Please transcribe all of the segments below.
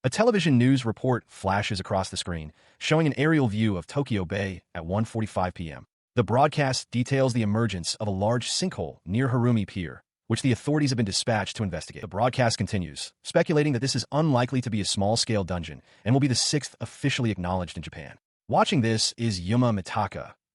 A television news report flashes across the screen, showing an aerial view of Tokyo Bay at 1:45 p.m. The broadcast details the emergence of a large sinkhole near Harumi Pier, which the authorities have been dispatched to investigate. The broadcast continues, speculating that this is unlikely to be a small-scale dungeon and will be the sixth officially acknowledged in Japan. Watching this is Yuma,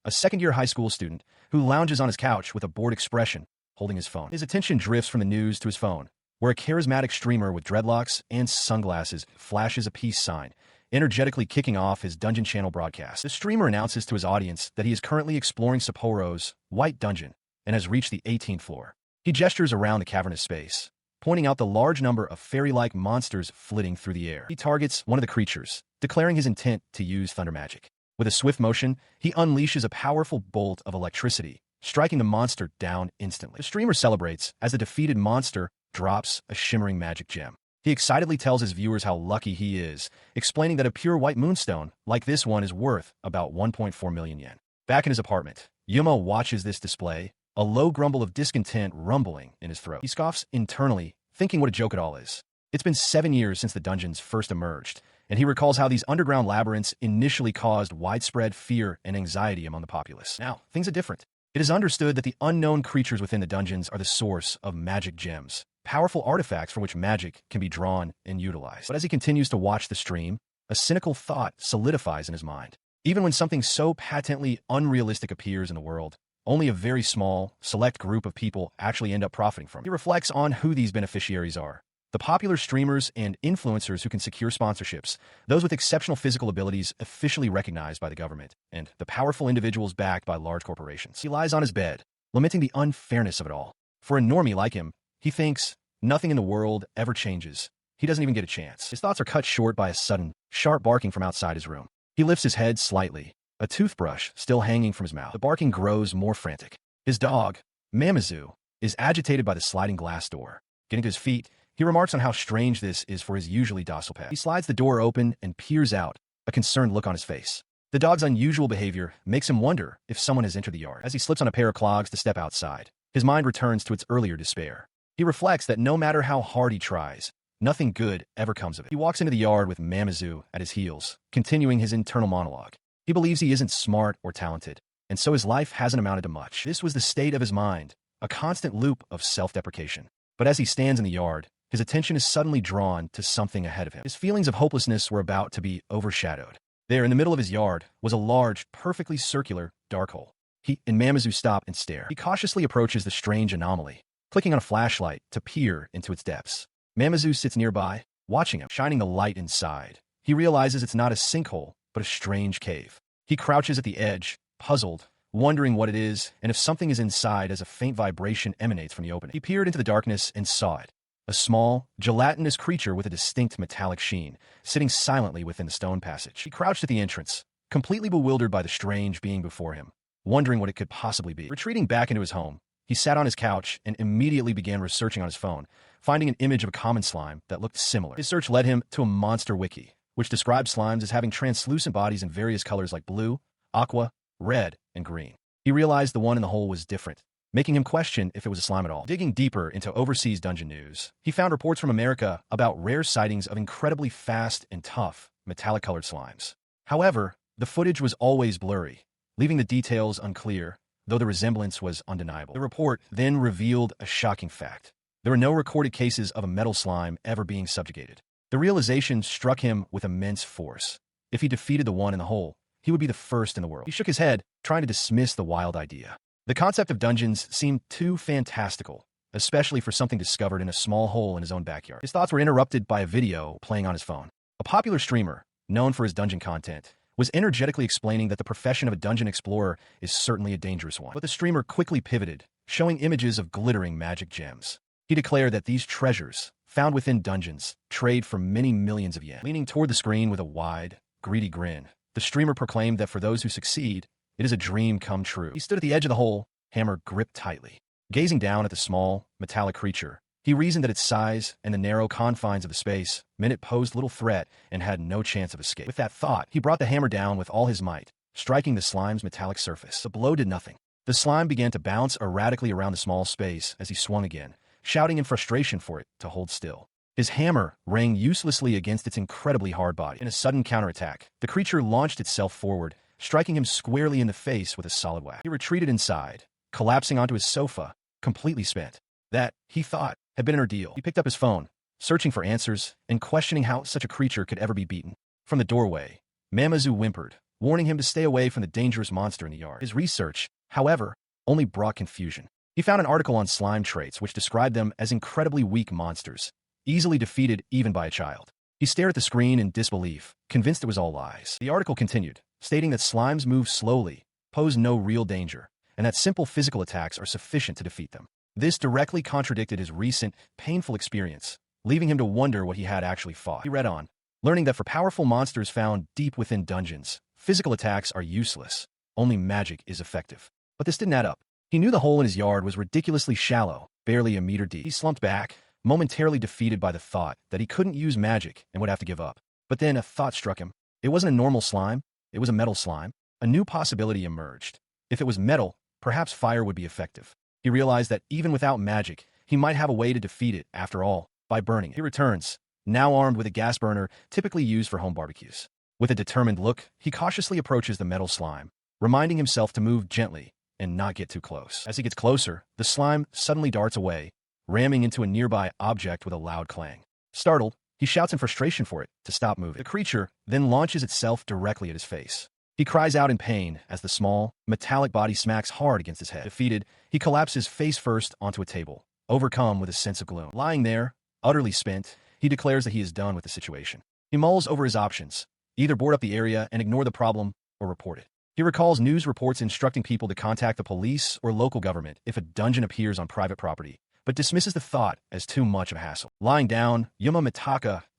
a second-year high school student who lounges on his couch with a bored expression, holding his phone. His attention drifts from the news to his phone, where a charismatic streamer with dreadlocks and sunglasses flashes a peace sign, energetically kicking off his Dungeon Channel broadcast. The streamer announces to his audience that he is currently exploring Sapporo's White Dungeon and has reached the 18th floor. He gestures around the cavernous space, pointing out the large number of fairy-like monsters flitting through the air. He targets one of the creatures, declaring his intent to use thunder magic. With a swift motion, he unleashes a powerful bolt of electricity, striking the monster down instantly. The streamer celebrates as the defeated monster drops a shimmering magic gem. He excitedly tells his viewers how lucky he is, explaining that a pure white moonstone like this one is worth about 1.4 million yen. Back in his apartment, Yuma watches this display, a low grumble of discontent rumbling in his throat. He scoffs internally, thinking what a joke it all is. It's been 7 years since the dungeons first emerged, and he recalls how these underground labyrinths initially caused widespread fear and anxiety among the populace. Now, things are different. It is understood that the unknown creatures within the dungeons are the source of magic gems, powerful artifacts from which magic can be drawn and utilized. But as he continues to watch the stream, a cynical thought solidifies in his mind. Even when something so patently unrealistic appears in the world, only a very small, select group of people actually end up profiting from it. He reflects on who these beneficiaries are. The popular streamers and influencers who can secure sponsorships, those with exceptional physical abilities officially recognized by the government, and the powerful individuals backed by large corporations. He lies on his bed, lamenting the unfairness of it all. For a normie like him, he thinks nothing in the world ever changes. He doesn't even get a chance. His thoughts are cut short by a sudden, sharp barking from outside his room. He lifts his head slightly, a toothbrush still hanging from his mouth. The barking grows more frantic. His dog, Mamizu, is agitated by the sliding glass door. Getting to his feet, he remarks on how strange this is for his usually docile pet. He slides the door open and peers out, a concerned look on his face. The dog's unusual behavior makes him wonder if someone has entered the yard. As he slips on a pair of clogs to step outside, his mind returns to its earlier despair. He reflects that no matter how hard he tries, nothing good ever comes of it. He walks into the yard with Mamizu at his heels, continuing his internal monologue. He believes he isn't smart or talented, and so his life hasn't amounted to much. This was the state of his mind, a constant loop of self-deprecation. But as he stands in the yard, his attention is suddenly drawn to something ahead of him. His feelings of hopelessness were about to be overshadowed. There, in the middle of his yard, was a large, perfectly circular, dark hole. He and Mamizu stop and stare. He cautiously approaches the strange anomaly, clicking on a flashlight to peer into its depths. Mamizu sits nearby, watching him, shining the light inside. He realizes it's not a sinkhole, but a strange cave. He crouches at the edge, puzzled, wondering what it is and if something is inside as a faint vibration emanates from the opening. He peered into the darkness and saw it. A small, gelatinous creature with a distinct metallic sheen, sitting silently within the stone passage. He crouched at the entrance, completely bewildered by the strange being before him, wondering what it could possibly be. Retreating back into his home, he sat on his couch and immediately began researching on his phone, finding an image of a common slime that looked similar. His search led him to a monster wiki, which described slimes as having translucent bodies in various colors like blue, aqua, red, and green. He realized the one in the hole was different, making him question if it was a slime at all. Digging deeper into overseas dungeon news, he found reports from America about rare sightings of incredibly fast and tough, metallic-colored slimes. However, the footage was always blurry, leaving the details unclear, though the resemblance was undeniable. The report then revealed a shocking fact. There were no recorded cases of a metal slime ever being subjugated. The realization struck him with immense force. If he defeated the one in the hole, he would be the first in the world. He shook his head, trying to dismiss the wild idea. The concept of dungeons seemed too fantastical, especially for something discovered in a small hole in his own backyard. His thoughts were interrupted by a video playing on his phone. A popular streamer, known for his dungeon content, was energetically explaining that the profession of a dungeon explorer is certainly a dangerous one. But the streamer quickly pivoted, showing images of glittering magic gems. He declared that these treasures, found within dungeons, trade for many millions of yen. Leaning toward the screen with a wide, greedy grin, the streamer proclaimed that for those who succeed, it is a dream come true. He stood at the edge of the hole, hammer gripped tightly. Gazing down at the small, metallic creature, he reasoned that its size and the narrow confines of the space meant it posed little threat and had no chance of escape. With that thought, he brought the hammer down with all his might, striking the slime's metallic surface. The blow did nothing. The slime began to bounce erratically around the small space as he swung again, shouting in frustration for it to hold still. His hammer rang uselessly against its incredibly hard body. In a sudden counterattack, the creature launched itself forward, striking him squarely in the face with a solid whack. He retreated inside, collapsing onto his sofa, completely spent. That, he thought, had been an ordeal. He picked up his phone, searching for answers and questioning how such a creature could ever be beaten. From the doorway, Mamazu whimpered, warning him to stay away from the dangerous monster in the yard. His research, however, only brought confusion. He found an article on slime traits which described them as incredibly weak monsters, easily defeated even by a child. He stared at the screen in disbelief, convinced it was all lies. The article continued, stating that slimes move slowly, pose no real danger, and that simple physical attacks are sufficient to defeat them. This directly contradicted his recent, painful experience, leaving him to wonder what he had actually fought. He read on, learning that for powerful monsters found deep within dungeons, physical attacks are useless. Only magic is effective. But this didn't add up. He knew the hole in his yard was ridiculously shallow, barely a meter deep. He slumped back, momentarily defeated by the thought that he couldn't use magic and would have to give up. But then a thought struck him. It wasn't a normal slime, it was a metal slime. A new possibility emerged. If it was metal, perhaps fire would be effective. He realized that even without magic, he might have a way to defeat it, after all, by burning it. He returns, now armed with a gas burner typically used for home barbecues. With a determined look, he cautiously approaches the metal slime, reminding himself to move gently and not get too close. As he gets closer, the slime suddenly darts away, ramming into a nearby object with a loud clang. Startled, he shouts in frustration for it to stop moving. The creature then launches itself directly at his face. He cries out in pain as the small, metallic body smacks hard against his head. Defeated, he collapses face first onto a table, overcome with a sense of gloom. Lying there, utterly spent, he declares that he is done with the situation. He mulls over his options, either board up the area and ignore the problem or report it. He recalls news reports instructing people to contact the police or local government if a dungeon appears on private property, but dismisses the thought as too much of a hassle. Lying down, Yuma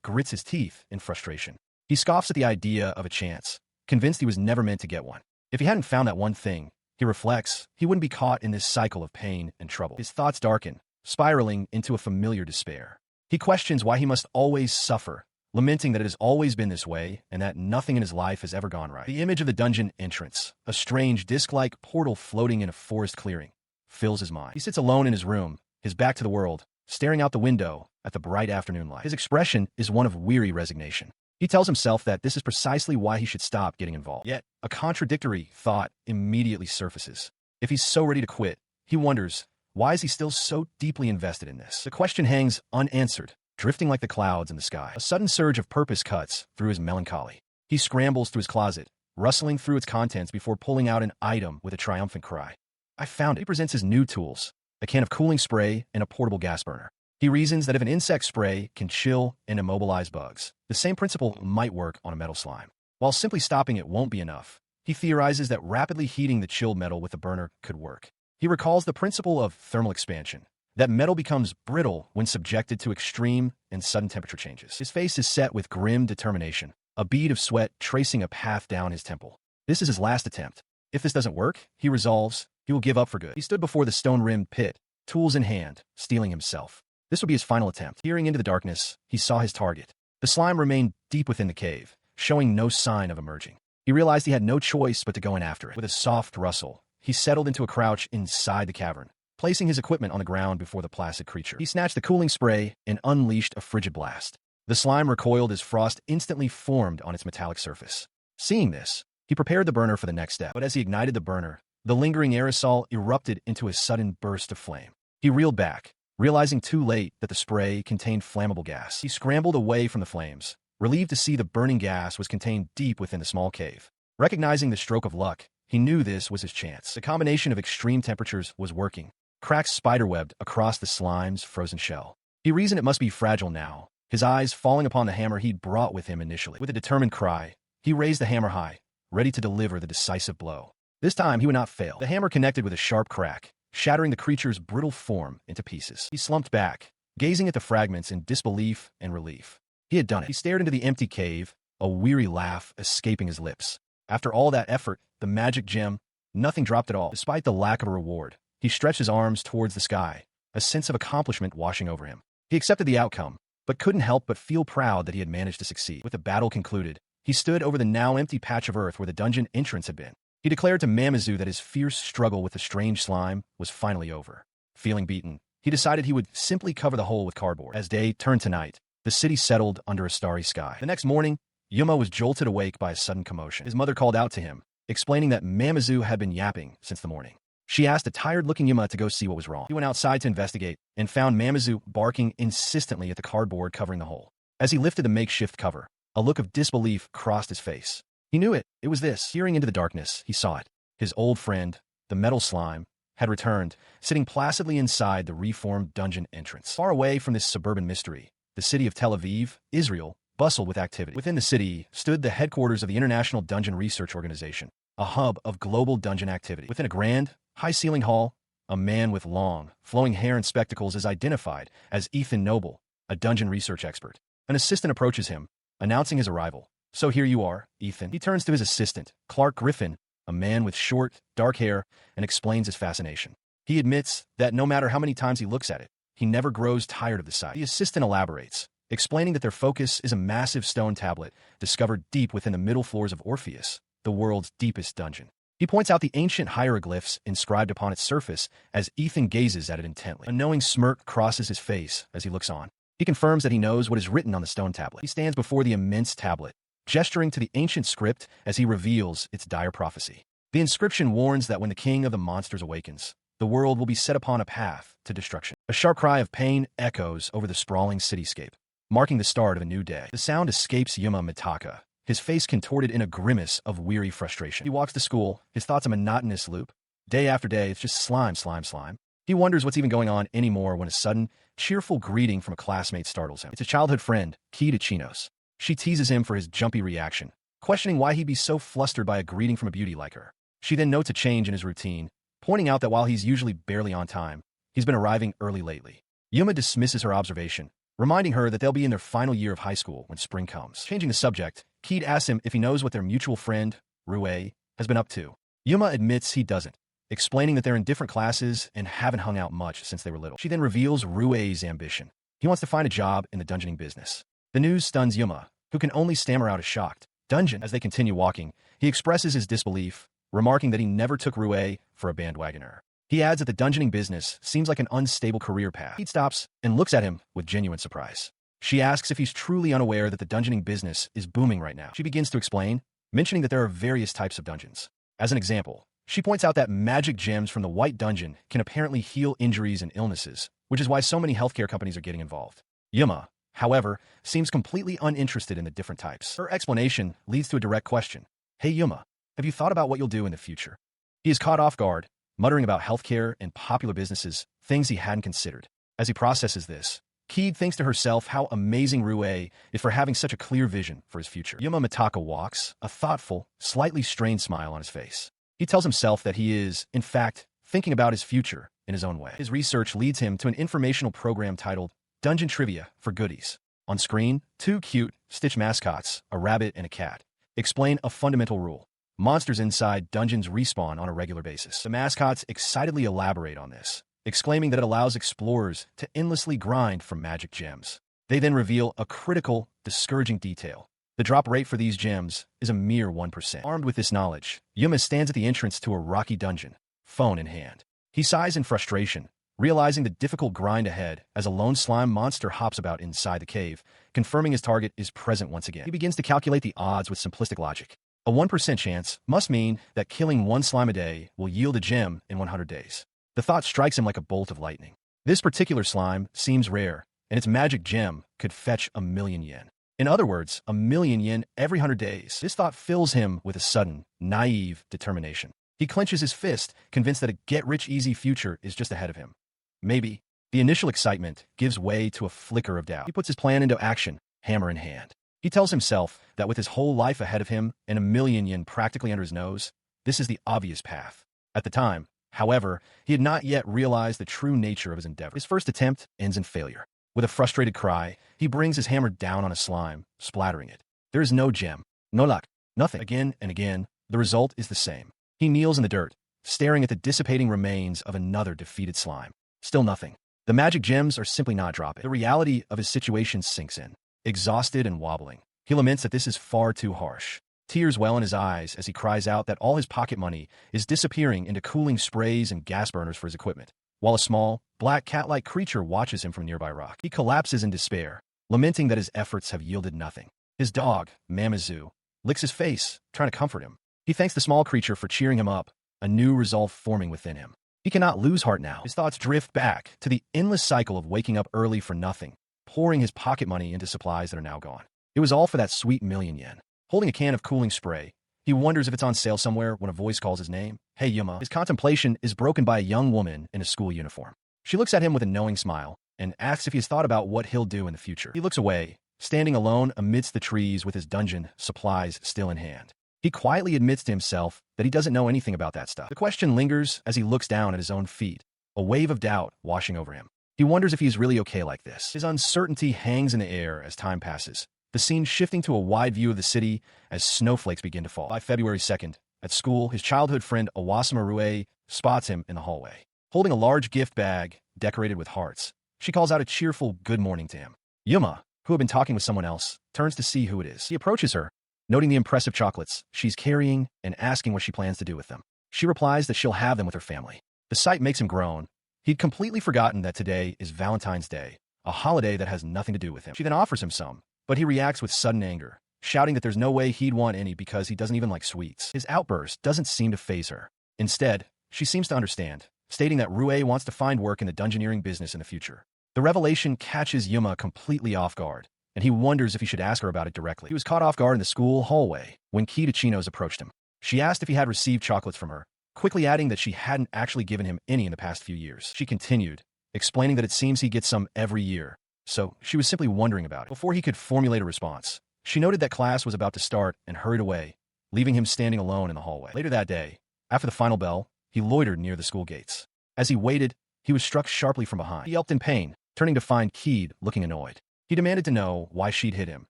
grits his teeth in frustration. He scoffs at the idea of a chance, convinced he was never meant to get one. If he hadn't found that one thing, he reflects, he wouldn't be caught in this cycle of pain and trouble. His thoughts darken, spiraling into a familiar despair. He questions why he must always suffer, lamenting that it has always been this way and that nothing in his life has ever gone right. The image of the dungeon entrance, a strange disc-like portal floating in a forest clearing, fills his mind. He sits alone in his room, his back to the world, staring out the window at the bright afternoon light. His expression is one of weary resignation. He tells himself that this is precisely why he should stop getting involved. Yet, a contradictory thought immediately surfaces. If he's so ready to quit, he wonders, why is he still so deeply invested in this? The question hangs unanswered, drifting like the clouds in the sky. A sudden surge of purpose cuts through his melancholy. He scrambles to his closet, rustling through its contents before pulling out an item with a triumphant cry. I found it. He presents his new tools, a can of cooling spray and a portable gas burner. He reasons that if an insect spray can chill and immobilize bugs, the same principle might work on a metal slime. While simply stopping it won't be enough, he theorizes that rapidly heating the chilled metal with the burner could work. He recalls the principle of thermal expansion, that metal becomes brittle when subjected to extreme and sudden temperature changes. His face is set with grim determination, a bead of sweat tracing a path down his temple. This is his last attempt. If this doesn't work, he resolves, he will give up for good. He stood before the stone-rimmed pit, tools in hand, steeling himself. This would be his final attempt. Peering into the darkness, he saw his target. The slime remained deep within the cave, showing no sign of emerging. He realized he had no choice but to go in after it. With a soft rustle, he settled into a crouch inside the cavern, placing his equipment on the ground before the placid creature. He snatched the cooling spray and unleashed a frigid blast. The slime recoiled as frost instantly formed on its metallic surface. Seeing this, he prepared the burner for the next step. But as he ignited the burner, the lingering aerosol erupted into a sudden burst of flame. He reeled back, realizing too late that the spray contained flammable gas. He scrambled away from the flames, relieved to see the burning gas was contained deep within the small cave. Recognizing the stroke of luck, he knew this was his chance. The combination of extreme temperatures was working. Cracks spiderwebbed across the slime's frozen shell. He reasoned it must be fragile now, his eyes falling upon the hammer he'd brought with him initially. With a determined cry, he raised the hammer high, ready to deliver the decisive blow. This time he would not fail. The hammer connected with a sharp crack, shattering the creature's brittle form into pieces. He slumped back, gazing at the fragments in disbelief and relief. He had done it. He stared into the empty cave, a weary laugh escaping his lips. After all that effort, the magic gem, nothing dropped at all. Despite the lack of a reward, he stretched his arms towards the sky, a sense of accomplishment washing over him. He accepted the outcome, but couldn't help but feel proud that he had managed to succeed. With the battle concluded, he stood over the now empty patch of earth where the dungeon entrance had been. He declared to Mamazu that his fierce struggle with the strange slime was finally over. Feeling beaten, he decided he would simply cover the hole with cardboard. As day turned to night, the city settled under a starry sky. The next morning, Yuma was jolted awake by a sudden commotion. His mother called out to him, explaining that Mamazu had been yapping since the morning. She asked a tired-looking Yuma to go see what was wrong. He went outside to investigate and found Mamazu barking insistently at the cardboard covering the hole. As he lifted the makeshift cover, a look of disbelief crossed his face. He knew it. It was this. Peering into the darkness, he saw it. His old friend, the metal slime, had returned, sitting placidly inside the reformed dungeon entrance. Far away from this suburban mystery, the city of Tel Aviv, Israel, bustled with activity. Within the city stood the headquarters of the International Dungeon Research Organization, a hub of global dungeon activity. Within a grand, high-ceilinged hall, a man with long, flowing hair and spectacles is identified as Ethan Noble, a dungeon research expert. An assistant approaches him, announcing his arrival. "So here you are, Ethan." He turns to his assistant, Clark Griffin, a man with short, dark hair, and explains his fascination. He admits that no matter how many times he looks at it, he never grows tired of the sight. The assistant elaborates, explaining that their focus is a massive stone tablet discovered deep within the middle floors of Orpheus, the world's deepest dungeon. He points out the ancient hieroglyphs inscribed upon its surface as Ethan gazes at it intently. A knowing smirk crosses his face as he looks on. He confirms that he knows what is written on the stone tablet. He stands before the immense tablet, gesturing to the ancient script as he reveals its dire prophecy. The inscription warns that when the king of the monsters awakens, the world will be set upon a path to destruction. A sharp cry of pain echoes over the sprawling cityscape, marking the start of a new day. The sound escapes Yuma Mitaka, his face contorted in a grimace of weary frustration. He walks to school, his thoughts a monotonous loop. Day after day, it's just slime, slime, slime. He wonders what's even going on anymore when a sudden, cheerful greeting from a classmate startles him. It's a childhood friend, Key Chinos. She teases him for his jumpy reaction, questioning why he'd be so flustered by a greeting from a beauty like her. She then notes a change in his routine, pointing out that while he's usually barely on time, he's been arriving early lately. Yuma dismisses her observation, reminding her that they'll be in their final year of high school when spring comes. Changing the subject, Keed asks him if he knows what their mutual friend, Rue, has been up to. Yuma admits he doesn't, explaining that they're in different classes and haven't hung out much since they were little. She then reveals Rue's ambition. He wants to find a job in the dungeoning business. The news stuns Yuma, who can only stammer out a shocked dungeon. As they continue walking, he expresses his disbelief, remarking that he never took Rue for a bandwagoner. He adds that the dungeoning business seems like an unstable career path. He stops and looks at him with genuine surprise. She asks if he's truly unaware that the dungeoning business is booming right now. She begins to explain, mentioning that there are various types of dungeons. As an example, she points out that magic gems from the White Dungeon can apparently heal injuries and illnesses, which is why so many healthcare companies are getting involved. Yuma, however, seems completely uninterested in the different types. Her explanation leads to a direct question. "Hey Yuma, have you thought about what you'll do in the future?" He is caught off guard, muttering about healthcare and popular businesses, things he hadn't considered. As he processes this, Keed thinks to herself how amazing Rue is for having such a clear vision for his future. Yuma Mitaka walks, a thoughtful, slightly strained smile on his face. He tells himself that he is, in fact, thinking about his future in his own way. His research leads him to an informational program titled Dungeon Trivia for Goodies. On screen, two cute, Stitch mascots, a rabbit and a cat, explain a fundamental rule. Monsters inside dungeons respawn on a regular basis. The mascots excitedly elaborate on this, exclaiming that it allows explorers to endlessly grind for magic gems. They then reveal a critical, discouraging detail. The drop rate for these gems is a mere 1%. Armed with this knowledge, Yuma stands at the entrance to a rocky dungeon, phone in hand. He sighs in frustration, realizing the difficult grind ahead as a lone slime monster hops about inside the cave, confirming his target is present once again. He begins to calculate the odds with simplistic logic. A 1% chance must mean that killing one slime a day will yield a gem in 100 days. The thought strikes him like a bolt of lightning. This particular slime seems rare, and its magic gem could fetch 1,000,000 yen. In other words, 1,000,000 yen every 100 days. This thought fills him with a sudden, naive determination. He clenches his fist, convinced that a get-rich-easy future is just ahead of him. Maybe. The initial excitement gives way to a flicker of doubt. He puts his plan into action, hammer in hand. He tells himself that with his whole life ahead of him and 1,000,000 yen practically under his nose, this is the obvious path. At the time, however, he had not yet realized the true nature of his endeavor. His first attempt ends in failure. With a frustrated cry, he brings his hammer down on a slime, splattering it. There is no gem, no luck, nothing. Again and again, the result is the same. He kneels in the dirt, staring at the dissipating remains of another defeated slime. Still nothing. The magic gems are simply not dropping. The reality of his situation sinks in. Exhausted and wobbling, he laments that this is far too harsh. Tears well in his eyes as he cries out that all his pocket money is disappearing into cooling sprays and gas burners for his equipment, while a small, black cat-like creature watches him from a nearby rock. He collapses in despair, lamenting that his efforts have yielded nothing. His dog, Mamazu, licks his face, trying to comfort him. He thanks the small creature for cheering him up, a new resolve forming within him. He cannot lose heart now. His thoughts drift back to the endless cycle of waking up early for nothing, pouring his pocket money into supplies that are now gone. It was all for that sweet $1,000,000. Holding a can of cooling spray, he wonders if it's on sale somewhere when a voice calls his name. Hey, Yuma. His contemplation is broken by a young woman in a school uniform. She looks at him with a knowing smile and asks if he has thought about what he'll do in the future. He looks away, standing alone amidst the trees with his dungeon supplies still in hand. He quietly admits to himself that he doesn't know anything about that stuff. The question lingers as he looks down at his own feet, a wave of doubt washing over him. He wonders if he's really okay like this. His uncertainty hangs in the air as time passes, the scene shifting to a wide view of the city as snowflakes begin to fall. By February 2nd, at school, his childhood friend Awasama Rue spots him in the hallway. Holding a large gift bag decorated with hearts, she calls out a cheerful good morning to him. Yuma, who had been talking with someone else, turns to see who it is. He approaches her, noting the impressive chocolates she's carrying and asking what she plans to do with them. She replies that she'll have them with her family. The sight makes him groan. He'd completely forgotten that today is Valentine's Day, a holiday that has nothing to do with him. She then offers him some, but he reacts with sudden anger, shouting that there's no way he'd want any because he doesn't even like sweets. His outburst doesn't seem to faze her. Instead, she seems to understand, stating that Rue wants to find work in the dungeoneering business in the future. The revelation catches Yuma completely off guard, and he wonders if he should ask her about it directly. He was caught off guard in the school hallway when Chinos approached him. She asked if he had received chocolates from her, quickly adding that she hadn't actually given him any in the past few years. She continued, explaining that it seems he gets some every year, so she was simply wondering about it. Before he could formulate a response, she noted that class was about to start and hurried away, leaving him standing alone in the hallway. Later that day, after the final bell, he loitered near the school gates. As he waited, he was struck sharply from behind. He yelped in pain, turning to find Keed looking annoyed. He demanded to know why she'd hit him,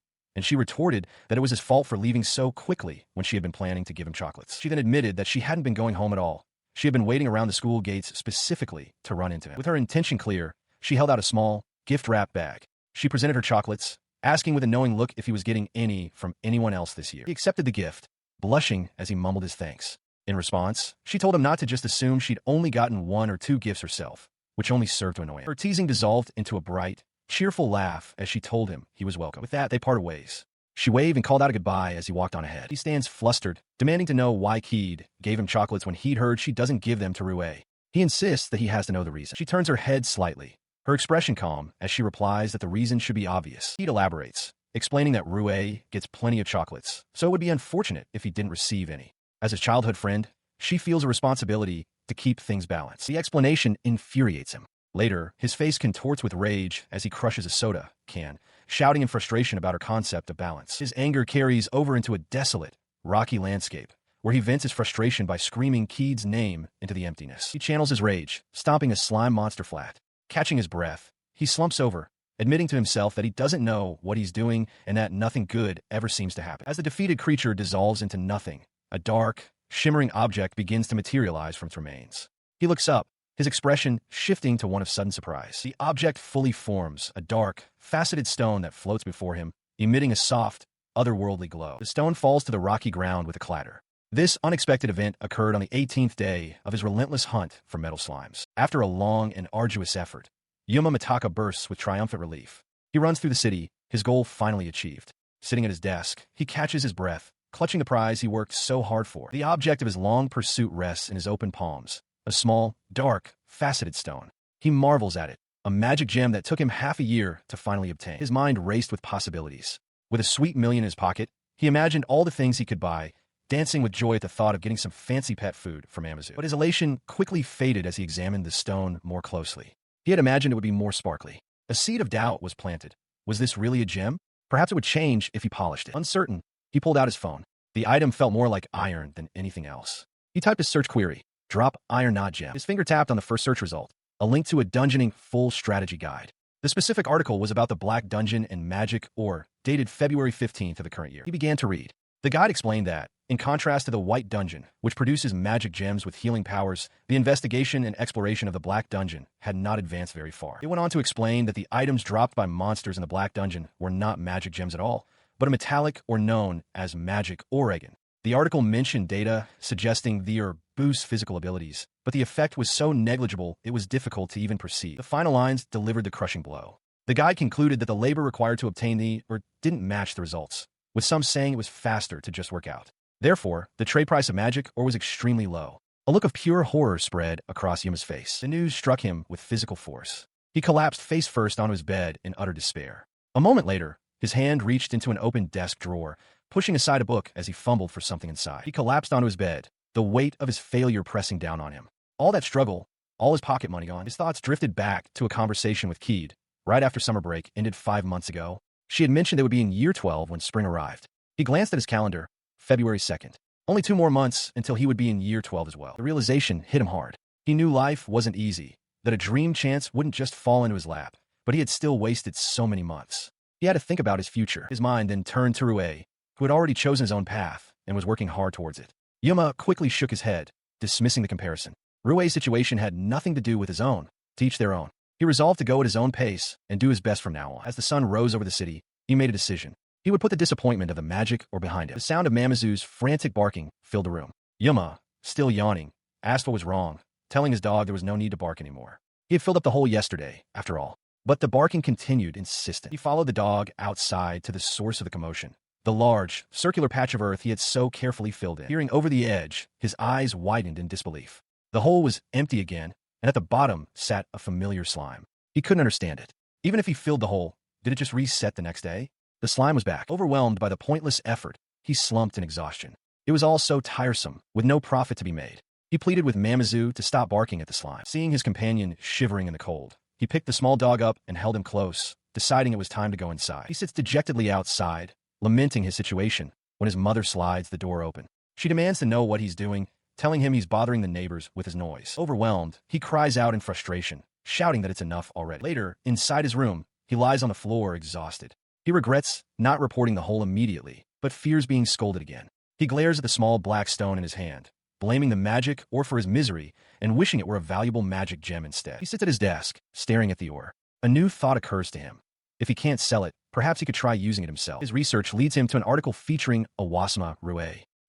and she retorted that it was his fault for leaving so quickly when she had been planning to give him chocolates. She then admitted that she hadn't been going home at all. She had been waiting around the school gates specifically to run into him. With her intention clear, she held out a small, gift-wrapped bag. She presented her chocolates, asking with a knowing look if he was getting any from anyone else this year. He accepted the gift, blushing as he mumbled his thanks. In response, she told him not to just assume she'd only gotten 1 or 2 gifts herself, which only served to annoy him. Her teasing dissolved into a bright, cheerful laugh as she told him he was welcome. With that, they parted ways. She waved and called out a goodbye as he walked on ahead. He stands flustered, demanding to know why Keed gave him chocolates when he'd heard she doesn't give them to Rue. He insists that he has to know the reason. She turns her head slightly, her expression calm as she replies that the reason should be obvious. Keed elaborates, explaining that Rue gets plenty of chocolates, so it would be unfortunate if he didn't receive any. As his childhood friend, she feels a responsibility to keep things balanced. The explanation infuriates him. Later, his face contorts with rage as he crushes a soda can, shouting in frustration about her concept of balance. His anger carries over into a desolate, rocky landscape, where he vents his frustration by screaming Keed's name into the emptiness. He channels his rage, stomping a slime monster flat. Catching his breath, he slumps over, admitting to himself that he doesn't know what he's doing and that nothing good ever seems to happen. As the defeated creature dissolves into nothing, a dark, shimmering object begins to materialize from its remains. He looks up, his expression shifting to one of sudden surprise. The object fully forms, a dark, faceted stone that floats before him, emitting a soft, otherworldly glow. The stone falls to the rocky ground with a clatter. This unexpected event occurred on the 18th day of his relentless hunt for metal slimes. After a long and arduous effort, Yuma Mitaka bursts with triumphant relief. He runs through the city, his goal finally achieved. Sitting at his desk, he catches his breath, clutching the prize he worked so hard for. The object of his long pursuit rests in his open palms, a small, dark, faceted stone. He marvels at it, a magic gem that took him half a year to finally obtain. His mind raced with possibilities. With a sweet $1,000,000 in his pocket, he imagined all the things he could buy, dancing with joy at the thought of getting some fancy pet food from Amazon. But his elation quickly faded as he examined the stone more closely. He had imagined it would be more sparkly. A seed of doubt was planted. Was this really a gem? Perhaps it would change if he polished it. Uncertain, he pulled out his phone. The item felt more like iron than anything else. He typed a search query, drop iron not gem. His finger tapped on the first search result, a link to a dungeoning full strategy guide. The specific article was about the Black Dungeon and Magic Ore, dated February 15th of the current year. He began to read. The guide explained that, in contrast to the White Dungeon, which produces magic gems with healing powers, the investigation and exploration of the Black Dungeon had not advanced very far. It went on to explain that the items dropped by monsters in the Black Dungeon were not magic gems at all, but a metallic or known as magic Oregon. The article mentioned data suggesting the ore boosts physical abilities, but the effect was so negligible it was difficult to even perceive. The final lines delivered the crushing blow. The guide concluded that the labor required to obtain didn't match the results, with some saying it was faster to just work out. Therefore, the trade price of magic was extremely low. A look of pure horror spread across Yuma's face. The news struck him with physical force. He collapsed face first onto his bed in utter despair. A moment later, his hand reached into an open desk drawer, pushing aside a book as he fumbled for something inside. He collapsed onto his bed, the weight of his failure pressing down on him. All that struggle, all his pocket money gone. His thoughts drifted back to a conversation with Keed, right after summer break ended 5 months ago. She had mentioned they would be in year 12 when spring arrived. He glanced at his calendar, February 2nd. Only 2 more months until he would be in year 12 as well. The realization hit him hard. He knew life wasn't easy, that a dream chance wouldn't just fall into his lap, but he had still wasted so many months. He had to think about his future. His mind then turned to Rue, who had already chosen his own path and was working hard towards it. Yuma quickly shook his head, dismissing the comparison. Rue's situation had nothing to do with his own, to each their own. He resolved to go at his own pace and do his best from now on. As the sun rose over the city, he made a decision. He would put the disappointment of the magic behind him. The sound of Mamizu's frantic barking filled the room. Yuma, still yawning, asked what was wrong, telling his dog there was no need to bark anymore. He had filled up the hole yesterday, after all. But the barking continued, insistent. He followed the dog outside to the source of the commotion, the large, circular patch of earth he had so carefully filled in. Peering over the edge, his eyes widened in disbelief. The hole was empty again, and at the bottom sat a familiar slime. He couldn't understand it. Even if he filled the hole, did it just reset the next day? The slime was back. Overwhelmed by the pointless effort, he slumped in exhaustion. It was all so tiresome, with no profit to be made. He pleaded with Mamizu to stop barking at the slime. Seeing his companion shivering in the cold, he picked the small dog up and held him close, deciding it was time to go inside. He sits dejectedly outside, lamenting his situation, when his mother slides the door open. She demands to know what he's doing, telling him he's bothering the neighbors with his noise. Overwhelmed, he cries out in frustration, shouting that it's enough already. Later, inside his room, he lies on the floor exhausted. He regrets not reporting the hole immediately, but fears being scolded again. He glares at the small black stone in his hand, blaming the magic for his misery and wishing it were a valuable magic gem instead. He sits at his desk, staring at the ore. A new thought occurs to him. If he can't sell it, perhaps he could try using it himself. His research leads him to an article featuring Awasama Rue.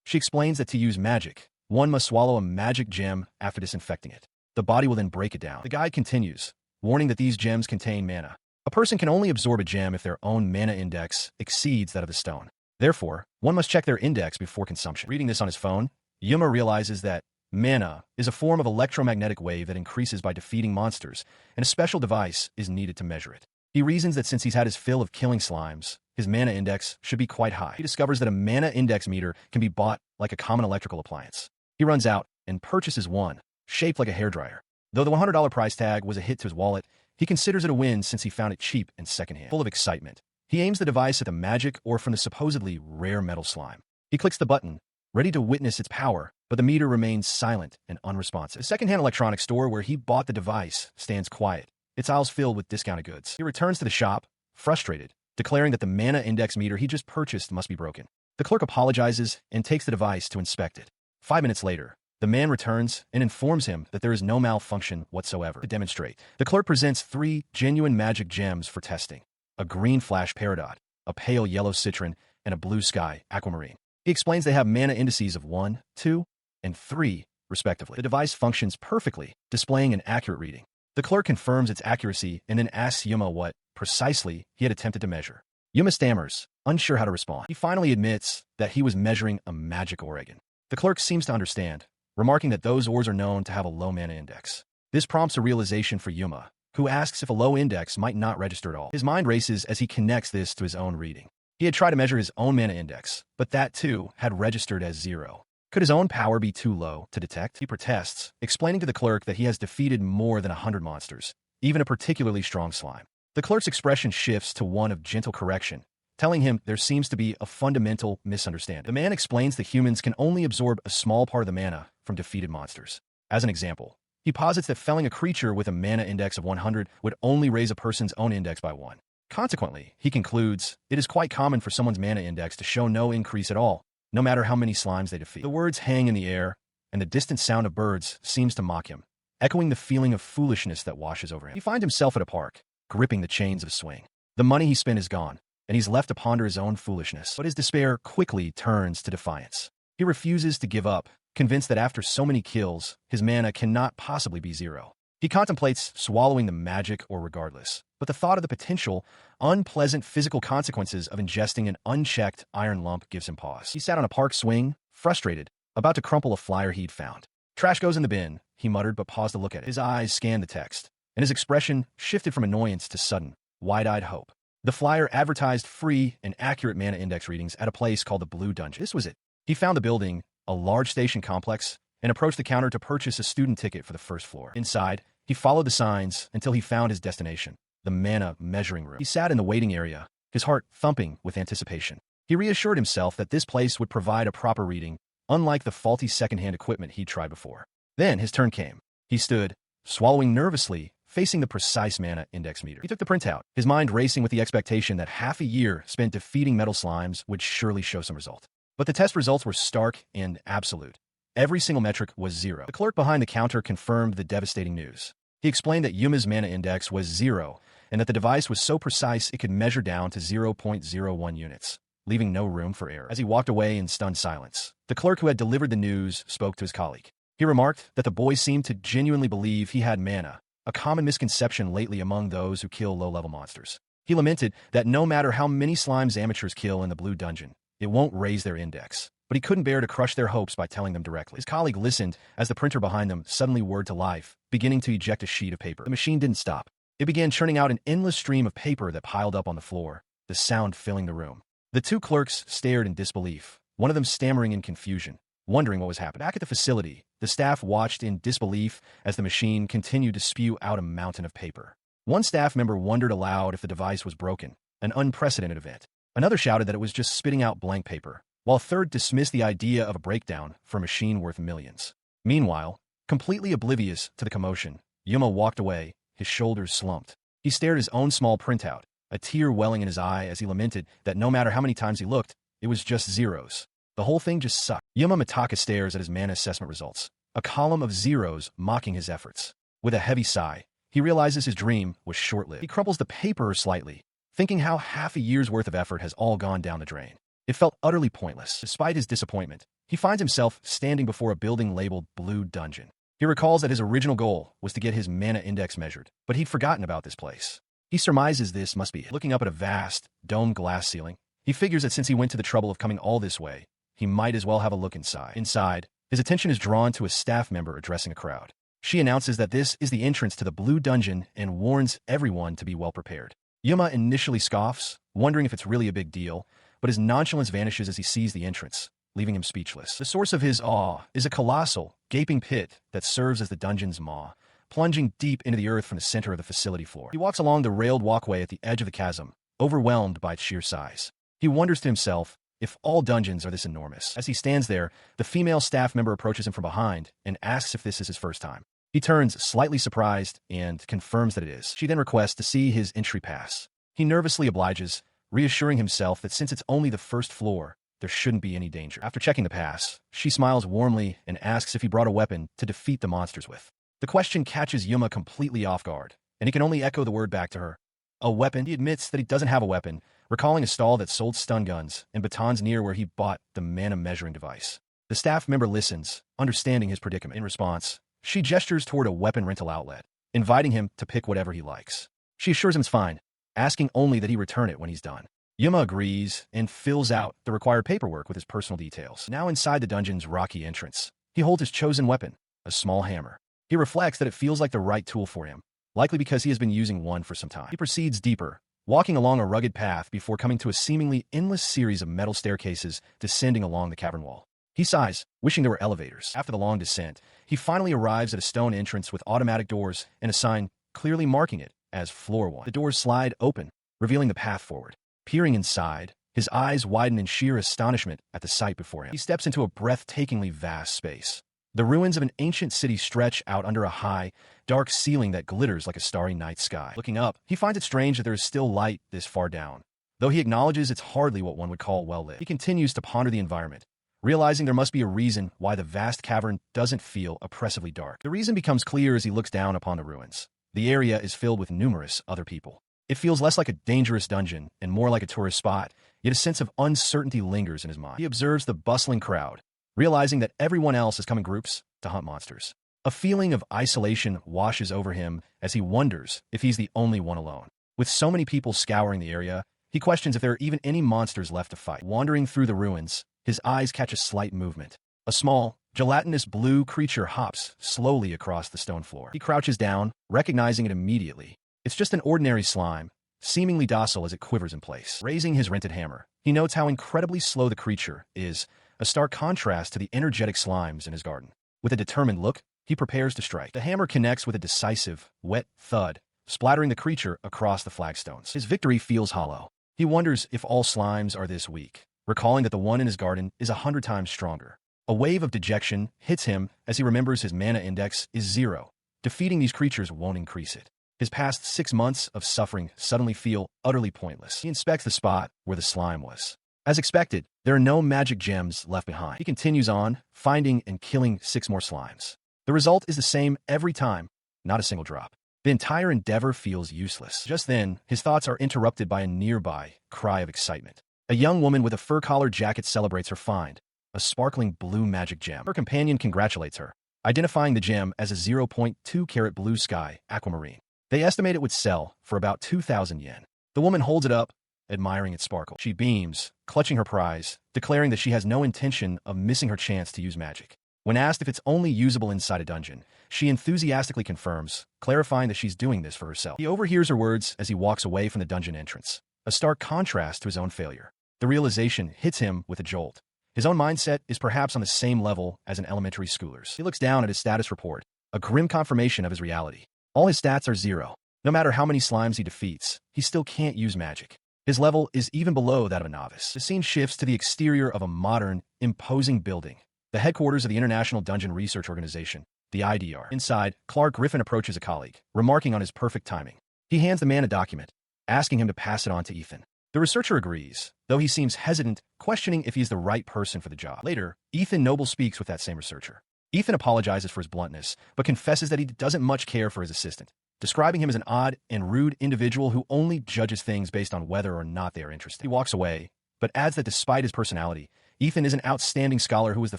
She explains that to use magic, one must swallow a magic gem after disinfecting it. The body will then break it down. The guide continues, warning that these gems contain mana. A person can only absorb a gem if their own mana index exceeds that of the stone. Therefore, one must check their index before consumption. Reading this on his phone, Yuma realizes that mana is a form of electromagnetic wave that increases by defeating monsters, and a special device is needed to measure it. He reasons that since he's had his fill of killing slimes, his mana index should be quite high. He discovers that a mana index meter can be bought like a common electrical appliance. He runs out and purchases one, shaped like a hairdryer. Though the $100 price tag was a hit to his wallet, he considers it a win since he found it cheap and secondhand. Full of excitement, he aims the device at the magic from the supposedly rare metal slime. He clicks the button, ready to witness its power, but the meter remains silent and unresponsive. The secondhand electronics store where he bought the device stands quiet, its aisles filled with discounted goods. He returns to the shop, frustrated, declaring that the mana index meter he just purchased must be broken. The clerk apologizes and takes the device to inspect it. 5 minutes later, the man returns and informs him that there is no malfunction whatsoever. To demonstrate, the clerk presents 3 genuine magic gems for testing: a green flash peridot, a pale yellow citron, and a blue sky aquamarine. He explains they have mana indices of 1, 2, and 3, respectively. The device functions perfectly, displaying an accurate reading. The clerk confirms its accuracy and then asks Yuma what, precisely, he had attempted to measure. Yuma stammers, unsure how to respond. He finally admits that he was measuring a magic organ. The clerk seems to understand, remarking that those ores are known to have a low mana index. This prompts a realization for Yuma, who asks if a low index might not register at all. His mind races as he connects this to his own reading. He had tried to measure his own mana index, but that too had registered as 0. Could his own power be too low to detect? He protests, explaining to the clerk that he has defeated more than 100 monsters, even a particularly strong slime. The clerk's expression shifts to one of gentle correction, telling him there seems to be a fundamental misunderstanding. The man explains that humans can only absorb a small part of the mana from defeated monsters. As an example, he posits that felling a creature with a mana index of 100 would only raise a person's own index by 1. Consequently, he concludes, it is quite common for someone's mana index to show no increase at all, no matter how many slimes they defeat. The words hang in the air, and the distant sound of birds seems to mock him, echoing the feeling of foolishness that washes over him. He finds himself at a park, gripping the chains of a swing. The money he spent is gone, and he's left to ponder his own foolishness. But his despair quickly turns to defiance. He refuses to give up, convinced that after so many kills, his mana cannot possibly be 0. He contemplates swallowing the magic or regardless, but the thought of the potential, unpleasant physical consequences of ingesting an unchecked iron lump gives him pause. He sat on a park swing, frustrated, about to crumple a flyer he'd found. "Trash goes in the bin," he muttered, but paused to look at it. His eyes scanned the text, and his expression shifted from annoyance to sudden, wide-eyed hope. The flyer advertised free and accurate mana index readings at a place called the Blue Dungeon. This was it. He found the building, a large station complex, and approached the counter to purchase a student ticket for the first floor. Inside, he followed the signs until he found his destination, the mana measuring room. He sat in the waiting area, his heart thumping with anticipation. He reassured himself that this place would provide a proper reading, unlike the faulty second-hand equipment he'd tried before. Then his turn came. He stood, swallowing nervously, facing the precise mana index meter. He took the printout, his mind racing with the expectation that half a year spent defeating metal slimes would surely show some result. But the test results were stark and absolute. Every single metric was 0. The clerk behind the counter confirmed the devastating news. He explained that Yuma's mana index was 0, and that the device was so precise it could measure down to 0.01 units, leaving no room for error. As he walked away in stunned silence, the clerk who had delivered the news spoke to his colleague. He remarked that the boy seemed to genuinely believe he had mana, a common misconception lately among those who kill low-level monsters. He lamented that no matter how many slimes amateurs kill in the Blue Dungeon, it won't raise their index, but he couldn't bear to crush their hopes by telling them directly. His colleague listened as the printer behind them suddenly whirred to life, beginning to eject a sheet of paper. The machine didn't stop. It began churning out an endless stream of paper that piled up on the floor, the sound filling the room. The two clerks stared in disbelief, one of them stammering in confusion, wondering what was happening. Back at the facility, the staff watched in disbelief as the machine continued to spew out a mountain of paper. One staff member wondered aloud if the device was broken, an unprecedented event. Another shouted that it was just spitting out blank paper, while a third dismissed the idea of a breakdown for a machine worth millions. Meanwhile, completely oblivious to the commotion, Yuma walked away, his shoulders slumped. He stared at his own small printout, a tear welling in his eye as he lamented that no matter how many times he looked, it was just zeros. The whole thing just sucked. Yuma Mitaka stares at his mana assessment results, a column of zeros mocking his efforts. With a heavy sigh, he realizes his dream was short-lived. He crumples the paper slightly, thinking how half a year's worth of effort has all gone down the drain. It felt utterly pointless. Despite his disappointment, he finds himself standing before a building labeled Blue Dungeon. He recalls that his original goal was to get his mana index measured, but he'd forgotten about this place. He surmises this must be it. Looking up at a vast, domed glass ceiling, he figures that since he went to the trouble of coming all this way, he might as well have a look inside. Inside, his attention is drawn to a staff member addressing a crowd. She announces that this is the entrance to the Blue Dungeon and warns everyone to be well prepared. Yuma initially scoffs, wondering if it's really a big deal, but his nonchalance vanishes as he sees the entrance, leaving him speechless. The source of his awe is a colossal, gaping pit that serves as the dungeon's maw, plunging deep into the earth from the center of the facility floor. He walks along the railed walkway at the edge of the chasm, overwhelmed by its sheer size. He wonders to himself if all dungeons are this enormous. As he stands there, the female staff member approaches him from behind and asks if this is his first time. He turns slightly surprised and confirms that it is. She then requests to see his entry pass. He nervously obliges, reassuring himself that since it's only the first floor, there shouldn't be any danger. After checking the pass, she smiles warmly and asks if he brought a weapon to defeat the monsters with. The question catches Yuma completely off guard, and he can only echo the word back to her. A weapon? He admits that he doesn't have a weapon, recalling a stall that sold stun guns and batons near where he bought the mana measuring device. The staff member listens, understanding his predicament. In response, she gestures toward a weapon rental outlet, inviting him to pick whatever he likes. She assures him it's fine, asking only that he return it when he's done. Yuma agrees and fills out the required paperwork with his personal details. Now inside the dungeon's rocky entrance, he holds his chosen weapon, a small hammer. He reflects that it feels like the right tool for him, likely because he has been using one for some time. He proceeds deeper, walking along a rugged path before coming to a seemingly endless series of metal staircases descending along the cavern wall. He sighs, wishing there were elevators. After the long descent, he finally arrives at a stone entrance with automatic doors and a sign clearly marking it as Floor 1. The doors slide open, revealing the path forward. Peering inside, his eyes widen in sheer astonishment at the sight before him. He steps into a breathtakingly vast space. The ruins of an ancient city stretch out under a high, dark ceiling that glitters like a starry night sky. Looking up, he finds it strange that there is still light this far down. Though he acknowledges it's hardly what one would call well-lit. He continues to ponder the environment, realizing there must be a reason why the vast cavern doesn't feel oppressively dark. The reason becomes clear as he looks down upon the ruins. The area is filled with numerous other people. It feels less like a dangerous dungeon and more like a tourist spot, yet a sense of uncertainty lingers in his mind. He observes the bustling crowd, realizing that everyone else has come in groups to hunt monsters. A feeling of isolation washes over him as he wonders if he's the only one alone. With so many people scouring the area, he questions if there are even any monsters left to fight. Wandering through the ruins, his eyes catch a slight movement. A small, gelatinous blue creature hops slowly across the stone floor. He crouches down, recognizing it immediately. It's just an ordinary slime, seemingly docile as it quivers in place. Raising his rented hammer, he notes how incredibly slow the creature is, a stark contrast to the energetic slimes in his garden. With a determined look, he prepares to strike. The hammer connects with a decisive, wet thud, splattering the creature across the flagstones. His victory feels hollow. He wonders if all slimes are this weak, recalling that the one in his garden is 100 times stronger. A wave of dejection hits him as he remembers his mana index is 0. Defeating these creatures won't increase it. His past 6 months of suffering suddenly feel utterly pointless. He inspects the spot where the slime was. As expected, there are no magic gems left behind. He continues on, finding and killing 6 more slimes. The result is the same every time, not a single drop. The entire endeavor feels useless. Just then, his thoughts are interrupted by a nearby cry of excitement. A young woman with a fur-collared jacket celebrates her find, a sparkling blue magic gem. Her companion congratulates her, identifying the gem as a 0.2-carat blue sky aquamarine. They estimate it would sell for about 2,000 yen. The woman holds it up, admiring its sparkle. She beams, clutching her prize, declaring that she has no intention of missing her chance to use magic. When asked if it's only usable inside a dungeon, she enthusiastically confirms, clarifying that she's doing this for herself. He overhears her words as he walks away from the dungeon entrance, a stark contrast to his own failure. The realization hits him with a jolt. His own mindset is perhaps on the same level as an elementary schooler's. He looks down at his status report, a grim confirmation of his reality. All his stats are 0. No matter how many slimes he defeats, he still can't use magic. His level is even below that of a novice. The scene shifts to the exterior of a modern, imposing building, the headquarters of the International Dungeon Research Organization, the IDR. Inside, Clark Griffin approaches a colleague, remarking on his perfect timing. He hands the man a document, asking him to pass it on to Ethan. The researcher agrees, though he seems hesitant, questioning if he's the right person for the job. Later, Ethan Noble speaks with that same researcher. Ethan apologizes for his bluntness, but confesses that he doesn't much care for his assistant, describing him as an odd and rude individual who only judges things based on whether or not they are interested. He walks away, but adds that despite his personality, Ethan is an outstanding scholar who was the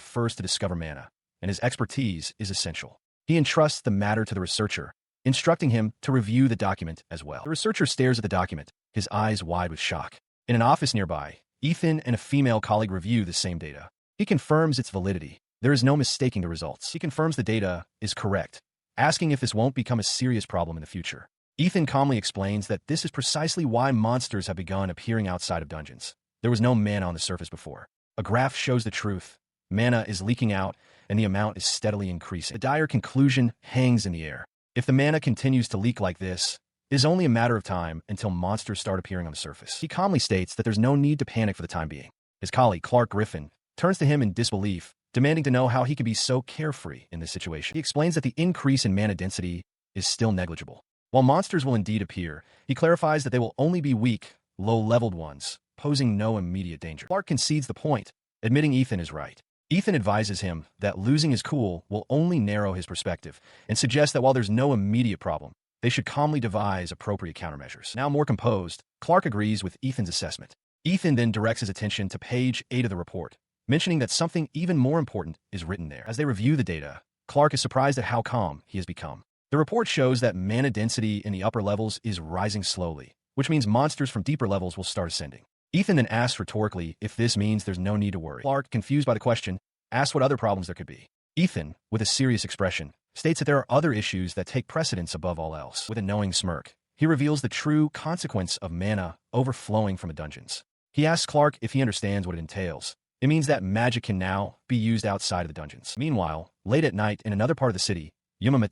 first to discover mana, and his expertise is essential. He entrusts the matter to the researcher, instructing him to review the document as well. The researcher stares at the document, his eyes wide with shock. In an office nearby, Ethan and a female colleague review the same data. He confirms its validity. There is no mistaking the results. He confirms the data is correct, asking if this won't become a serious problem in the future. Ethan calmly explains that this is precisely why monsters have begun appearing outside of dungeons. There was no mana on the surface before. A graph shows the truth. Mana is leaking out, and the amount is steadily increasing. The dire conclusion hangs in the air. If the mana continues to leak like this, it is only a matter of time until monsters start appearing on the surface. He calmly states that there's no need to panic for the time being. His colleague, Clark Griffin, turns to him in disbelief, demanding to know how he can be so carefree in this situation. He explains that the increase in mana density is still negligible. While monsters will indeed appear, he clarifies that they will only be weak, low-leveled ones, posing no immediate danger. Clark concedes the point, admitting Ethan is right. Ethan advises him that losing his cool will only narrow his perspective, and suggests that while there's no immediate problem, they should calmly devise appropriate countermeasures. Now more composed, Clark agrees with Ethan's assessment. Ethan then directs his attention to page 8 of the report, mentioning that something even more important is written there. As they review the data, Clark is surprised at how calm he has become. The report shows that mana density in the upper levels is rising slowly, which means monsters from deeper levels will start ascending. Ethan then asks rhetorically if this means there's no need to worry. Clark, confused by the question, asks what other problems there could be. Ethan, with a serious expression, states that there are other issues that take precedence above all else. With a knowing smirk, he reveals the true consequence of mana overflowing from the dungeons. He asks Clark if he understands what it entails. It means that magic can now be used outside of the dungeons. Meanwhile, late at night in another part of the city, Yuma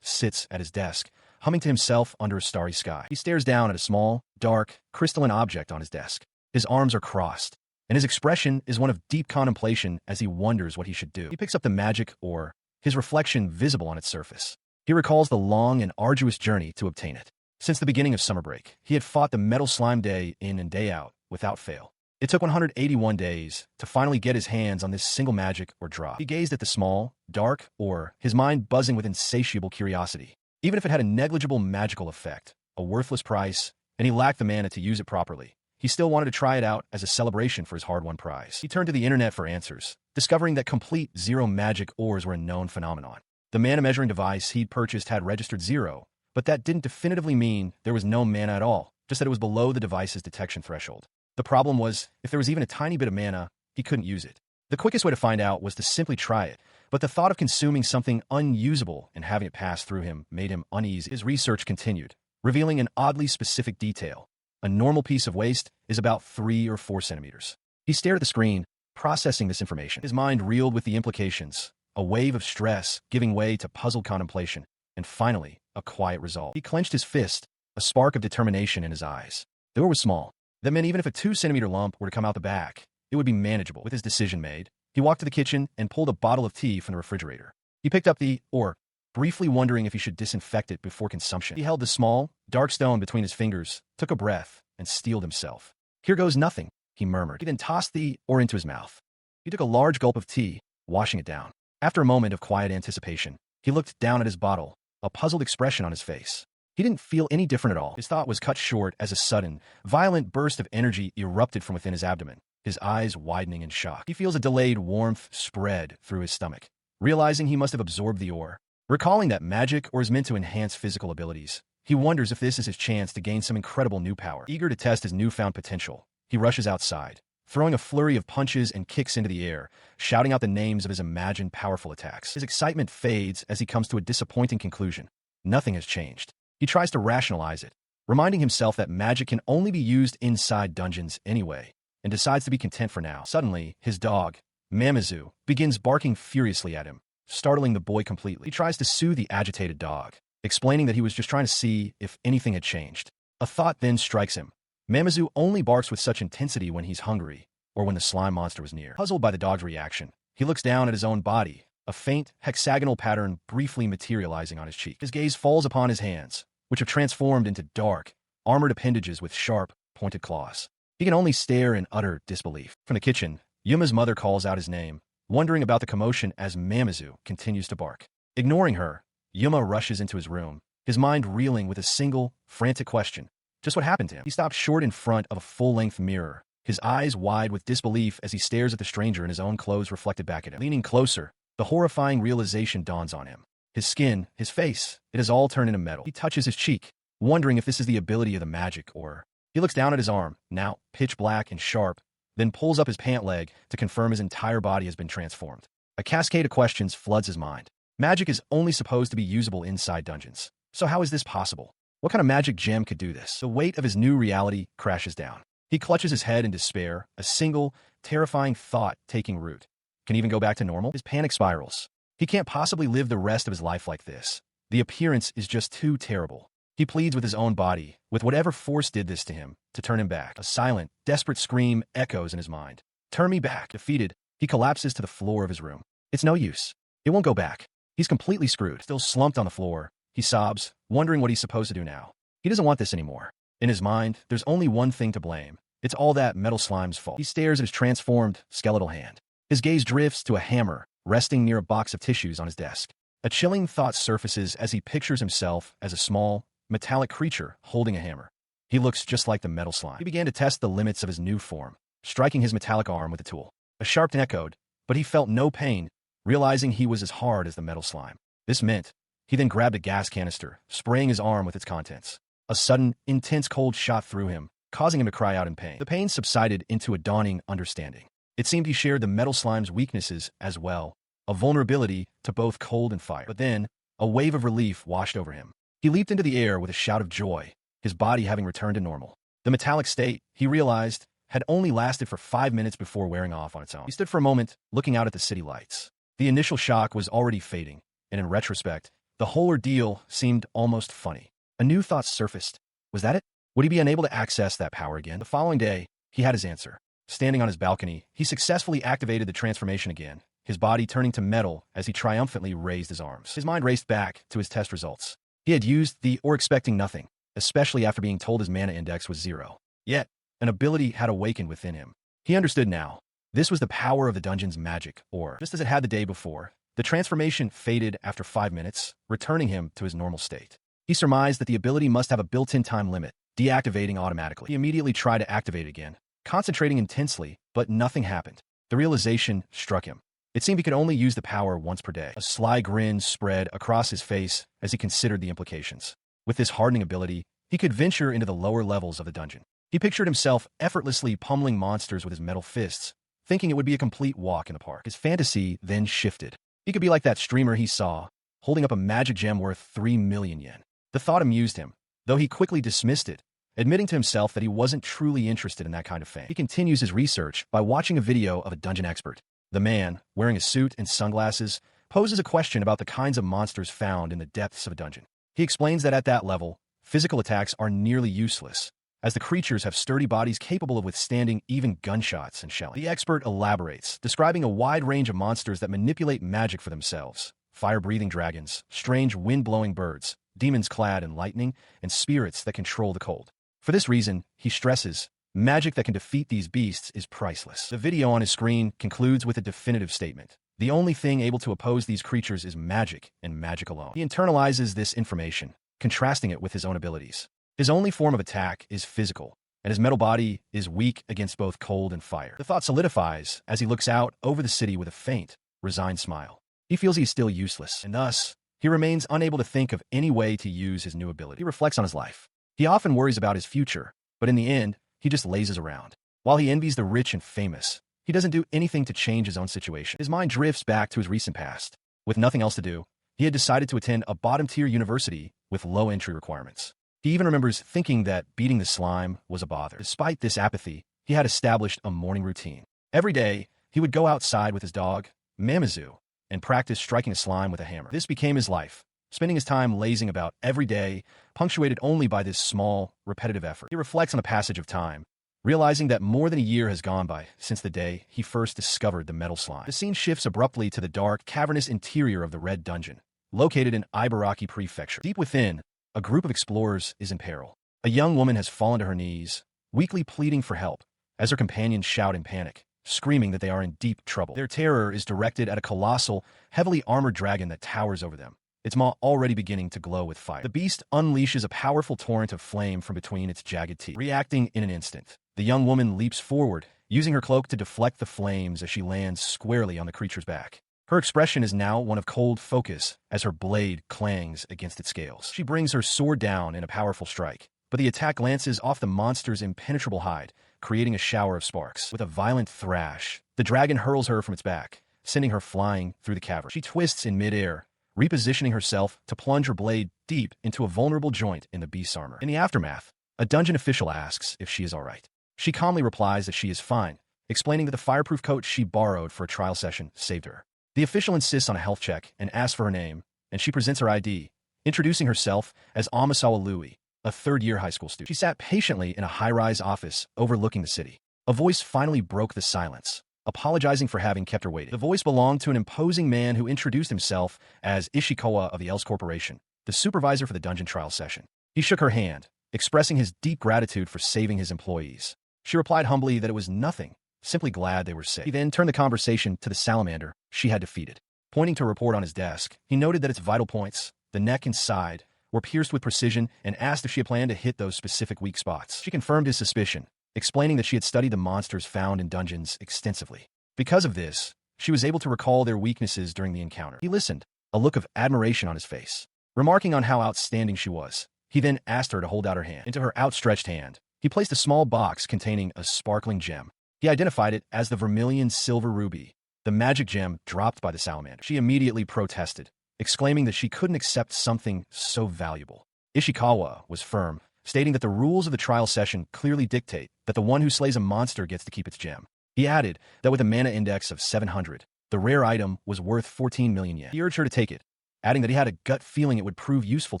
sits at his desk, humming to himself under a starry sky. He stares down at a small, dark, crystalline object on his desk. His arms are crossed, and his expression is one of deep contemplation as he wonders what he should do. He picks up the magic ore, his reflection visible on its surface. He recalls the long and arduous journey to obtain it. Since the beginning of summer break, he had fought the metal slime day in and day out, without fail. It took 181 days to finally get his hands on this single magic or drop. He gazed at the small, dark ore, his mind buzzing with insatiable curiosity. Even if it had a negligible magical effect, a worthless price, and he lacked the mana to use it properly, he still wanted to try it out as a celebration for his hard-won prize. He turned to the internet for answers, discovering that complete zero magic ores were a known phenomenon. The mana measuring device he'd purchased had registered 0, but that didn't definitively mean there was no mana at all, just that it was below the device's detection threshold. The problem was, if there was even a tiny bit of mana, he couldn't use it. The quickest way to find out was to simply try it, but the thought of consuming something unusable and having it pass through him made him uneasy. His research continued, revealing an oddly specific detail. A normal piece of waste is about 3 or 4 centimeters. He stared at the screen, processing this information. His mind reeled with the implications, a wave of stress giving way to puzzled contemplation, and finally, a quiet resolve. He clenched his fist, a spark of determination in his eyes. The door was small. That meant even if a 2-centimeter lump were to come out the back, it would be manageable. With his decision made, he walked to the kitchen and pulled a bottle of tea from the refrigerator. He picked up the ore, briefly wondering if he should disinfect it before consumption. He held the small, dark stone between his fingers, took a breath, and steeled himself. Here goes nothing, he murmured. He then tossed the ore into his mouth. He took a large gulp of tea, washing it down. After a moment of quiet anticipation, he looked down at his bottle, a puzzled expression on his face. He didn't feel any different at all. His thought was cut short as a sudden, violent burst of energy erupted from within his abdomen, his eyes widening in shock. He feels a delayed warmth spread through his stomach, realizing he must have absorbed the ore. Recalling that magic ore is meant to enhance physical abilities, he wonders if this is his chance to gain some incredible new power. Eager to test his newfound potential, he rushes outside, throwing a flurry of punches and kicks into the air, shouting out the names of his imagined powerful attacks. His excitement fades as he comes to a disappointing conclusion. Nothing has changed. He tries to rationalize it, reminding himself that magic can only be used inside dungeons anyway, and decides to be content for now. Suddenly, his dog, Mamizu, begins barking furiously at him, startling the boy completely. He tries to soothe the agitated dog, explaining that he was just trying to see if anything had changed. A thought then strikes him. Mamizu only barks with such intensity when he's hungry, or when the slime monster was near. Puzzled by the dog's reaction, he looks down at his own body, a faint, hexagonal pattern briefly materializing on his cheek. His gaze falls upon his hands, which have transformed into dark, armored appendages with sharp, pointed claws. He can only stare in utter disbelief. From the kitchen, Yuma's mother calls out his name, wondering about the commotion as Mamizu continues to bark. Ignoring her, Yuma rushes into his room, his mind reeling with a single, frantic question. Just what happened to him? He stops short in front of a full-length mirror, his eyes wide with disbelief as he stares at the stranger in his own clothes reflected back at him. Leaning closer, the horrifying realization dawns on him. His skin, his face, it has all turned into metal. He touches his cheek, wondering if this is the ability of the magic or... He looks down at his arm, now pitch black and sharp, then pulls up his pant leg to confirm his entire body has been transformed. A cascade of questions floods his mind. Magic is only supposed to be usable inside dungeons. So how is this possible? What kind of magic gem could do this? The weight of his new reality crashes down. He clutches his head in despair, a single, terrifying thought taking root. Can he even go back to normal? His panic spirals. He can't possibly live the rest of his life like this. The appearance is just too terrible. He pleads with his own body, with whatever force did this to him, to turn him back. A silent, desperate scream echoes in his mind. Turn me back. Defeated, he collapses to the floor of his room. It's no use. It won't go back. He's completely screwed. Still slumped on the floor, he sobs, wondering what he's supposed to do now. He doesn't want this anymore. In his mind, there's only one thing to blame. It's all that metal slime's fault. He stares at his transformed, skeletal hand. His gaze drifts to a hammer, resting near a box of tissues on his desk. A chilling thought surfaces as he pictures himself as a small, metallic creature holding a hammer. He looks just like the metal slime. He began to test the limits of his new form, striking his metallic arm with the tool. A sharp echoed, but he felt no pain, realizing he was as hard as the metal slime. This meant he then grabbed a gas canister, spraying his arm with its contents. A sudden, intense cold shot through him, causing him to cry out in pain. The pain subsided into a dawning understanding. It seemed he shared the metal slime's weaknesses as well, a vulnerability to both cold and fire. But then, a wave of relief washed over him. He leaped into the air with a shout of joy, his body having returned to normal. The metallic state, he realized, had only lasted for 5 minutes before wearing off on its own. He stood for a moment, looking out at the city lights. The initial shock was already fading, and in retrospect, the whole ordeal seemed almost funny. A new thought surfaced. Was that it? Would he be unable to access that power again? The following day, he had his answer. Standing on his balcony, he successfully activated the transformation again, his body turning to metal as he triumphantly raised his arms. His mind raced back to his test results. He had used the or expecting nothing, especially after being told his mana index was 0. Yet, an ability had awakened within him. He understood now. This was the power of the dungeon's magic, or, just as it had the day before, the transformation faded after 5 minutes, returning him to his normal state. He surmised that the ability must have a built-in time limit, deactivating automatically. He immediately tried to activate it again, concentrating intensely, but nothing happened. The realization struck him. It seemed he could only use the power once per day. A sly grin spread across his face as he considered the implications. With this hardening ability, he could venture into the lower levels of the dungeon. He pictured himself effortlessly pummeling monsters with his metal fists, thinking it would be a complete walk in the park. His fantasy then shifted. He could be like that streamer he saw, holding up a magic gem worth 3 million yen. The thought amused him, though he quickly dismissed it, admitting to himself that he wasn't truly interested in that kind of fame. He continues his research by watching a video of a dungeon expert. The man, wearing a suit and sunglasses, poses a question about the kinds of monsters found in the depths of a dungeon. He explains that at that level, physical attacks are nearly useless, as the creatures have sturdy bodies capable of withstanding even gunshots and shelling. The expert elaborates, describing a wide range of monsters that manipulate magic for themselves: fire-breathing dragons, strange wind-blowing birds, demons clad in lightning, and spirits that control the cold. For this reason, he stresses, magic that can defeat these beasts is priceless. The video on his screen concludes with a definitive statement. The only thing able to oppose these creatures is magic, and magic alone. He internalizes this information, contrasting it with his own abilities. His only form of attack is physical, and his metal body is weak against both cold and fire. The thought solidifies as he looks out over the city with a faint, resigned smile. He feels he's still useless, and thus, he remains unable to think of any way to use his new ability. He reflects on his life. He often worries about his future, but in the end, he just lazes around. While he envies the rich and famous, he doesn't do anything to change his own situation. His mind drifts back to his recent past. With nothing else to do, he had decided to attend a bottom-tier university with low entry requirements. He even remembers thinking that beating the slime was a bother. Despite this apathy, he had established a morning routine. Every day, he would go outside with his dog, Mamizu, and practice striking a slime with a hammer. This became his life, spending his time lazing about every day, punctuated only by this small, repetitive effort. He reflects on the passage of time, realizing that more than a year has gone by since the day he first discovered the metal slime. The scene shifts abruptly to the dark, cavernous interior of the Red Dungeon, located in Ibaraki Prefecture. Deep within, a group of explorers is in peril. A young woman has fallen to her knees, weakly pleading for help, as her companions shout in panic, screaming that they are in deep trouble. Their terror is directed at a colossal, heavily armored dragon that towers over them, its maw already beginning to glow with fire. The beast unleashes a powerful torrent of flame from between its jagged teeth. Reacting in an instant, the young woman leaps forward, using her cloak to deflect the flames as she lands squarely on the creature's back. Her expression is now one of cold focus as her blade clangs against its scales. She brings her sword down in a powerful strike, but the attack glances off the monster's impenetrable hide, creating a shower of sparks. With a violent thrash, the dragon hurls her from its back, sending her flying through the cavern. She twists in midair, repositioning herself to plunge her blade deep into a vulnerable joint in the beast's armor. In the aftermath, a dungeon official asks if she is all right. She calmly replies that she is fine, explaining that the fireproof coat she borrowed for a trial session saved her. The official insists on a health check and asks for her name, and she presents her ID, introducing herself as Amasawa Louie, a third-year high school student. She sat patiently in a high-rise office overlooking the city. A voice finally broke the silence, apologizing for having kept her waiting. The voice belonged to an imposing man who introduced himself as Ishikawa of the Els Corporation, the supervisor for the dungeon trial session. He shook her hand, expressing his deep gratitude for saving his employees. She replied humbly that it was nothing, simply glad they were safe. He then turned the conversation to the salamander she had defeated. Pointing to a report on his desk, he noted that its vital points, the neck and side, were pierced with precision and asked if she had planned to hit those specific weak spots. She confirmed his suspicion, explaining that she had studied the monsters found in dungeons extensively. Because of this, she was able to recall their weaknesses during the encounter. He listened, a look of admiration on his face. Remarking on how outstanding she was, he then asked her to hold out her hand. Into her outstretched hand, he placed a small box containing a sparkling gem. He identified it as the vermilion silver ruby, the magic gem dropped by the salamander. She immediately protested, exclaiming that she couldn't accept something so valuable. Ishikawa was firm, stating that the rules of the trial session clearly dictate that the one who slays a monster gets to keep its gem. He added that with a mana index of 700, the rare item was worth 14 million yen. He urged her to take it, adding that he had a gut feeling it would prove useful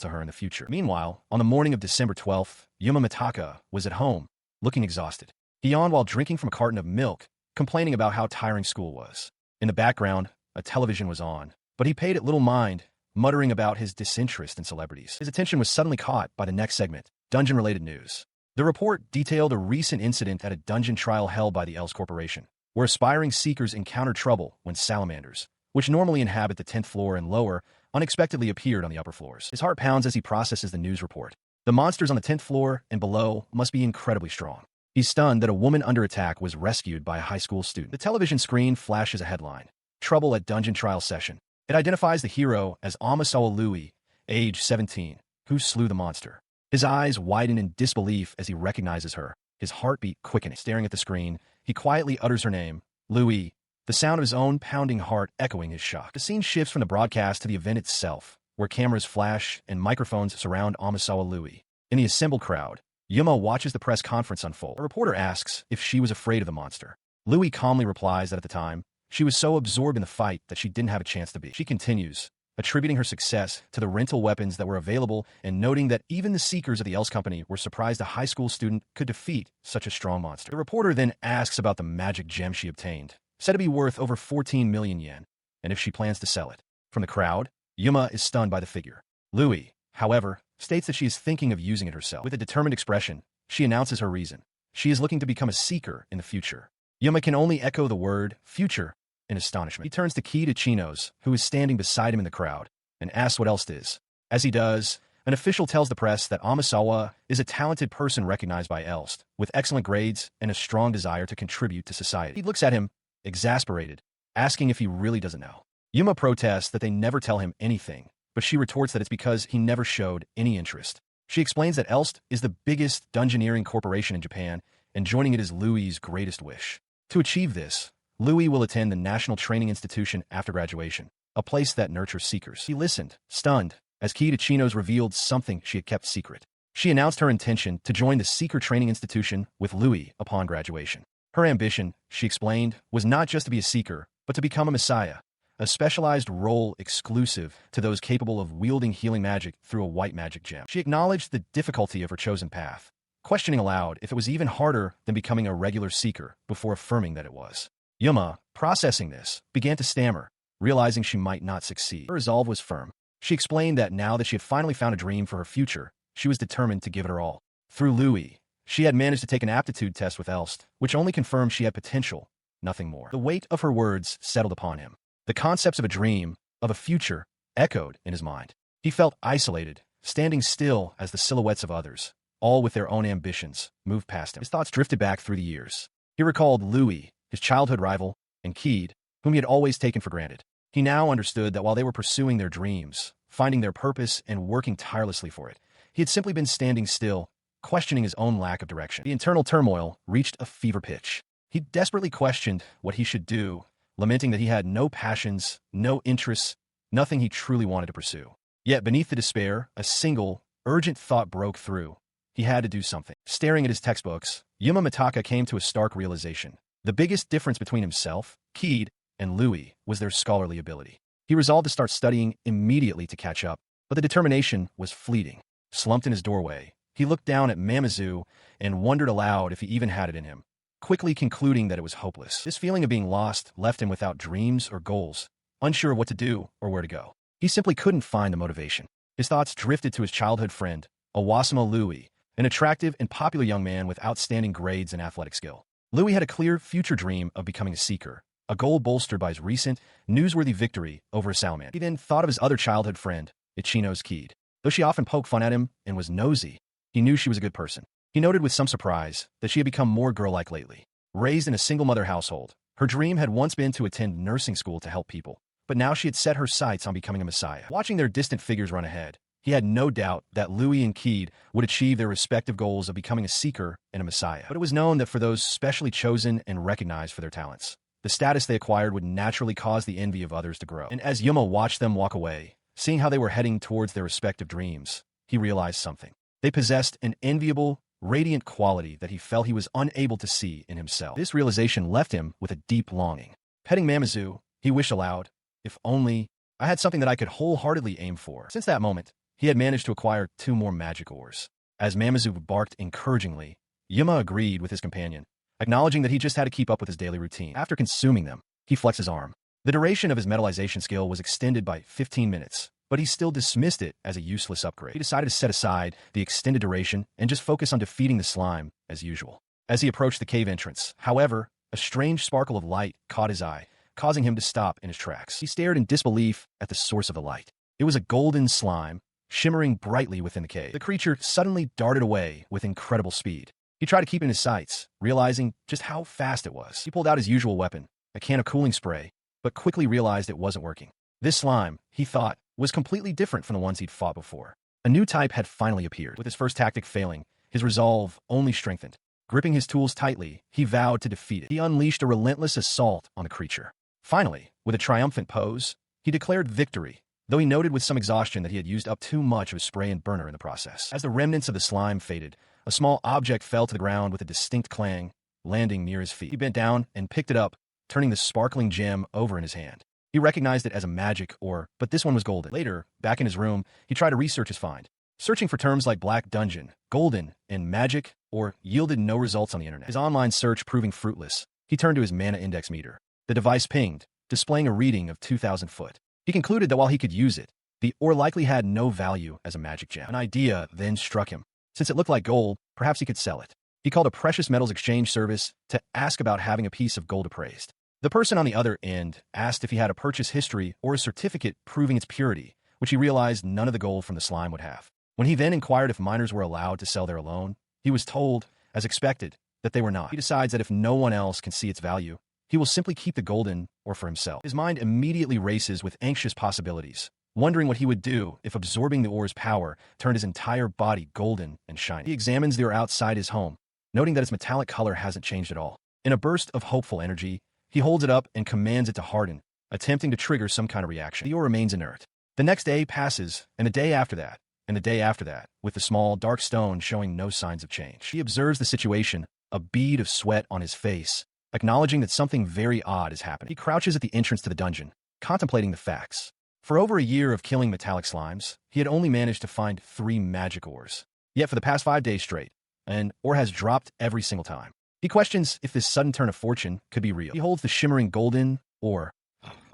to her in the future. Meanwhile, on the morning of December 12th, Yuma Mitaka was at home, looking exhausted. He yawned while drinking from a carton of milk, complaining about how tiring school was. In the background, a television was on, but he paid it little mind, muttering about his disinterest in celebrities. His attention was suddenly caught by the next segment, dungeon-related news. The report detailed a recent incident at a dungeon trial held by the Els Corporation, where aspiring seekers encountered trouble when salamanders, which normally inhabit the 10th floor and lower, unexpectedly appeared on the upper floors. His heart pounds as he processes the news report. The monsters on the 10th floor and below must be incredibly strong. He's stunned that a woman under attack was rescued by a high school student. The television screen flashes a headline. trouble at dungeon trial session. It identifies the hero as Amasawa Louis, age 17, who slew the monster. His eyes widen in disbelief as he recognizes her, his heartbeat quickening. Staring at the screen, he quietly utters her name, Louis, the sound of his own pounding heart echoing his shock. The scene shifts from the broadcast to the event itself, where cameras flash and microphones surround Amasawa Louis. In the assembled crowd, Yuma watches the press conference unfold. A reporter asks if she was afraid of the monster. Louis calmly replies that at the time, she was so absorbed in the fight that she didn't have a chance to be. She continues, attributing her success to the rental weapons that were available and noting that even the seekers of the Else Company were surprised a high school student could defeat such a strong monster. The reporter then asks about the magic gem she obtained, said to be worth over 14 million yen, and if she plans to sell it. From the crowd, Yuma is stunned by the figure. Louis, however, states that she is thinking of using it herself. With a determined expression, she announces her reason. She is looking to become a seeker in the future. Yuma can only echo the word future in astonishment. He turns to Kid Chinos, who is standing beside him in the crowd, and asks what else it is. As he does, an official tells the press that Amasawa is a talented person recognized by Elst, with excellent grades and a strong desire to contribute to society. He looks at him, exasperated, asking if he really doesn't know. Yuma protests that they never tell him anything, but she retorts that it's because he never showed any interest. She explains that Elst is the biggest dungeoneering corporation in Japan, and joining it is Louis's greatest wish. To achieve this, Louis will attend the National Training Institution after graduation, a place that nurtures seekers. He listened, stunned, as Kid Chinos revealed something she had kept secret. She announced her intention to join the Seeker Training Institution with Louis upon graduation. Her ambition, she explained, was not just to be a seeker, but to become a messiah, a specialized role exclusive to those capable of wielding healing magic through a white magic gem. She acknowledged the difficulty of her chosen path, questioning aloud if it was even harder than becoming a regular seeker before affirming that it was. Yuma, processing this, began to stammer, realizing she might not succeed. Her resolve was firm. She explained that now that she had finally found a dream for her future, she was determined to give it her all. Through Louis, she had managed to take an aptitude test with Elst, which only confirmed she had potential, nothing more. The weight of her words settled upon him. The concepts of a dream, of a future, echoed in his mind. He felt isolated, standing still as the silhouettes of others, all with their own ambitions, moved past him. His thoughts drifted back through the years. He recalled Louis, his childhood rival, and Kid, whom he had always taken for granted. He now understood that while they were pursuing their dreams, finding their purpose and working tirelessly for it, he had simply been standing still, questioning his own lack of direction. The internal turmoil reached a fever pitch. He desperately questioned what he should do, lamenting that he had no passions, no interests, nothing he truly wanted to pursue. Yet beneath the despair, a single, urgent thought broke through. He had to do something. Staring at his textbooks, Yuma Mitaka came to a stark realization. The biggest difference between himself, Kid, and Louis was their scholarly ability. He resolved to start studying immediately to catch up, but the determination was fleeting. Slumped in his doorway, he looked down at Mamizu and wondered aloud if he even had it in him, quickly concluding that it was hopeless. This feeling of being lost left him without dreams or goals, unsure of what to do or where to go. He simply couldn't find the motivation. His thoughts drifted to his childhood friend, Owasama Louis, an attractive and popular young man with outstanding grades and athletic skill. Louis had a clear future dream of becoming a seeker, a goal bolstered by his recent, newsworthy victory over a salamander. He then thought of his other childhood friend, Ichino's Kid. Though she often poked fun at him and was nosy, he knew she was a good person. He noted with some surprise that she had become more girl-like lately. Raised in a single-mother household, her dream had once been to attend nursing school to help people, but now she had set her sights on becoming a messiah. Watching their distant figures run ahead, he had no doubt that Louis and Kid would achieve their respective goals of becoming a seeker and a messiah. But it was known that for those specially chosen and recognized for their talents, the status they acquired would naturally cause the envy of others to grow. And as Yuma watched them walk away, seeing how they were heading towards their respective dreams, he realized something. They possessed an enviable, radiant quality that he felt he was unable to see in himself. This realization left him with a deep longing. Petting Mamizu, he wished aloud, if only I had something that I could wholeheartedly aim for. Since that moment, he had managed to acquire 2 more magic ores. As Mamizu barked encouragingly, Yuma agreed with his companion, acknowledging that he just had to keep up with his daily routine. After consuming them, he flexed his arm. The duration of his metallization skill was extended by 15 minutes, but he still dismissed it as a useless upgrade. He decided to set aside the extended duration and just focus on defeating the slime as usual. As he approached the cave entrance, however, a strange sparkle of light caught his eye, causing him to stop in his tracks. He stared in disbelief at the source of the light. It was a golden slime, shimmering brightly within the cave. The creature suddenly darted away with incredible speed. He tried to keep it in his sights, realizing just how fast it was. He pulled out his usual weapon, a can of cooling spray, but quickly realized it wasn't working. This slime, he thought, was completely different from the ones he'd fought before. A new type had finally appeared. With his first tactic failing, his resolve only strengthened. Gripping his tools tightly, he vowed to defeat it. He unleashed a relentless assault on the creature. Finally, with a triumphant pose, he declared victory, though he noted with some exhaustion that he had used up too much of his spray and burner in the process. As the remnants of the slime faded, a small object fell to the ground with a distinct clang, landing near his feet. He bent down and picked it up, turning the sparkling gem over in his hand. He recognized it as a magic ore, but this one was golden. Later, back in his room, he tried to research his find. Searching for terms like black dungeon, golden, and magic ore yielded no results on the internet. His online search proving fruitless, he turned to his mana index meter. The device pinged, displaying a reading of 2,000 foot. He concluded that while he could use it, the ore likely had no value as a magic gem. An idea then struck him. Since it looked like gold, perhaps he could sell it. He called a precious metals exchange service to ask about having a piece of gold appraised. The person on the other end asked if he had a purchase history or a certificate proving its purity, which he realized none of the gold from the slime would have. When he then inquired if miners were allowed to sell their alone, he was told, as expected, that they were not. He decides that if no one else can see its value, he will simply keep the golden ore for himself. His mind immediately races with anxious possibilities, wondering what he would do if absorbing the ore's power turned his entire body golden and shiny. He examines the ore outside his home, noting that its metallic color hasn't changed at all. In a burst of hopeful energy, he holds it up and commands it to harden, attempting to trigger some kind of reaction. The ore remains inert. The next day passes, and the day after that, and the day after that, with the small, dark stone showing no signs of change. He observes the situation, a bead of sweat on his face, acknowledging that something very odd is happening. He crouches at the entrance to the dungeon, contemplating the facts. For over a year of killing metallic slimes, he had only managed to find 3 magic ores. Yet for the past 5 days straight, an ore has dropped every single time. He questions if this sudden turn of fortune could be real. He holds the shimmering golden ore,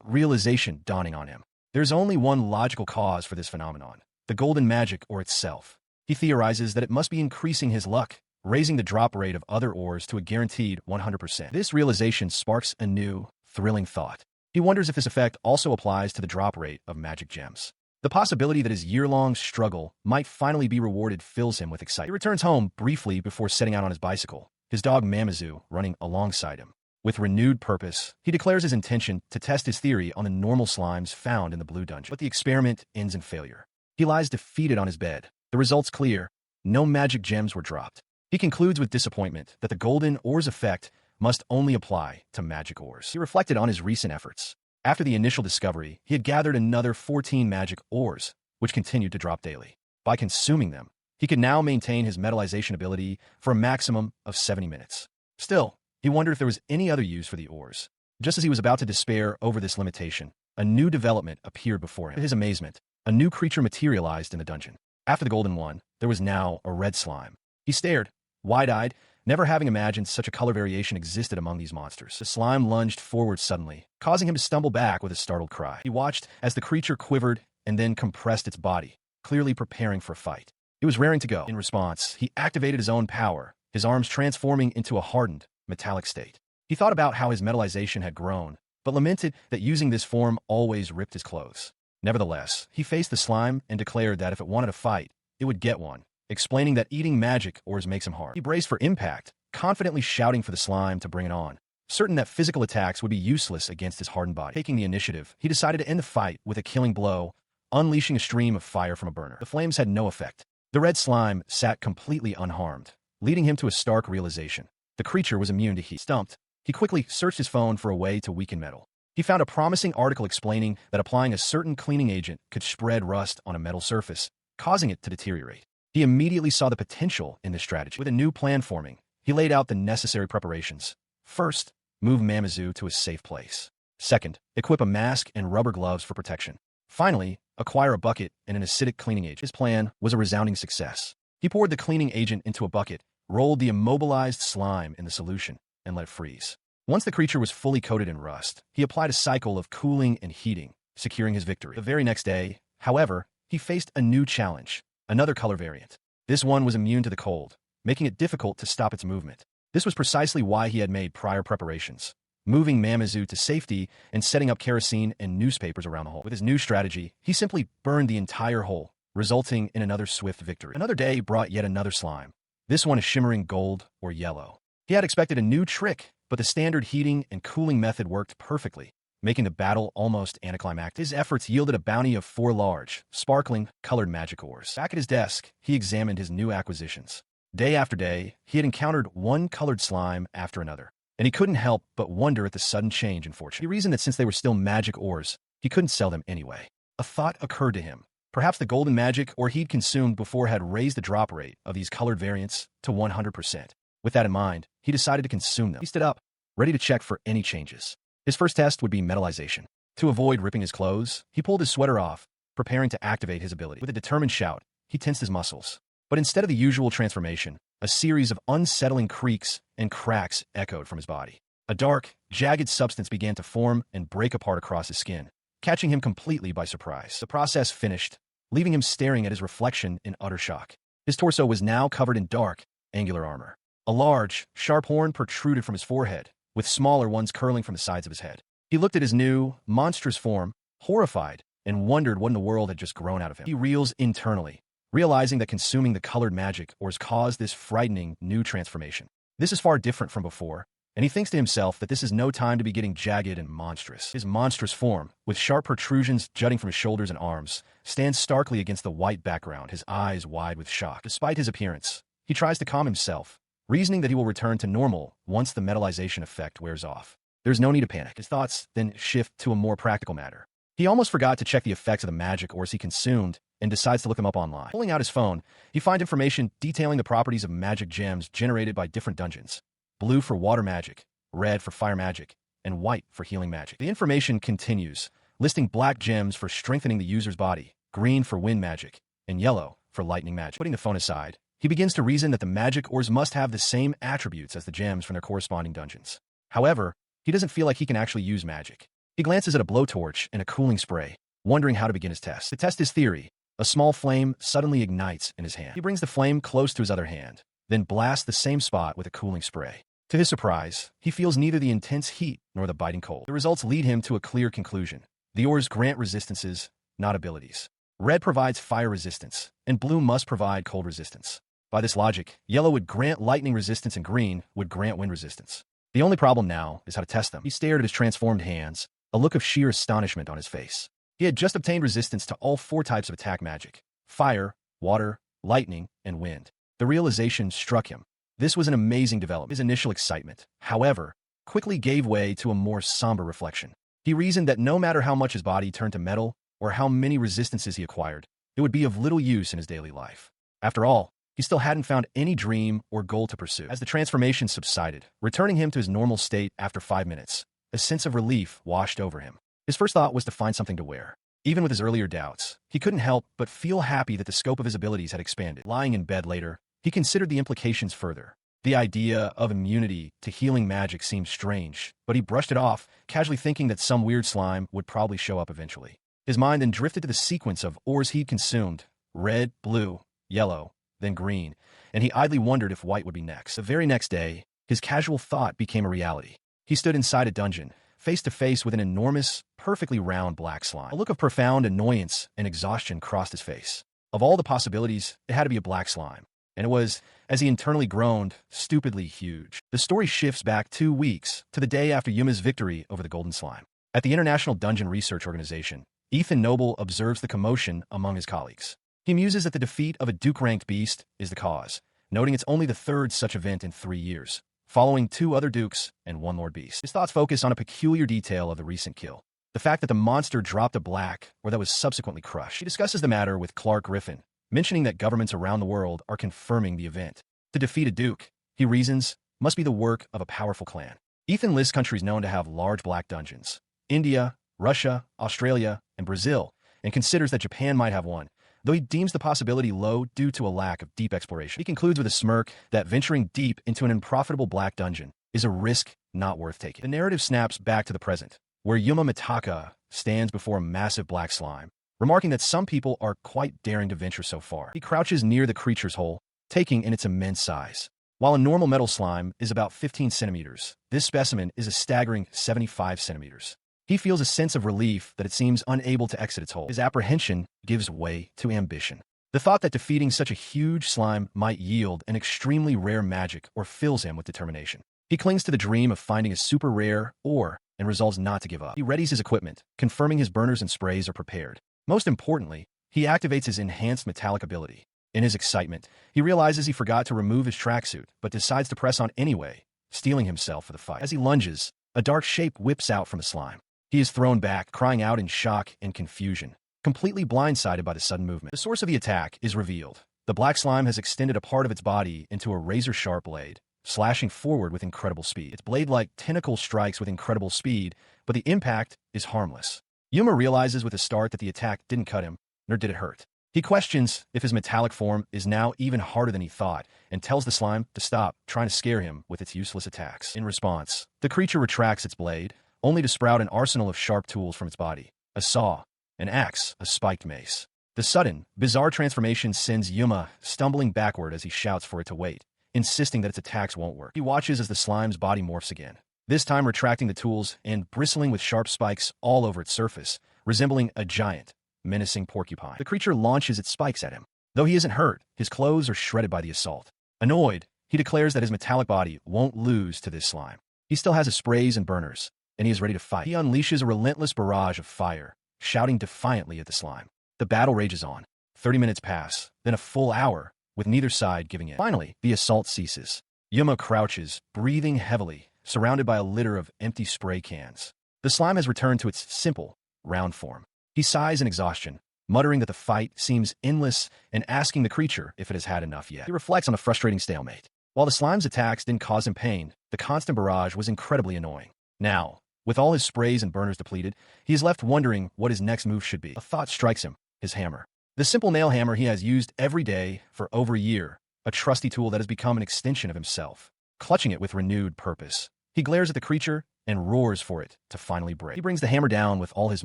realization dawning on him. There's only one logical cause for this phenomenon, the golden magic ore itself. He theorizes that it must be increasing his luck, raising the drop rate of other ores to a guaranteed 100%. This realization sparks a new, thrilling thought. He wonders if this effect also applies to the drop rate of magic gems. The possibility that his year-long struggle might finally be rewarded fills him with excitement. He returns home briefly before setting out on his bicycle, his dog Mamizu running alongside him. With renewed purpose, he declares his intention to test his theory on the normal slimes found in the blue dungeon. But the experiment ends in failure. He lies defeated on his bed. The result's clear. No magic gems were dropped. He concludes with disappointment that the golden ore's effect must only apply to magic ores. He reflected on his recent efforts. After the initial discovery, he had gathered another 14 magic ores, which continued to drop daily. By consuming them, he could now maintain his metallization ability for a maximum of 70 minutes. Still, he wondered if there was any other use for the ores. Just as he was about to despair over this limitation, a new development appeared before him. To his amazement, a new creature materialized in the dungeon. After the golden one, there was now a red slime. He stared, wide-eyed, never having imagined such a color variation existed among these monsters. The slime lunged forward suddenly, causing him to stumble back with a startled cry. He watched as the creature quivered and then compressed its body, clearly preparing for a fight. It was raring to go. In response, he activated his own power, his arms transforming into a hardened, metallic state. He thought about how his metallization had grown, but lamented that using this form always ripped his clothes. Nevertheless, he faced the slime and declared that if it wanted a fight, it would get one, explaining that eating magic ores makes him hard. He braced for impact, confidently shouting for the slime to bring it on, certain that physical attacks would be useless against his hardened body. Taking the initiative, he decided to end the fight with a killing blow, unleashing a stream of fire from a burner. The flames had no effect. The red slime sat completely unharmed, leading him to a stark realization. The creature was immune to heat. Stumped, he quickly searched his phone for a way to weaken metal. He found a promising article explaining that applying a certain cleaning agent could spread rust on a metal surface, causing it to deteriorate. He immediately saw the potential in this strategy. With a new plan forming, he laid out the necessary preparations. First, move Mamizu to a safe place. Second, equip a mask and rubber gloves for protection. Finally, acquire a bucket and an acidic cleaning agent. His plan was a resounding success. He poured the cleaning agent into a bucket, rolled the immobilized slime in the solution, and let it freeze. Once the creature was fully coated in rust, he applied a cycle of cooling and heating, securing his victory. The very next day, however, he faced a new challenge, another color variant. This one was immune to the cold, making it difficult to stop its movement. This was precisely why he had made prior preparations, moving Mamizu to safety and setting up kerosene and newspapers around the hole. With his new strategy, he simply burned the entire hole, resulting in another swift victory. Another day brought yet another slime, this one a shimmering gold or yellow. He had expected a new trick, but the standard heating and cooling method worked perfectly. making the battle almost anticlimactic. His efforts yielded a bounty of 4 large, sparkling, colored magic ores. Back at his desk, he examined his new acquisitions. Day after day, he had encountered one colored slime after another, and he couldn't help but wonder at the sudden change in fortune. He reasoned that since they were still magic ores, he couldn't sell them anyway. A thought occurred to him. Perhaps the golden magic ore he'd consumed before had raised the drop rate of these colored variants to 100%. With that in mind, he decided to consume them. He stood up, ready to check for any changes. His first test would be metallization. To avoid ripping his clothes, he pulled his sweater off, preparing to activate his ability. With a determined shout, he tensed his muscles. But instead of the usual transformation, a series of unsettling creaks and cracks echoed from his body. A dark, jagged substance began to form and break apart across his skin, catching him completely by surprise. The process finished, leaving him staring at his reflection in utter shock. His torso was now covered in dark, angular armor. A large, sharp horn protruded from his forehead, with smaller ones curling from the sides of his head. He looked at his new, monstrous form, horrified, and wondered what in the world had just grown out of him. He reels internally, realizing that consuming the colored magic ores caused this frightening new transformation. This is far different from before, and he thinks to himself that this is no time to be getting jagged and monstrous. His monstrous form, with sharp protrusions jutting from his shoulders and arms, stands starkly against the white background, his eyes wide with shock. Despite his appearance, he tries to calm himself, reasoning that he will return to normal once the metallization effect wears off. There's no need to panic. His thoughts then shift to a more practical matter. He almost forgot to check the effects of the magic ores he consumed and decides to look them up online. Pulling out his phone, he finds information detailing the properties of magic gems generated by different dungeons. Blue for water magic, red for fire magic, and white for healing magic. The information continues, listing black gems for strengthening the user's body, green for wind magic, and yellow for lightning magic. Putting the phone aside, he begins to reason that the magic ores must have the same attributes as the gems from their corresponding dungeons. However, he doesn't feel like he can actually use magic. He glances at a blowtorch and a cooling spray, wondering how to begin his test. To test his theory, a small flame suddenly ignites in his hand. He brings the flame close to his other hand, then blasts the same spot with a cooling spray. To his surprise, he feels neither the intense heat nor the biting cold. The results lead him to a clear conclusion. The ores grant resistances, not abilities. Red provides fire resistance, and blue must provide cold resistance. By this logic, yellow would grant lightning resistance and green would grant wind resistance. The only problem now is how to test them. He stared at his transformed hands, a look of sheer astonishment on his face. He had just obtained resistance to all 4 types of attack magic: fire, water, lightning, and wind. The realization struck him. This was an amazing development. His initial excitement, however, quickly gave way to a more somber reflection. He reasoned that no matter how much his body turned to metal or how many resistances he acquired, it would be of little use in his daily life. After all, he still hadn't found any dream or goal to pursue. As the transformation subsided, returning him to his normal state after 5 minutes, a sense of relief washed over him. His first thought was to find something to wear. Even with his earlier doubts, he couldn't help but feel happy that the scope of his abilities had expanded. Lying in bed later, he considered the implications further. The idea of immunity to healing magic seemed strange, but he brushed it off, casually thinking that some weird slime would probably show up eventually. His mind then drifted to the sequence of ores he'd consumed: red, blue, yellow, then green, and he idly wondered if white would be next. The very next day, his casual thought became a reality. He stood inside a dungeon, face to face with an enormous, perfectly round black slime. A look of profound annoyance and exhaustion crossed his face. Of all the possibilities, it had to be a black slime. And it was, as he internally groaned, stupidly huge. The story shifts back 2 weeks to the day after Yuma's victory over the golden slime. At the International Dungeon Research Organization, Ethan Noble observes the commotion among his colleagues. He muses that the defeat of a Duke-ranked beast is the cause, noting it's only the 3rd such event in 3 years, following 2 other Dukes and 1 Lord Beast. His thoughts focus on a peculiar detail of the recent kill: the fact that the monster dropped a black or that was subsequently crushed. He discusses the matter with Clark Griffin, mentioning that governments around the world are confirming the event. To defeat a Duke, he reasons, must be the work of a powerful clan. Ethan lists countries known to have large black dungeons: India, Russia, Australia, and Brazil, and considers that Japan might have one, though he deems the possibility low due to a lack of deep exploration. He concludes with a smirk that venturing deep into an unprofitable black dungeon is a risk not worth taking. The narrative snaps back to the present, where Yuma Mitaka stands before a massive black slime, remarking that some people are quite daring to venture so far. He crouches near the creature's hole, taking in its immense size. While a normal metal slime is about 15 centimeters, this specimen is a staggering 75 centimeters. He feels a sense of relief that it seems unable to exit its hole. His apprehension gives way to ambition. The thought that defeating such a huge slime might yield an extremely rare magic or fills him with determination. He clings to the dream of finding a super rare or and resolves not to give up. He readies his equipment, confirming his burners and sprays are prepared. Most importantly, he activates his enhanced metallic ability. In his excitement, he realizes he forgot to remove his tracksuit, but decides to press on anyway, steeling himself for the fight. As he lunges, a dark shape whips out from the slime. He is thrown back, crying out in shock and confusion, completely blindsided by the sudden movement. The source of the attack is revealed. The black slime has extended a part of its body into a razor-sharp blade, slashing forward with incredible speed. Its blade-like tentacle strikes with incredible speed, but the impact is harmless. Yuma realizes with a start that the attack didn't cut him, nor did it hurt. He questions if his metallic form is now even harder than he thought, and tells the slime to stop trying to scare him with its useless attacks. In response, the creature retracts its blade, only to sprout an arsenal of sharp tools from its body. A saw, an axe, a spiked mace. The sudden, bizarre transformation sends Yuma stumbling backward as he shouts for it to wait, insisting that its attacks won't work. He watches as the slime's body morphs again, this time retracting the tools and bristling with sharp spikes all over its surface, resembling a giant, menacing porcupine. The creature launches its spikes at him. Though he isn't hurt, his clothes are shredded by the assault. Annoyed, he declares that his metallic body won't lose to this slime. He still has his sprays and burners, and he is ready to fight. He unleashes a relentless barrage of fire, shouting defiantly at the slime. The battle rages on. 30 minutes pass, then a full hour, with neither side giving in. Finally, the assault ceases. Yuma crouches, breathing heavily, surrounded by a litter of empty spray cans. The slime has returned to its simple, round form. He sighs in exhaustion, muttering that the fight seems endless and asking the creature if it has had enough yet. He reflects on the frustrating stalemate. While the slime's attacks didn't cause him pain, the constant barrage was incredibly annoying. Now, with all his sprays and burners depleted, he is left wondering what his next move should be. A thought strikes him: his hammer. The simple nail hammer he has used every day for over a year, a trusty tool that has become an extension of himself. Clutching it with renewed purpose, he glares at the creature and roars for it to finally break. He brings the hammer down with all his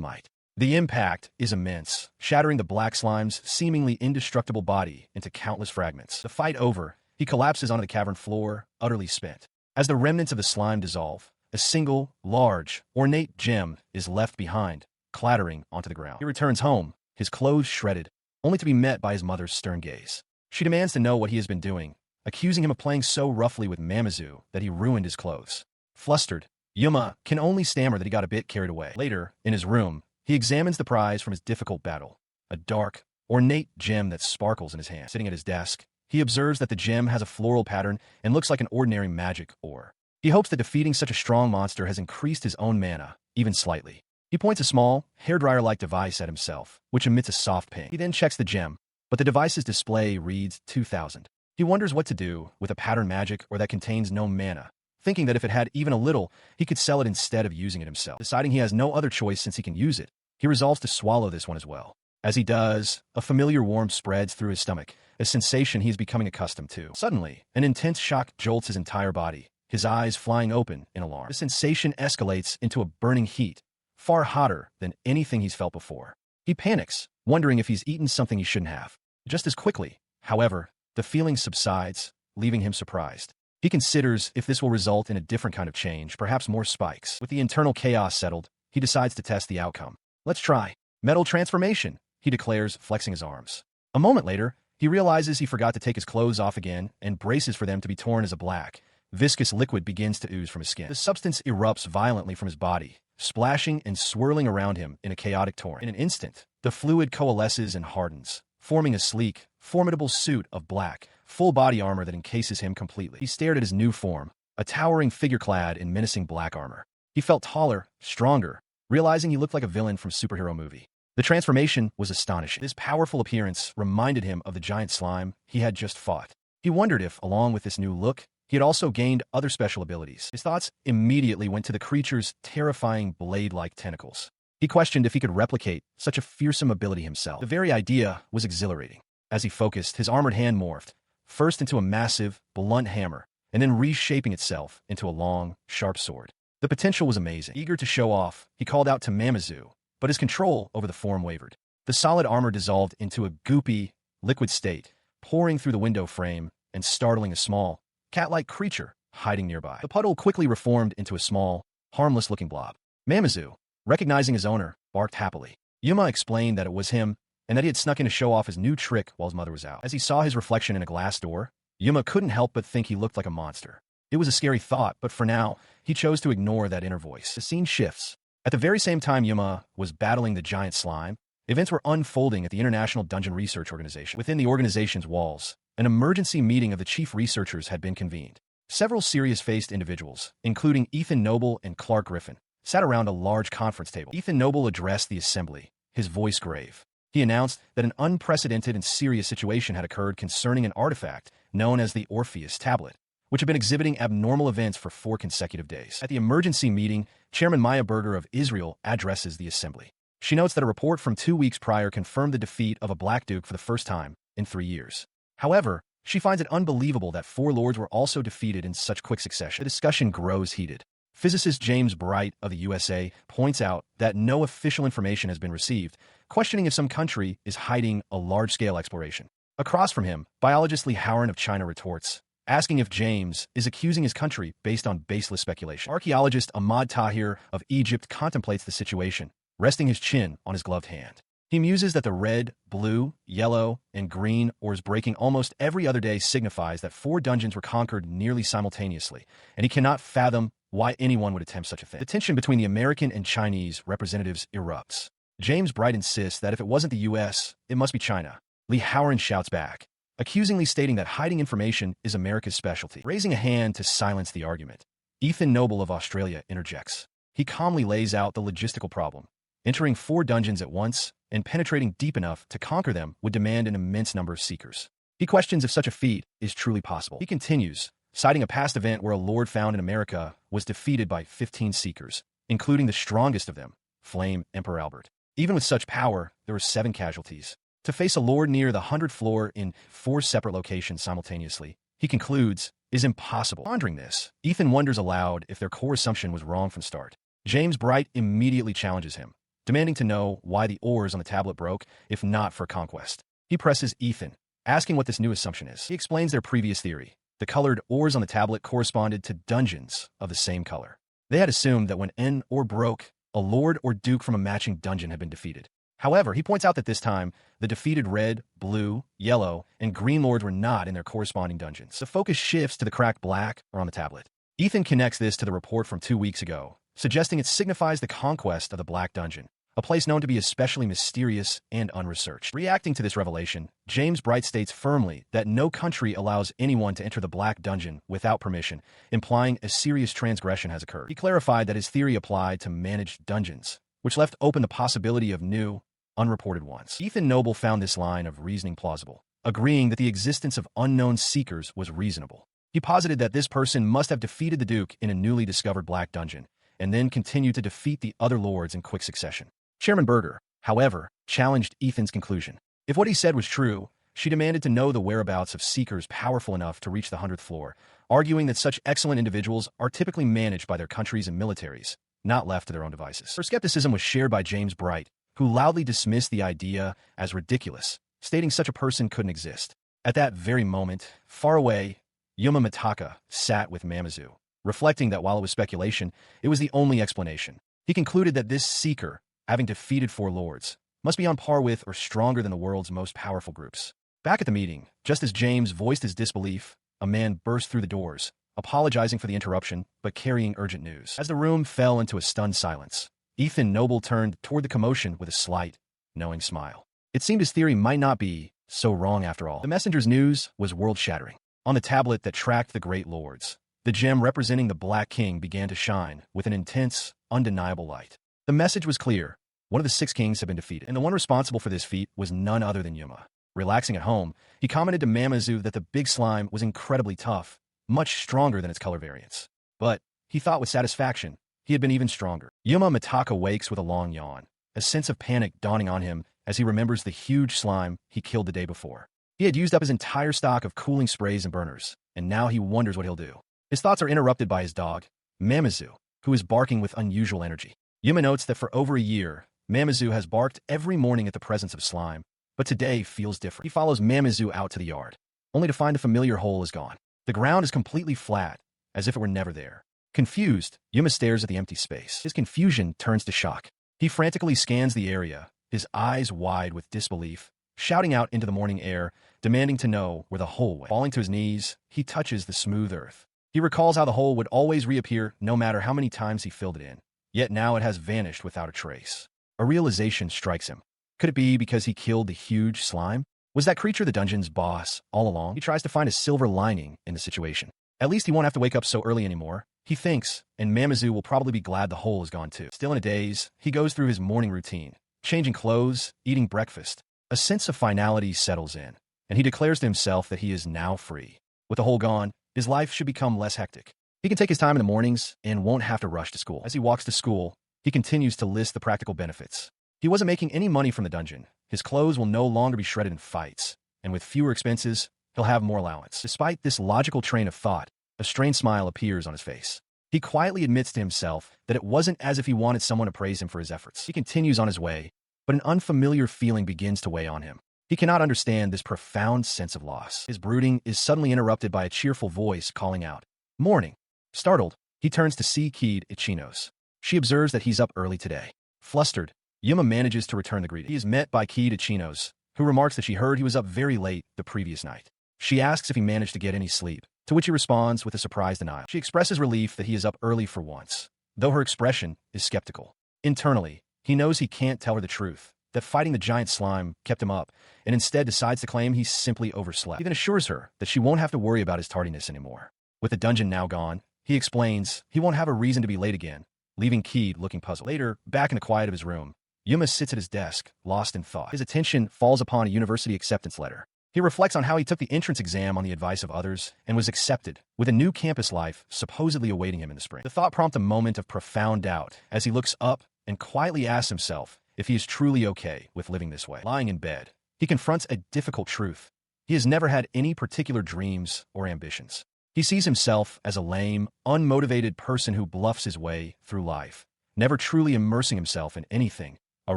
might. The impact is immense, shattering the black slime's seemingly indestructible body into countless fragments. The fight over, he collapses onto the cavern floor, utterly spent. As the remnants of the slime dissolve, a single, large, ornate gem is left behind, clattering onto the ground. He returns home, his clothes shredded, only to be met by his mother's stern gaze. She demands to know what he has been doing, accusing him of playing so roughly with Mamizu that he ruined his clothes. Flustered, Yuma can only stammer that he got a bit carried away. Later, in his room, he examines the prize from his difficult battle, a dark, ornate gem that sparkles in his hand. Sitting at his desk, he observes that the gem has a floral pattern and looks like an ordinary magic ore. He hopes that defeating such a strong monster has increased his own mana, even slightly. He points a small, hairdryer-like device at himself, which emits a soft ping. He then checks the gem, but the device's display reads 2000. He wonders what to do with a pattern magic or that contains no mana, thinking that if it had even a little, he could sell it instead of using it himself. Deciding he has no other choice since he can use it, he resolves to swallow this one as well. As he does, a familiar warmth spreads through his stomach, a sensation he is becoming accustomed to. Suddenly, an intense shock jolts his entire body, his eyes flying open in alarm. The sensation escalates into a burning heat, far hotter than anything he's felt before. He panics, wondering if he's eaten something he shouldn't have. Just as quickly, however, the feeling subsides, leaving him surprised. He considers if this will result in a different kind of change, perhaps more spikes. With the internal chaos settled, he decides to test the outcome. Let's try metal transformation, he declares, flexing his arms. A moment later, he realizes he forgot to take his clothes off again and braces for them to be torn as a black, viscous liquid begins to ooze from his skin. The substance erupts violently from his body, splashing and swirling around him in a chaotic torrent. In an instant, the fluid coalesces and hardens, forming a sleek, formidable suit of black, full-body armor that encases him completely. He stared at his new form, a towering figure clad in menacing black armor. He felt taller, stronger, realizing he looked like a villain from a superhero movie. The transformation was astonishing. This powerful appearance reminded him of the giant slime he had just fought. He wondered if, along with this new look, he had also gained other special abilities. His thoughts immediately went to the creature's terrifying blade-like tentacles. He questioned if he could replicate such a fearsome ability himself. The very idea was exhilarating. As he focused, his armored hand morphed, first into a massive, blunt hammer, and then reshaping itself into a long, sharp sword. The potential was amazing. Eager to show off, he called out to Mamizu, but his control over the form wavered. The solid armor dissolved into a goopy, liquid state, pouring through the window frame and startling a small, cat-like creature hiding nearby. The puddle quickly reformed into a small, harmless-looking blob. Mamizu, recognizing his owner, barked happily. Yuma explained that it was him and that he had snuck in to show off his new trick while his mother was out. As he saw his reflection in a glass door, Yuma couldn't help but think he looked like a monster. It was a scary thought, but for now, he chose to ignore that inner voice. The scene shifts. At the very same time Yuma was battling the giant slime, events were unfolding at the International Dungeon Research Organization. Within the organization's walls, an emergency meeting of the chief researchers had been convened. Several serious-faced individuals, including Ethan Noble and Clark Griffin, sat around a large conference table. Ethan Noble addressed the assembly, his voice grave. He announced that an unprecedented and serious situation had occurred concerning an artifact known as the Orpheus Tablet, which had been exhibiting abnormal events for 4 consecutive days. At the emergency meeting, Chairman Maya Berger of Israel addresses the assembly. She notes that a report from 2 weeks prior confirmed the defeat of a Black Duke for the first time in 3 years. However, she finds it unbelievable that 4 lords were also defeated in such quick succession. The discussion grows heated. Physicist James Bright of the USA points out that no official information has been received, questioning if some country is hiding a large-scale exploration. Across from him, biologist Lee Howard of China retorts, asking if James is accusing his country based on baseless speculation. Archaeologist Ahmad Tahir of Egypt contemplates the situation, resting his chin on his gloved hand. He muses that the red, blue, yellow, and green ores breaking almost every other day signifies that 4 dungeons were conquered nearly simultaneously, and he cannot fathom why anyone would attempt such a thing. The tension between the American and Chinese representatives erupts. James Bright insists that if it wasn't the U.S., it must be China. Lee Howard shouts back, accusingly stating that hiding information is America's specialty. Raising a hand to silence the argument, Ethan Noble of Australia interjects. He calmly lays out the logistical problem. Entering 4 dungeons at once and penetrating deep enough to conquer them would demand an immense number of seekers. He questions if such a feat is truly possible. He continues, citing a past event where a lord found in America was defeated by 15 seekers, including the strongest of them, Flame Emperor Albert. Even with such power, there were 7 casualties. To face a lord near the 100th floor in 4 separate locations simultaneously, he concludes, is impossible. Pondering this, Ethan wonders aloud if their core assumption was wrong from start. James Bright immediately challenges him, demanding to know why the ores on the tablet broke, if not for conquest. He presses Ethan, asking what this new assumption is. He explains their previous theory. The colored ores on the tablet corresponded to dungeons of the same color. They had assumed that when an ore broke, a lord or duke from a matching dungeon had been defeated. However, he points out that this time, the defeated red, blue, yellow, and green lords were not in their corresponding dungeons. The focus shifts to the cracked black or on the tablet. Ethan connects this to the report from 2 weeks ago, suggesting it signifies the conquest of the Black Dungeon, a place known to be especially mysterious and unresearched. Reacting to this revelation, James Bright states firmly that no country allows anyone to enter the Black Dungeon without permission, implying a serious transgression has occurred. He clarified that his theory applied to managed dungeons, which left open the possibility of new, unreported ones. Ethan Noble found this line of reasoning plausible, agreeing that the existence of unknown seekers was reasonable. He posited that this person must have defeated the Duke in a newly discovered Black Dungeon, and then continued to defeat the other lords in quick succession. Chairman Berger, however, challenged Ethan's conclusion. If what he said was true, she demanded to know the whereabouts of seekers powerful enough to reach the 100th floor, arguing that such excellent individuals are typically managed by their countries and militaries, not left to their own devices. Her skepticism was shared by James Bright, who loudly dismissed the idea as ridiculous, stating such a person couldn't exist. At that very moment, far away, Yuma Mitaka sat with Mamazu, reflecting that while it was speculation, it was the only explanation. He concluded that this seeker, having defeated 4 lords, must be on par with or stronger than the world's most powerful groups. Back at the meeting, just as James voiced his disbelief, a man burst through the doors, apologizing for the interruption, but carrying urgent news. As the room fell into a stunned silence, Ethan Noble turned toward the commotion with a slight, knowing smile. It seemed his theory might not be so wrong after all. The messenger's news was world-shattering. On the tablet that tracked the great lords, the gem representing the Black King began to shine with an intense, undeniable light. The message was clear. One of the 6 kings had been defeated, and the one responsible for this feat was none other than Yuma. Relaxing at home, he commented to Mamazu that the big slime was incredibly tough, much stronger than its color variants. But, he thought with satisfaction, he had been even stronger. Yuma Mitaka wakes with a long yawn, a sense of panic dawning on him as he remembers the huge slime he killed the day before. He had used up his entire stock of cooling sprays and burners, and now he wonders what he'll do. His thoughts are interrupted by his dog, Mamazu, who is barking with unusual energy. Yuma notes that for over a year, Mamazu has barked every morning at the presence of slime, but today feels different. He follows Mamazu out to the yard, only to find the familiar hole is gone. The ground is completely flat, as if it were never there. Confused, Yuma stares at the empty space. His confusion turns to shock. He frantically scans the area, his eyes wide with disbelief, shouting out into the morning air, demanding to know where the hole went. Falling to his knees, he touches the smooth earth. He recalls how the hole would always reappear no matter how many times he filled it in, yet now it has vanished without a trace. A realization strikes him. Could it be because he killed the huge slime? Was that creature the dungeon's boss all along? He tries to find a silver lining in the situation. At least he won't have to wake up so early anymore, he thinks, and Mamizu will probably be glad the hole is gone too. Still in a daze, he goes through his morning routine, changing clothes, eating breakfast. A sense of finality settles in, and he declares to himself that he is now free. With the hole gone, his life should become less hectic. He can take his time in the mornings and won't have to rush to school. As he walks to school, he continues to list the practical benefits. He wasn't making any money from the dungeon. His clothes will no longer be shredded in fights, and with fewer expenses, he'll have more allowance. Despite this logical train of thought, a strained smile appears on his face. He quietly admits to himself that it wasn't as if he wanted someone to praise him for his efforts. He continues on his way, but an unfamiliar feeling begins to weigh on him. He cannot understand this profound sense of loss. His brooding is suddenly interrupted by a cheerful voice calling out, "Morning." Startled, he turns to see Kid Ichinos. She observes that he's up early today. Flustered, Yuma manages to return the greeting. He is met by Kid Ichinos, who remarks that she heard he was up very late the previous night. She asks if he managed to get any sleep, to which he responds with a surprised denial. She expresses relief that he is up early for once, though her expression is skeptical. Internally, he knows he can't tell her the truth, that fighting the giant slime kept him up, and instead decides to claim he simply overslept. He then assures her that she won't have to worry about his tardiness anymore. With the dungeon now gone, he explains he won't have a reason to be late again, leaving Kid looking puzzled. Later, back in the quiet of his room, Yuma sits at his desk, lost in thought. His attention falls upon a university acceptance letter. He reflects on how he took the entrance exam on the advice of others and was accepted, with a new campus life supposedly awaiting him in the spring. The thought prompts a moment of profound doubt as he looks up and quietly asks himself if he is truly okay with living this way. Lying in bed, he confronts a difficult truth. He has never had any particular dreams or ambitions. He sees himself as a lame, unmotivated person who bluffs his way through life, never truly immersing himself in anything, a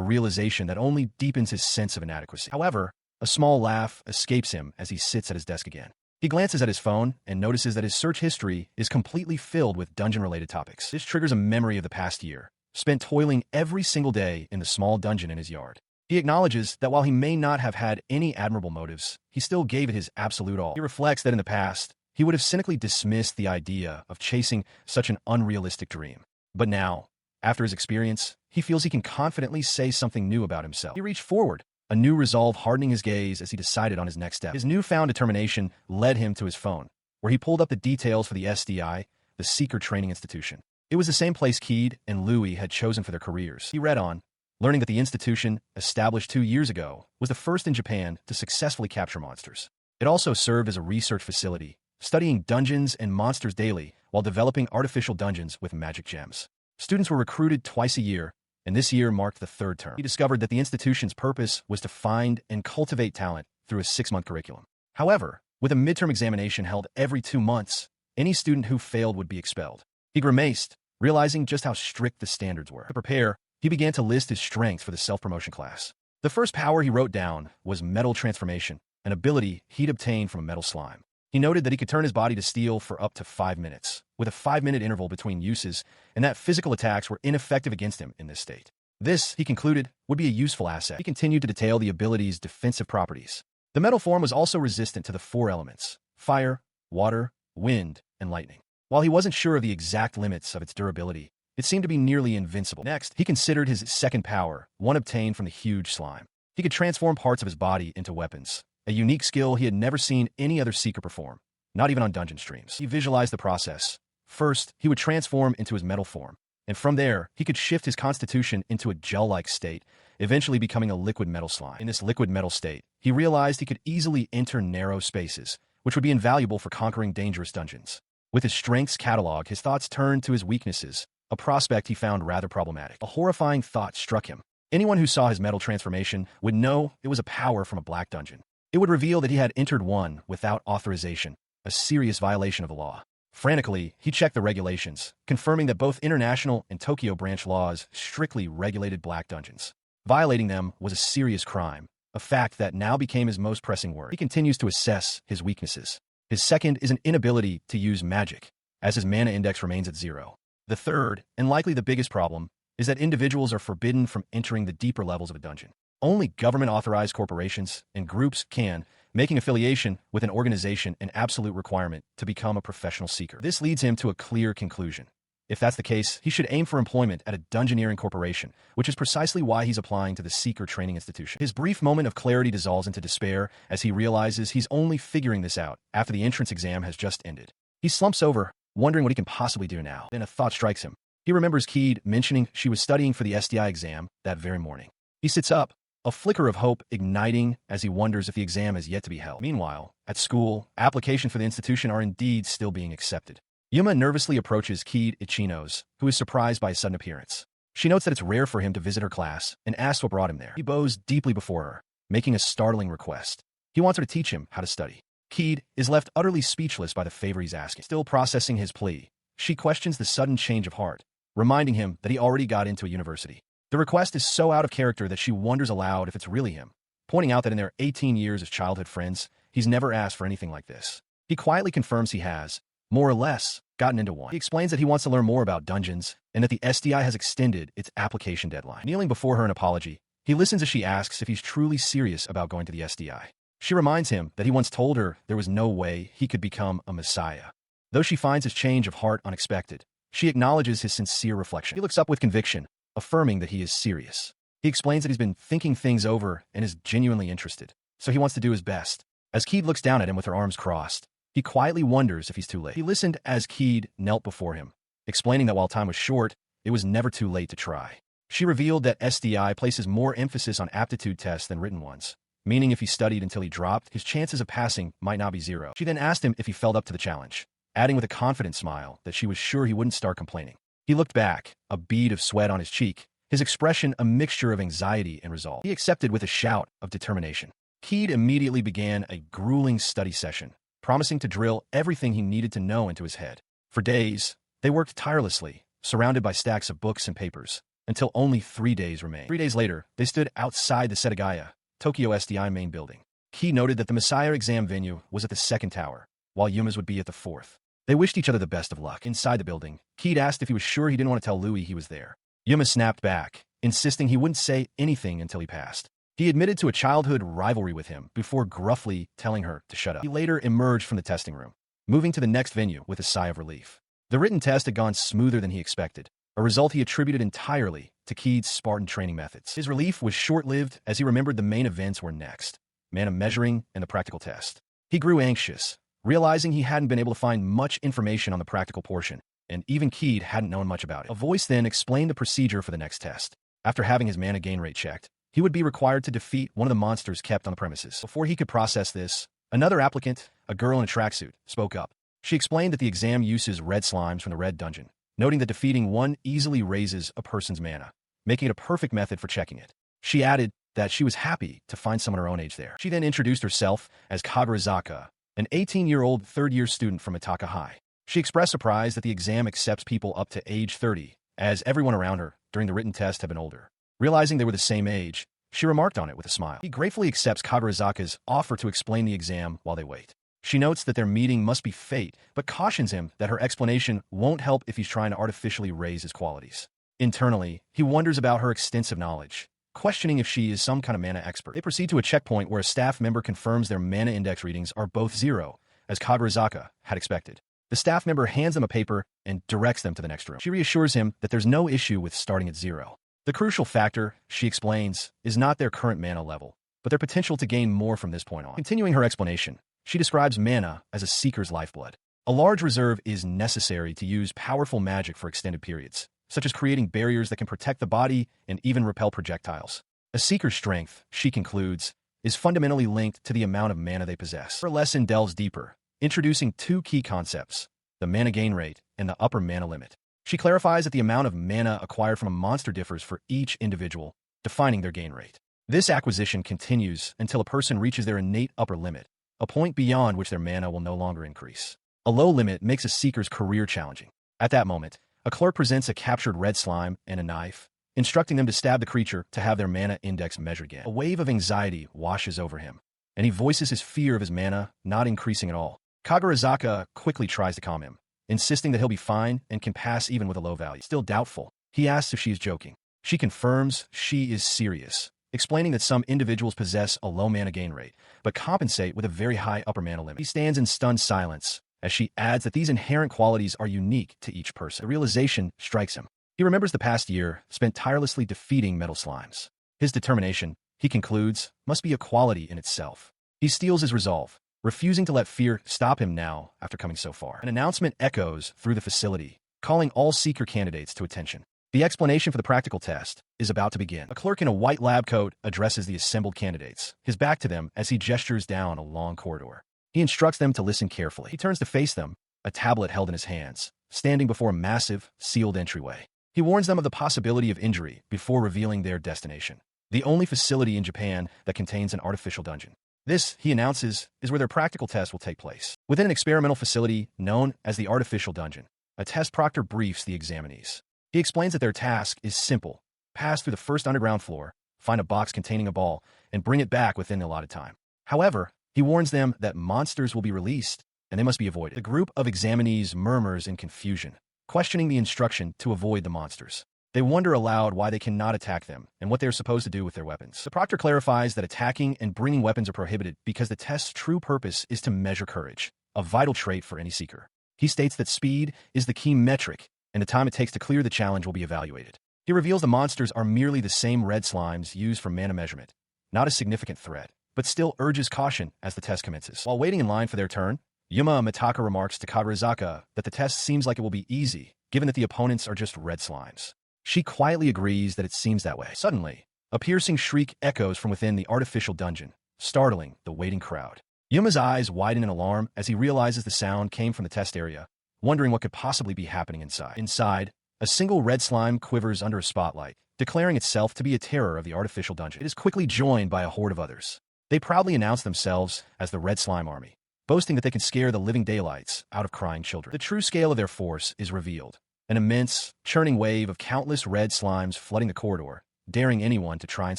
realization that only deepens his sense of inadequacy. However, a small laugh escapes him as he sits at his desk again. He glances at his phone and notices that his search history is completely filled with dungeon-related topics. This triggers a memory of the past year, spent toiling every single day in the small dungeon in his yard. He acknowledges that while he may not have had any admirable motives, he still gave it his absolute all. He reflects that in the past, he would have cynically dismissed the idea of chasing such an unrealistic dream. But now, after his experience, he feels he can confidently say something new about himself. He reached forward, a new resolve hardening his gaze as he decided on his next step. His newfound determination led him to his phone, where he pulled up the details for the SDI, the Seeker Training Institution. It was the same place Kid and Louis had chosen for their careers. He read on, learning that the institution, established 2 years ago, was the first in Japan to successfully capture monsters. It also served as a research facility, studying dungeons and monsters daily while developing artificial dungeons with magic gems. Students were recruited twice a year, and this year marked the third term. He discovered that the institution's purpose was to find and cultivate talent through a 6-month curriculum. However, with a midterm examination held every 2 months, any student who failed would be expelled. He grimaced, realizing just how strict the standards were. To prepare, he began to list his strengths for the self-promotion class. The first power he wrote down was metal transformation, an ability he'd obtained from a metal slime. He noted that he could turn his body to steel for up to 5 minutes, with a 5-minute interval between uses, and that physical attacks were ineffective against him in this state. This, he concluded, would be a useful asset. He continued to detail the ability's defensive properties. The metal form was also resistant to the 4 elements: fire, water, wind, and lightning. While he wasn't sure of the exact limits of its durability, it seemed to be nearly invincible. Next, he considered his second power, one obtained from the huge slime. He could transform parts of his body into weapons, a unique skill he had never seen any other seeker perform, not even on dungeon streams. He visualized the process. First, he would transform into his metal form, and from there, he could shift his constitution into a gel-like state, eventually becoming a liquid metal slime. In this liquid metal state, he realized he could easily enter narrow spaces, which would be invaluable for conquering dangerous dungeons. With his strengths catalog, his thoughts turned to his weaknesses, a prospect he found rather problematic. A horrifying thought struck him. Anyone who saw his metal transformation would know it was a power from a black dungeon. It would reveal that he had entered one without authorization, a serious violation of the law. Frantically, he checked the regulations, confirming that both international and Tokyo branch laws strictly regulated black dungeons. Violating them was a serious crime, a fact that now became his most pressing worry. He continues to assess his weaknesses. His second is an inability to use magic, as his mana index remains at 0. The third, and likely the biggest problem, is that individuals are forbidden from entering the deeper levels of a dungeon. Only government-authorized corporations and groups can, making affiliation with an organization an absolute requirement to become a professional seeker. This leads him to a clear conclusion. If that's the case, he should aim for employment at a dungeoneering corporation, which is precisely why he's applying to the Seeker Training Institution. His brief moment of clarity dissolves into despair as he realizes he's only figuring this out after the entrance exam has just ended. He slumps over, wondering what he can possibly do now. Then a thought strikes him. He remembers Keed mentioning she was studying for the SDI exam that very morning. He sits up, a flicker of hope igniting as he wonders if the exam is yet to be held. Meanwhile, at school, applications for the institution are indeed still being accepted. Yuma nervously approaches Keed Ichinos, who is surprised by his sudden appearance. She notes that it's rare for him to visit her class and asks what brought him there. He bows deeply before her, making a startling request. He wants her to teach him how to study. Keed is left utterly speechless by the favor he's asking. Still processing his plea, she questions the sudden change of heart, reminding him that he already got into a university. The request is so out of character that she wonders aloud if it's really him, pointing out that in their 18 years as childhood friends, he's never asked for anything like this. He quietly confirms he has, more or less, gotten into one. He explains that he wants to learn more about dungeons and that the SDI has extended its application deadline. Kneeling before her in apology, he listens as she asks if he's truly serious about going to the SDI. She reminds him that he once told her there was no way he could become a messiah. Though she finds his change of heart unexpected, she acknowledges his sincere reflection. He looks up with conviction, affirming that he is serious. He explains that he's been thinking things over and is genuinely interested, so he wants to do his best. As Keed looks down at him with her arms crossed, he quietly wonders if he's too late. He listened as Keed knelt before him, explaining that while time was short, it was never too late to try. She revealed that SDI places more emphasis on aptitude tests than written ones, meaning if he studied until he dropped, his chances of passing might not be zero. She then asked him if he felt up to the challenge, adding with a confident smile that she was sure he wouldn't start complaining. He looked back, a bead of sweat on his cheek, his expression a mixture of anxiety and resolve. He accepted with a shout of determination. Keed immediately began a grueling study session, promising to drill everything he needed to know into his head. For days, they worked tirelessly, surrounded by stacks of books and papers, until only 3 days remained. 3 days later, they stood outside the Setagaya, Tokyo SDI main building. Keed noted that the Messiah exam venue was at the second tower, while Yuma's would be at the fourth. They wished each other the best of luck. Inside the building, Keed asked if he was sure he didn't want to tell Louis he was there. Yuma snapped back, insisting he wouldn't say anything until he passed. He admitted to a childhood rivalry with him before gruffly telling her to shut up. He later emerged from the testing room, moving to the next venue with a sigh of relief. The written test had gone smoother than he expected, a result he attributed entirely to Keed's Spartan training methods. His relief was short-lived as he remembered the main events were next, mana measuring and the practical test. He grew anxious, realizing he hadn't been able to find much information on the practical portion, and even Keed hadn't known much about it. A voice then explained the procedure for the next test. After having his mana gain rate checked, he would be required to defeat one of the monsters kept on the premises. Before he could process this, another applicant, a girl in a tracksuit, spoke up. She explained that the exam uses red slimes from the red dungeon, noting that defeating one easily raises a person's mana, making it a perfect method for checking it. She added that she was happy to find someone her own age there. She then introduced herself as Kagurazaka, an 18-year-old third-year student from Itaka High. She expressed surprise that the exam accepts people up to age 30, as everyone around her during the written test had been older. Realizing they were the same age, she remarked on it with a smile. He gratefully accepts Kagurazaka's offer to explain the exam while they wait. She notes that their meeting must be fate, but cautions him that her explanation won't help if he's trying to artificially raise his qualities. Internally, he wonders about her extensive knowledge, questioning if she is some kind of mana expert. They proceed to a checkpoint where a staff member confirms their mana index readings are both 0, as Kagurazaka had expected. The staff member hands them a paper and directs them to the next room. She reassures him that there's no issue with starting at 0. The crucial factor, she explains, is not their current mana level, but their potential to gain more from this point on. Continuing her explanation, she describes mana as a seeker's lifeblood. A large reserve is necessary to use powerful magic for extended periods, such as creating barriers that can protect the body and even repel projectiles. A seeker's strength, she concludes, is fundamentally linked to the amount of mana they possess. Her lesson delves deeper, introducing 2 key concepts, the mana gain rate and the upper mana limit. She clarifies that the amount of mana acquired from a monster differs for each individual, defining their gain rate. This acquisition continues until a person reaches their innate upper limit, a point beyond which their mana will no longer increase. A low limit makes a seeker's career challenging. At that moment, a clerk presents a captured red slime and a knife, instructing them to stab the creature to have their mana index measured again. A wave of anxiety washes over him, and he voices his fear of his mana not increasing at all. Kagurazaka quickly tries to calm him, insisting that he'll be fine and can pass even with a low value. Still doubtful, he asks if she is joking. She confirms she is serious, explaining that some individuals possess a low mana gain rate, but compensate with a very high upper mana limit. He stands in stunned silence as she adds that these inherent qualities are unique to each person. The realization strikes him. He remembers the past year spent tirelessly defeating metal slimes. His determination, he concludes, must be a quality in itself. He steels his resolve, refusing to let fear stop him now after coming so far. An announcement echoes through the facility, calling all seeker candidates to attention. The explanation for the practical test is about to begin. A clerk in a white lab coat addresses the assembled candidates, his back to them as he gestures down a long corridor. He instructs them to listen carefully. He turns to face them, a tablet held in his hands, standing before a massive, sealed entryway. He warns them of the possibility of injury before revealing their destination. The only facility in Japan that contains an artificial dungeon. This, he announces, is where their practical test will take place. Within an experimental facility known as the artificial dungeon, a test proctor briefs the examinees. He explains that their task is simple. Pass through the first underground floor, find a box containing a ball, and bring it back within the allotted time. However, he warns them that monsters will be released, and they must be avoided. The group of examinees murmurs in confusion, questioning the instruction to avoid the monsters. They wonder aloud why they cannot attack them and what they are supposed to do with their weapons. The proctor clarifies that attacking and bringing weapons are prohibited because the test's true purpose is to measure courage, a vital trait for any seeker. He states that speed is the key metric, and the time it takes to clear the challenge will be evaluated. He reveals the monsters are merely the same red slimes used for mana measurement, not a significant threat, but still urges caution as the test commences. While waiting in line for their turn, Yuma Mitaka remarks to Kagurazaka that the test seems like it will be easy, given that the opponents are just red slimes. She quietly agrees that it seems that way. Suddenly, a piercing shriek echoes from within the artificial dungeon, startling the waiting crowd. Yuma's eyes widen in alarm as he realizes the sound came from the test area, wondering what could possibly be happening inside. Inside, a single red slime quivers under a spotlight, declaring itself to be a terror of the artificial dungeon. It is quickly joined by a horde of others. They proudly announce themselves as the Red Slime Army, boasting that they can scare the living daylights out of crying children. The true scale of their force is revealed. An immense, churning wave of countless red slimes flooding the corridor, daring anyone to try and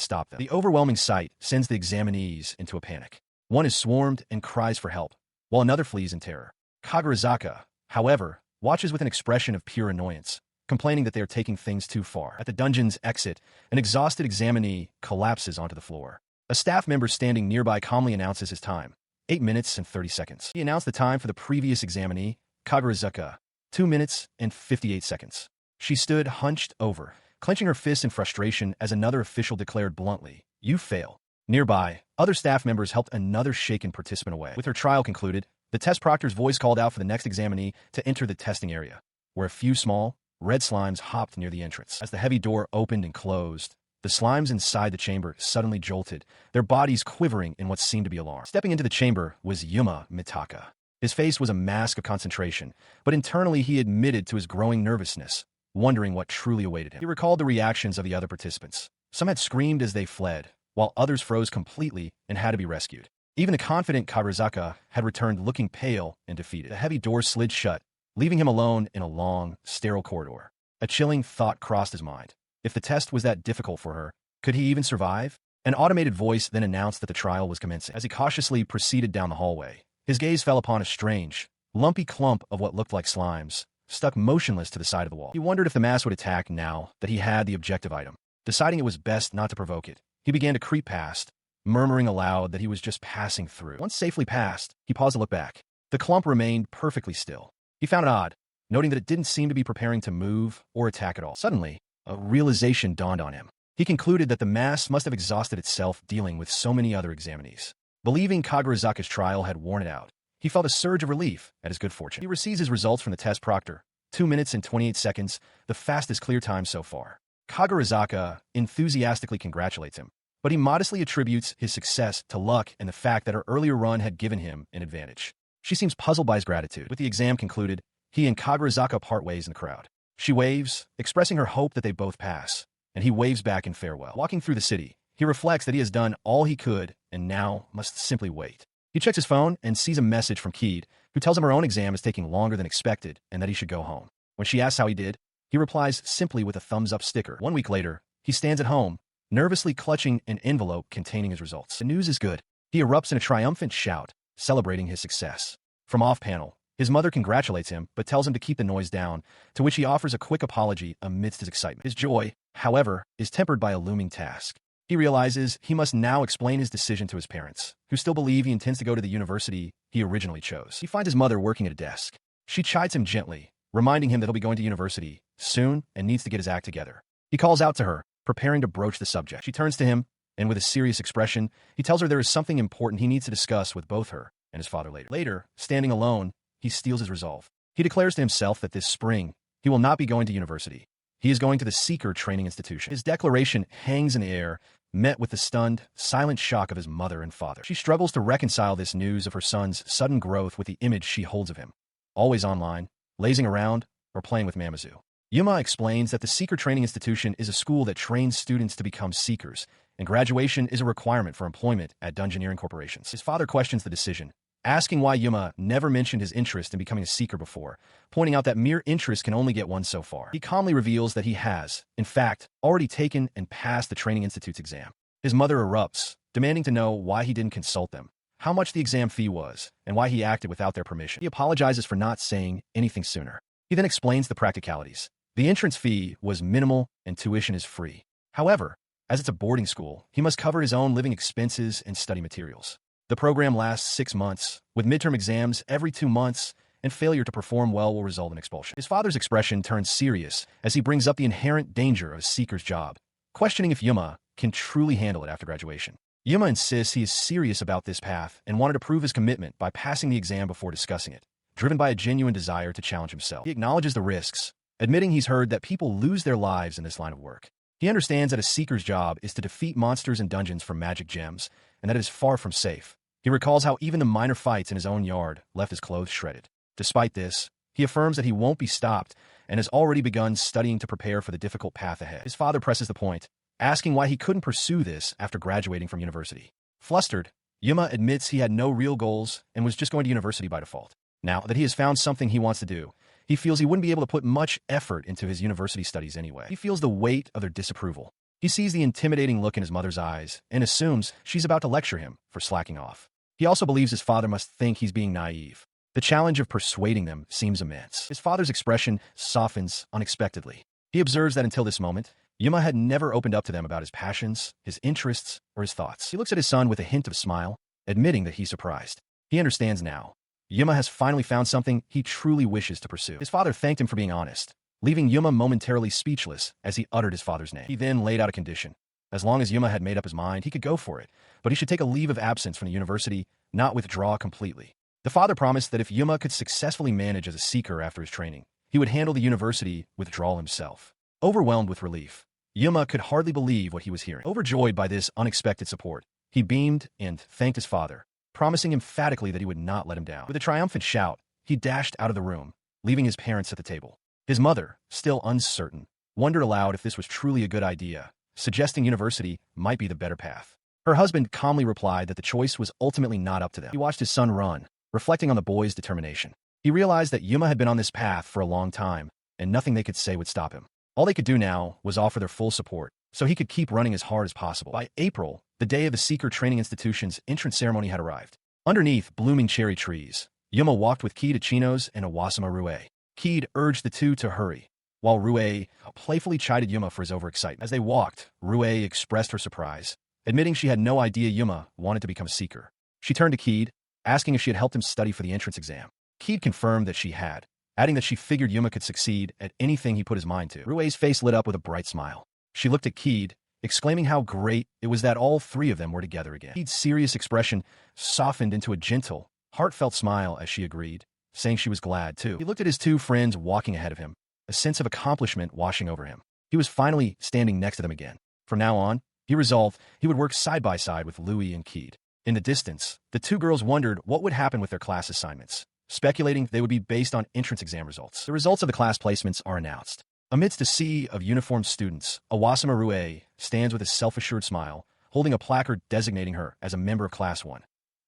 stop them. The overwhelming sight sends the examinees into a panic. One is swarmed and cries for help, while another flees in terror. Kagurazaka, however, watches with an expression of pure annoyance, complaining that they are taking things too far. At the dungeon's exit, an exhausted examinee collapses onto the floor. A staff member standing nearby calmly announces his time, 8 minutes and 30 seconds. He announced the time for the previous examinee, Kagurazaka, 2 minutes and 58 seconds. She stood hunched over, clenching her fists in frustration as another official declared bluntly, "You fail." Nearby, other staff members helped another shaken participant away. With her trial concluded, the test proctor's voice called out for the next examinee to enter the testing area, where a few small, red slimes hopped near the entrance. As the heavy door opened and closed, the slimes inside the chamber suddenly jolted, their bodies quivering in what seemed to be alarm. Stepping into the chamber was Yuma Mitaka. His face was a mask of concentration, but internally he admitted to his growing nervousness, wondering what truly awaited him. He recalled the reactions of the other participants. Some had screamed as they fled, while others froze completely and had to be rescued. Even the confident Kagurazaka had returned looking pale and defeated. The heavy door slid shut, leaving him alone in a long, sterile corridor. A chilling thought crossed his mind. If the test was that difficult for her, could he even survive? An automated voice then announced that the trial was commencing. As he cautiously proceeded down the hallway, his gaze fell upon a strange, lumpy clump of what looked like slimes, stuck motionless to the side of the wall. He wondered if the mass would attack now that he had the objective item. Deciding it was best not to provoke it, he began to creep past, murmuring aloud that he was just passing through. Once safely past, he paused to look back. The clump remained perfectly still. He found it odd, noting that it didn't seem to be preparing to move or attack at all. Suddenly, a realization dawned on him. He concluded that the mass must have exhausted itself dealing with so many other examinees. Believing Kagurazaka's trial had worn it out, he felt a surge of relief at his good fortune. He receives his results from the test proctor, 2 minutes and 28 seconds, the fastest clear time so far. Kagurazaka enthusiastically congratulates him, but he modestly attributes his success to luck and the fact that her earlier run had given him an advantage. She seems puzzled by his gratitude. With the exam concluded, he and Kagurazaka part ways in the crowd. She waves, expressing her hope that they both pass, and he waves back in farewell. Walking through the city, he reflects that he has done all he could and now must simply wait. He checks his phone and sees a message from Keed, who tells him her own exam is taking longer than expected and that he should go home. When she asks how he did, he replies simply with a thumbs-up sticker. 1 week later, he stands at home, nervously clutching an envelope containing his results. The news is good. He erupts in a triumphant shout, celebrating his success. From off-panel, his mother congratulates him, but tells him to keep the noise down, to which he offers a quick apology amidst his excitement. His joy, however, is tempered by a looming task. He realizes he must now explain his decision to his parents, who still believe he intends to go to the university he originally chose. He finds his mother working at a desk. She chides him gently, reminding him that he'll be going to university soon and needs to get his act together. He calls out to her, preparing to broach the subject. She turns to him, and with a serious expression, he tells her there is something important he needs to discuss with both her and his father later. Later, standing alone, he steels his resolve. He declares to himself that this spring, he will not be going to university. He is going to the Seeker Training Institution. His declaration hangs in the air, met with the stunned, silent shock of his mother and father. She struggles to reconcile this news of her son's sudden growth with the image she holds of him, always online, lazing around, or playing with Mamazu. Yuma explains that the Seeker Training Institution is a school that trains students to become seekers, and graduation is a requirement for employment at Dungeoneering corporations. His father questions the decision, asking why Yuma never mentioned his interest in becoming a seeker before, pointing out that mere interest can only get one so far. He calmly reveals that he has, in fact, already taken and passed the Training Institute's exam. His mother erupts, demanding to know why he didn't consult them, how much the exam fee was, and why he acted without their permission. He apologizes for not saying anything sooner. He then explains the practicalities. The entrance fee was minimal and tuition is free. However, as it's a boarding school, he must cover his own living expenses and study materials. The program lasts 6 months, with midterm exams every 2 months, and failure to perform well will result in expulsion. His father's expression turns serious as he brings up the inherent danger of a seeker's job, questioning if Yuma can truly handle it after graduation. Yuma insists he is serious about this path and wanted to prove his commitment by passing the exam before discussing it, driven by a genuine desire to challenge himself. He acknowledges the risks, admitting he's heard that people lose their lives in this line of work. He understands that a seeker's job is to defeat monsters in dungeons for magic gems, and that it is far from safe. He recalls how even the minor fights in his own yard left his clothes shredded. Despite this, he affirms that he won't be stopped and has already begun studying to prepare for the difficult path ahead. His father presses the point, asking why he couldn't pursue this after graduating from university. Flustered, Yuma admits he had no real goals and was just going to university by default. Now that he has found something he wants to do, he feels he wouldn't be able to put much effort into his university studies anyway. He feels the weight of their disapproval. He sees the intimidating look in his mother's eyes and assumes she's about to lecture him for slacking off. He also believes his father must think he's being naive. The challenge of persuading them seems immense. His father's expression softens unexpectedly. He observes that until this moment, Yuma had never opened up to them about his passions, his interests, or his thoughts. He looks at his son with a hint of smile, admitting that he's surprised. He understands now. Yuma has finally found something he truly wishes to pursue. His father thanked him for being honest, leaving Yuma momentarily speechless as he uttered his father's name. He then laid out a condition. As long as Yuma had made up his mind, he could go for it, but he should take a leave of absence from the university, not withdraw completely. The father promised that if Yuma could successfully manage as a seeker after his training, he would handle the university withdrawal himself. Overwhelmed with relief, Yuma could hardly believe what he was hearing. Overjoyed by this unexpected support, he beamed and thanked his father, promising emphatically that he would not let him down. With a triumphant shout, he dashed out of the room, leaving his parents at the table. His mother, still uncertain, wondered aloud if this was truly a good idea, suggesting university might be the better path. Her husband calmly replied that the choice was ultimately not up to them. He watched his son run, reflecting on the boy's determination. He realized that Yuma had been on this path for a long time, and nothing they could say would stop him. All they could do now was offer their full support, so he could keep running as hard as possible. By April, the day of the Seeker Training Institution's entrance ceremony had arrived. Underneath blooming cherry trees, Yuma walked with Kid Chinos and Awasama Rue. Kid urged the two to hurry, while Rue playfully chided Yuma for his overexcitement. As they walked, Rue expressed her surprise, admitting she had no idea Yuma wanted to become a seeker. She turned to Kid, asking if she had helped him study for the entrance exam. Kid confirmed that she had, adding that she figured Yuma could succeed at anything he put his mind to. Rue's face lit up with a bright smile. She looked at Kid, exclaiming how great it was that all three of them were together again. Kid's serious expression softened into a gentle, heartfelt smile as she agreed, saying she was glad too. He looked at his two friends walking ahead of him, a sense of accomplishment washing over him. He was finally standing next to them again. From now on, he resolved he would work side by side with Louie and Kid. In the distance, the two girls wondered what would happen with their class assignments, speculating they would be based on entrance exam results. The results of the class placements are announced. Amidst a sea of uniformed students, Awasama Rue stands with a self-assured smile, holding a placard designating her as a member of Class 1.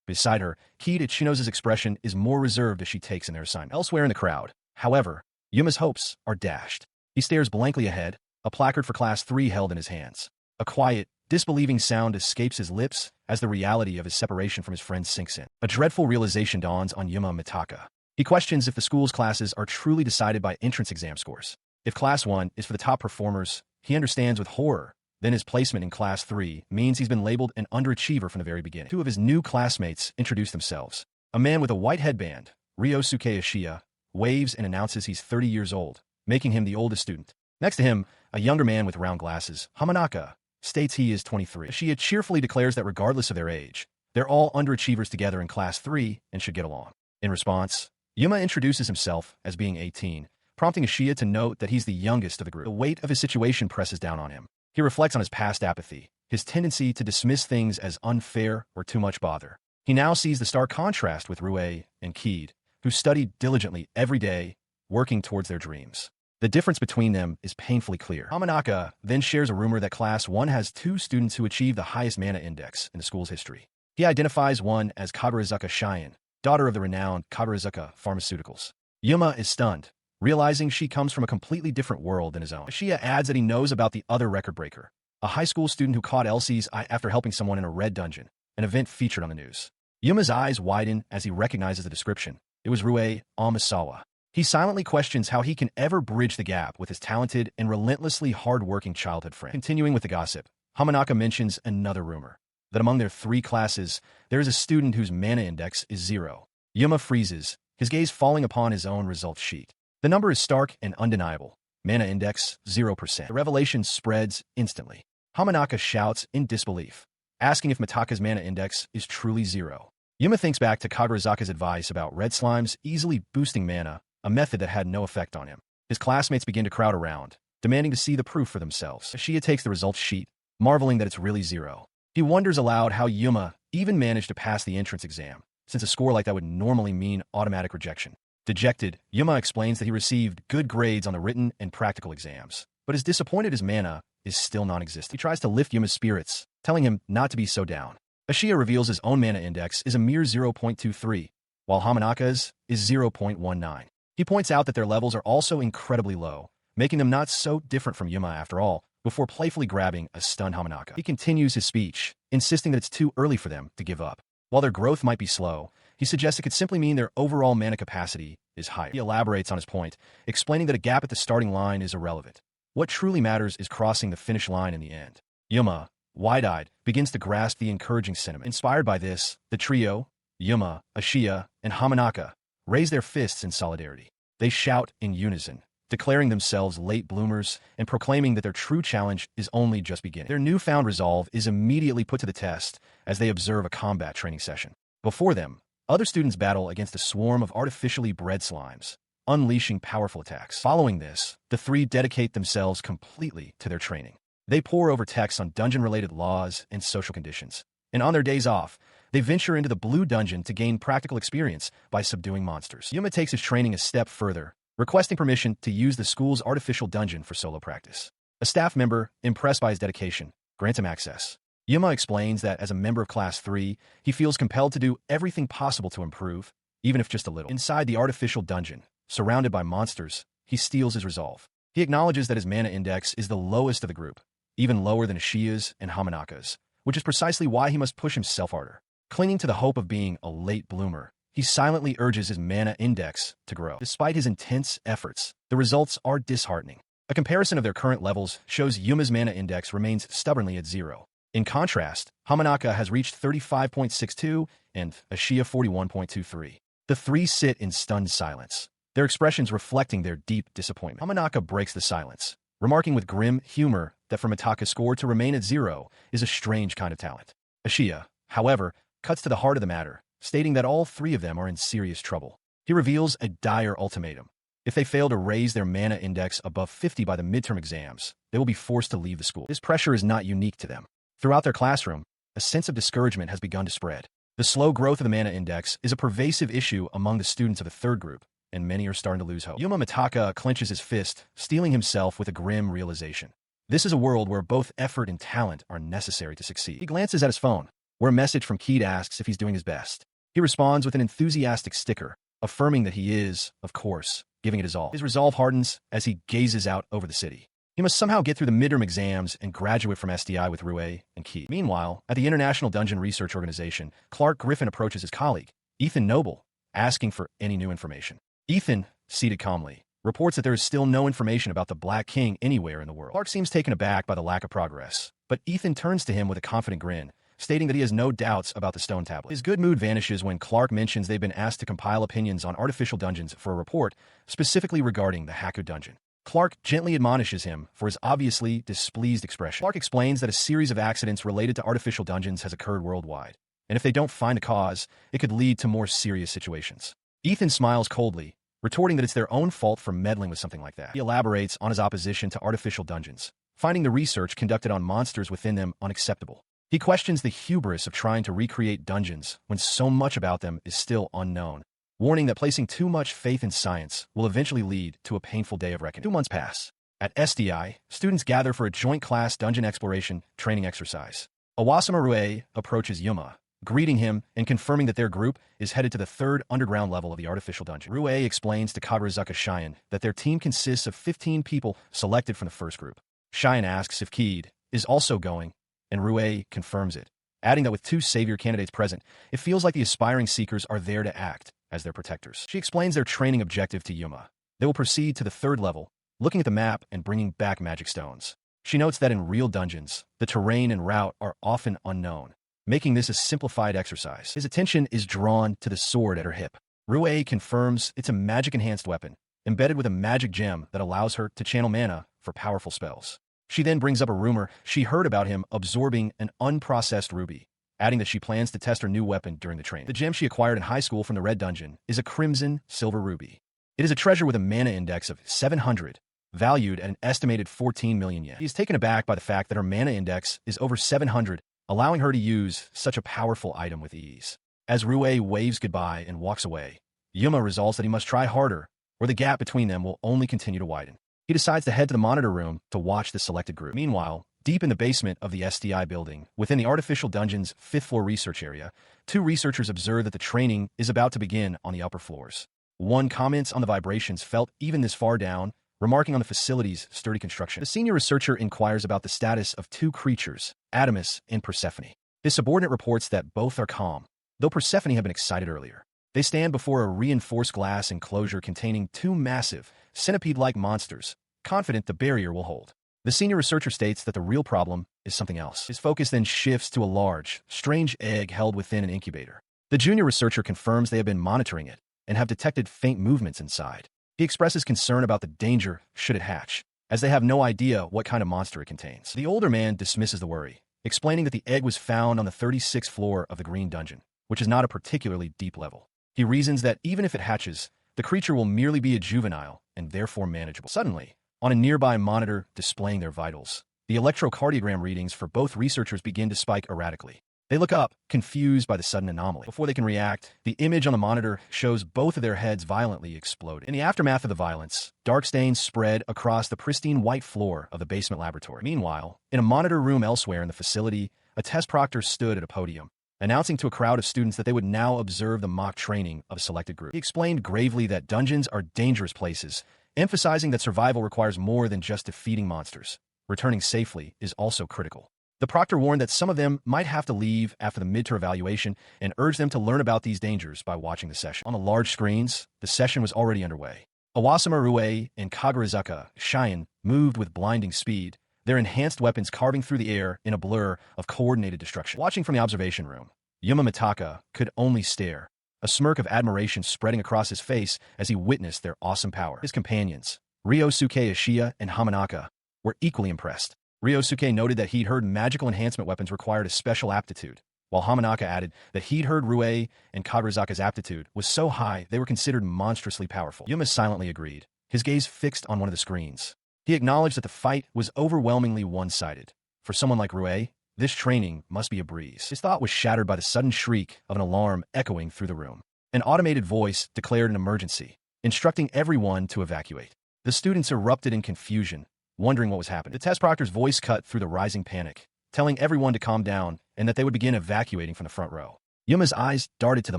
Beside her, Kid Chinos' expression is more reserved as she takes in their assignment. Elsewhere in the crowd, however, Yuma's hopes are dashed. He stares blankly ahead, a placard for Class 3 held in his hands. A quiet, disbelieving sound escapes his lips as the reality of his separation from his friends sinks in. A dreadful realization dawns on Yuma Mitaka. He questions if the school's classes are truly decided by entrance exam scores. If Class 1 is for the top performers, he understands with horror Then his placement in Class 3 means he's been labeled an underachiever from the very beginning. Two of his new classmates introduce themselves. A man with a white headband, Ryosuke Ashiya, waves and announces he's 30 years old, making him the oldest student. Next to him, a younger man with round glasses, Hamanaka, states he is 23. Ashiya cheerfully declares that regardless of their age, they're all underachievers together in Class 3 and should get along. In response, Yuma introduces himself as being 18, prompting Ashiya to note that he's the youngest of the group. The weight of his situation presses down on him. He reflects on his past apathy, his tendency to dismiss things as unfair or too much bother. He now sees the stark contrast with Rue and Keed, who studied diligently every day, working towards their dreams. The difference between them is painfully clear. Hamanaka then shares a rumor that Class 1 has 2 students who achieve the highest mana index in the school's history. He identifies one as Kagurazuka Cheyenne, daughter of the renowned Kagurazuka Pharmaceuticals. Yuma is stunned, realizing she comes from a completely different world than his own. Ashiya adds that he knows about the other record breaker, a high school student who caught Elsie's eye after helping someone in a red dungeon, an event featured on the news. Yuma's eyes widen as he recognizes the description. It was Rue Amasawa. He silently questions how he can ever bridge the gap with his talented and relentlessly hard-working childhood friend. Continuing with the gossip, Hamanaka mentions another rumor, that among their 3 classes, there is a student whose mana index is 0. Yuma freezes, his gaze falling upon his own results sheet. The number is stark and undeniable. Mana index, 0%. The revelation spreads instantly. Hamanaka shouts in disbelief, asking if Mitaka's mana index is truly 0. Yuma thinks back to Kagurazuka's advice about red slimes easily boosting mana, a method that had no effect on him. His classmates begin to crowd around, demanding to see the proof for themselves. Ashiya takes the results sheet, marveling that it's really 0. He wonders aloud how Yuma even managed to pass the entrance exam, since a score like that would normally mean automatic rejection. Dejected, Yuma explains that he received good grades on the written and practical exams, but is disappointed his mana is still non-existent. He tries to lift Yuma's spirits, telling him not to be so down. Ashiya reveals his own mana index is a mere 0.23, while Hamanaka's is 0.19. He points out that their levels are also incredibly low, making them not so different from Yuma after all, before playfully grabbing a stunned Hamanaka. He continues his speech, insisting that it's too early for them to give up. While their growth might be slow, he suggests it could simply mean their overall mana capacity is higher. He elaborates on his point, explaining that a gap at the starting line is irrelevant. What truly matters is crossing the finish line in the end. Yuma, wide-eyed, begins to grasp the encouraging sentiment. Inspired by this, the trio, Yuma, Ashiya, and Hamanaka, raise their fists in solidarity. They shout in unison, declaring themselves late bloomers and proclaiming that their true challenge is only just beginning. Their newfound resolve is immediately put to the test as they observe a combat training session. Before them, other students battle against a swarm of artificially bred slimes, unleashing powerful attacks. Following this, the 3 dedicate themselves completely to their training. They pore over texts on dungeon-related laws and social conditions, and on their days off, they venture into the Blue Dungeon to gain practical experience by subduing monsters. Yuma takes his training a step further, requesting permission to use the school's artificial dungeon for solo practice. A staff member, impressed by his dedication, grants him access. Yuma explains that as a member of Class 3, he feels compelled to do everything possible to improve, even if just a little. Inside the artificial dungeon, surrounded by monsters, he steels his resolve. He acknowledges that his mana index is the lowest of the group, even lower than Ashiya's and Hamanaka's, which is precisely why he must push himself harder. Clinging to the hope of being a late bloomer, he silently urges his mana index to grow. Despite his intense efforts, the results are disheartening. A comparison of their current levels shows Yuma's mana index remains stubbornly at 0. In contrast, Hamanaka has reached 35.62 and Ashiya 41.23. The 3 sit in stunned silence, their expressions reflecting their deep disappointment. Hamanaka breaks the silence, remarking with grim humor that for Mitaka's score to remain at 0 is a strange kind of talent. Ashiya, however, cuts to the heart of the matter, stating that all 3 of them are in serious trouble. He reveals a dire ultimatum. If they fail to raise their mana index above 50 by the midterm exams, they will be forced to leave the school. This pressure is not unique to them. Throughout their classroom, a sense of discouragement has begun to spread. The slow growth of the mana index is a pervasive issue among the students of the 3rd group, and many are starting to lose hope. Yuma Mitaka clenches his fist, steeling himself with a grim realization. This is a world where both effort and talent are necessary to succeed. He glances at his phone, where a message from Keed asks if he's doing his best. He responds with an enthusiastic sticker, affirming that he is, of course, giving it his all. His resolve hardens as he gazes out over the city. He must somehow get through the midterm exams and graduate from SDI with Rue and Keed. Meanwhile, at the International Dungeon Research Organization, Clark Griffin approaches his colleague, Ethan Noble, asking for any new information. Ethan, seated calmly, reports that there is still no information about the Black King anywhere in the world. Clark seems taken aback by the lack of progress, but Ethan turns to him with a confident grin, stating that he has no doubts about the stone tablet. His good mood vanishes when Clark mentions they've been asked to compile opinions on artificial dungeons for a report, specifically regarding the Haku dungeon. Clark gently admonishes him for his obviously displeased expression. Clark explains that a series of accidents related to artificial dungeons has occurred worldwide, and if they don't find a cause, it could lead to more serious situations. Ethan smiles coldly, retorting that it's their own fault for meddling with something like that. He elaborates on his opposition to artificial dungeons, finding the research conducted on monsters within them unacceptable. He questions the hubris of trying to recreate dungeons when so much about them is still unknown, warning that placing too much faith in science will eventually lead to a painful day of reckoning. 2 months pass. At SDI, students gather for a joint class dungeon exploration training exercise. Awasama Rue approaches Yuma, greeting him and confirming that their group is headed to the 3rd underground level of the artificial dungeon. Rue explains to Kagurazuka Cheyenne that their team consists of 15 people selected from the first group. Cheyenne asks if Keed is also going, and Rue confirms it, adding that with 2 savior candidates present, it feels like the aspiring seekers are there to act as their protectors. She explains their training objective to Yuma. They will proceed to the 3rd level, looking at the map and bringing back magic stones. She notes that in real dungeons, the terrain and route are often unknown, making this a simplified exercise. His attention is drawn to the sword at her hip. Rue confirms it's a magic-enhanced weapon, embedded with a magic gem that allows her to channel mana for powerful spells. She then brings up a rumor she heard about him absorbing an unprocessed ruby, adding that she plans to test her new weapon during the training. The gem she acquired in high school from the Red Dungeon is a crimson silver ruby. It is a treasure with a mana index of 700, valued at an estimated 14 million yen. He is taken aback by the fact that her mana index is over 700, allowing her to use such a powerful item with ease. As Rue waves goodbye and walks away, Yuma resolves that he must try harder, or the gap between them will only continue to widen. He decides to head to the monitor room to watch the selected group. Meanwhile, deep in the basement of the SDI building, within the artificial dungeon's 5th floor research area, 2 researchers observe that the training is about to begin on the upper floors. One comments on the vibrations felt even this far down, remarking on the facility's sturdy construction. The senior researcher inquires about the status of 2 creatures, Adamus and Persephone. His subordinate reports that both are calm, though Persephone had been excited earlier. They stand before a reinforced glass enclosure containing 2 massive, centipede-like monsters, confident the barrier will hold. The senior researcher states that the real problem is something else. His focus then shifts to a large, strange egg held within an incubator. The junior researcher confirms they have been monitoring it and have detected faint movements inside. He expresses concern about the danger should it hatch, as they have no idea what kind of monster it contains. The older man dismisses the worry, explaining that the egg was found on the 36th floor of the Green Dungeon, which is not a particularly deep level. He reasons that even if it hatches, the creature will merely be a juvenile and therefore manageable. Suddenly, on a nearby monitor displaying their vitals, the electrocardiogram readings for both researchers begin to spike erratically. They look up, confused by the sudden anomaly. Before they can react, the image on the monitor shows both of their heads violently exploded. In the aftermath of the violence, dark stains spread across the pristine white floor of the basement laboratory. Meanwhile, in a monitor room elsewhere in the facility, a test proctor stood at a podium, announcing to a crowd of students that they would now observe the mock training of a selected group. He explained gravely that dungeons are dangerous places, emphasizing that survival requires more than just defeating monsters. Returning safely is also critical. The proctor warned that some of them might have to leave after the midterm evaluation and urged them to learn about these dangers by watching the session. On the large screens, the session was already underway. Awasama Rue and Kagurazuka Cheyenne moved with blinding speed, their enhanced weapons carving through the air in a blur of coordinated destruction. Watching from the observation room, Yuma Mitaka could only stare, a smirk of admiration spreading across his face as he witnessed their awesome power. His companions, Ryosuke Ishiya and Hamanaka, were equally impressed. Ryosuke noted that he'd heard magical enhancement weapons required a special aptitude, while Hamanaka added that he'd heard Rue and Kagurazuka's aptitude was so high they were considered monstrously powerful. Yuma silently agreed, his gaze fixed on one of the screens. He acknowledged that the fight was overwhelmingly one-sided. For someone like Rue, this training must be a breeze. His thought was shattered by the sudden shriek of an alarm echoing through the room. An automated voice declared an emergency, instructing everyone to evacuate. The students erupted in confusion, wondering what was happening. The test proctor's voice cut through the rising panic, telling everyone to calm down and that they would begin evacuating from the front row. Yuma's eyes darted to the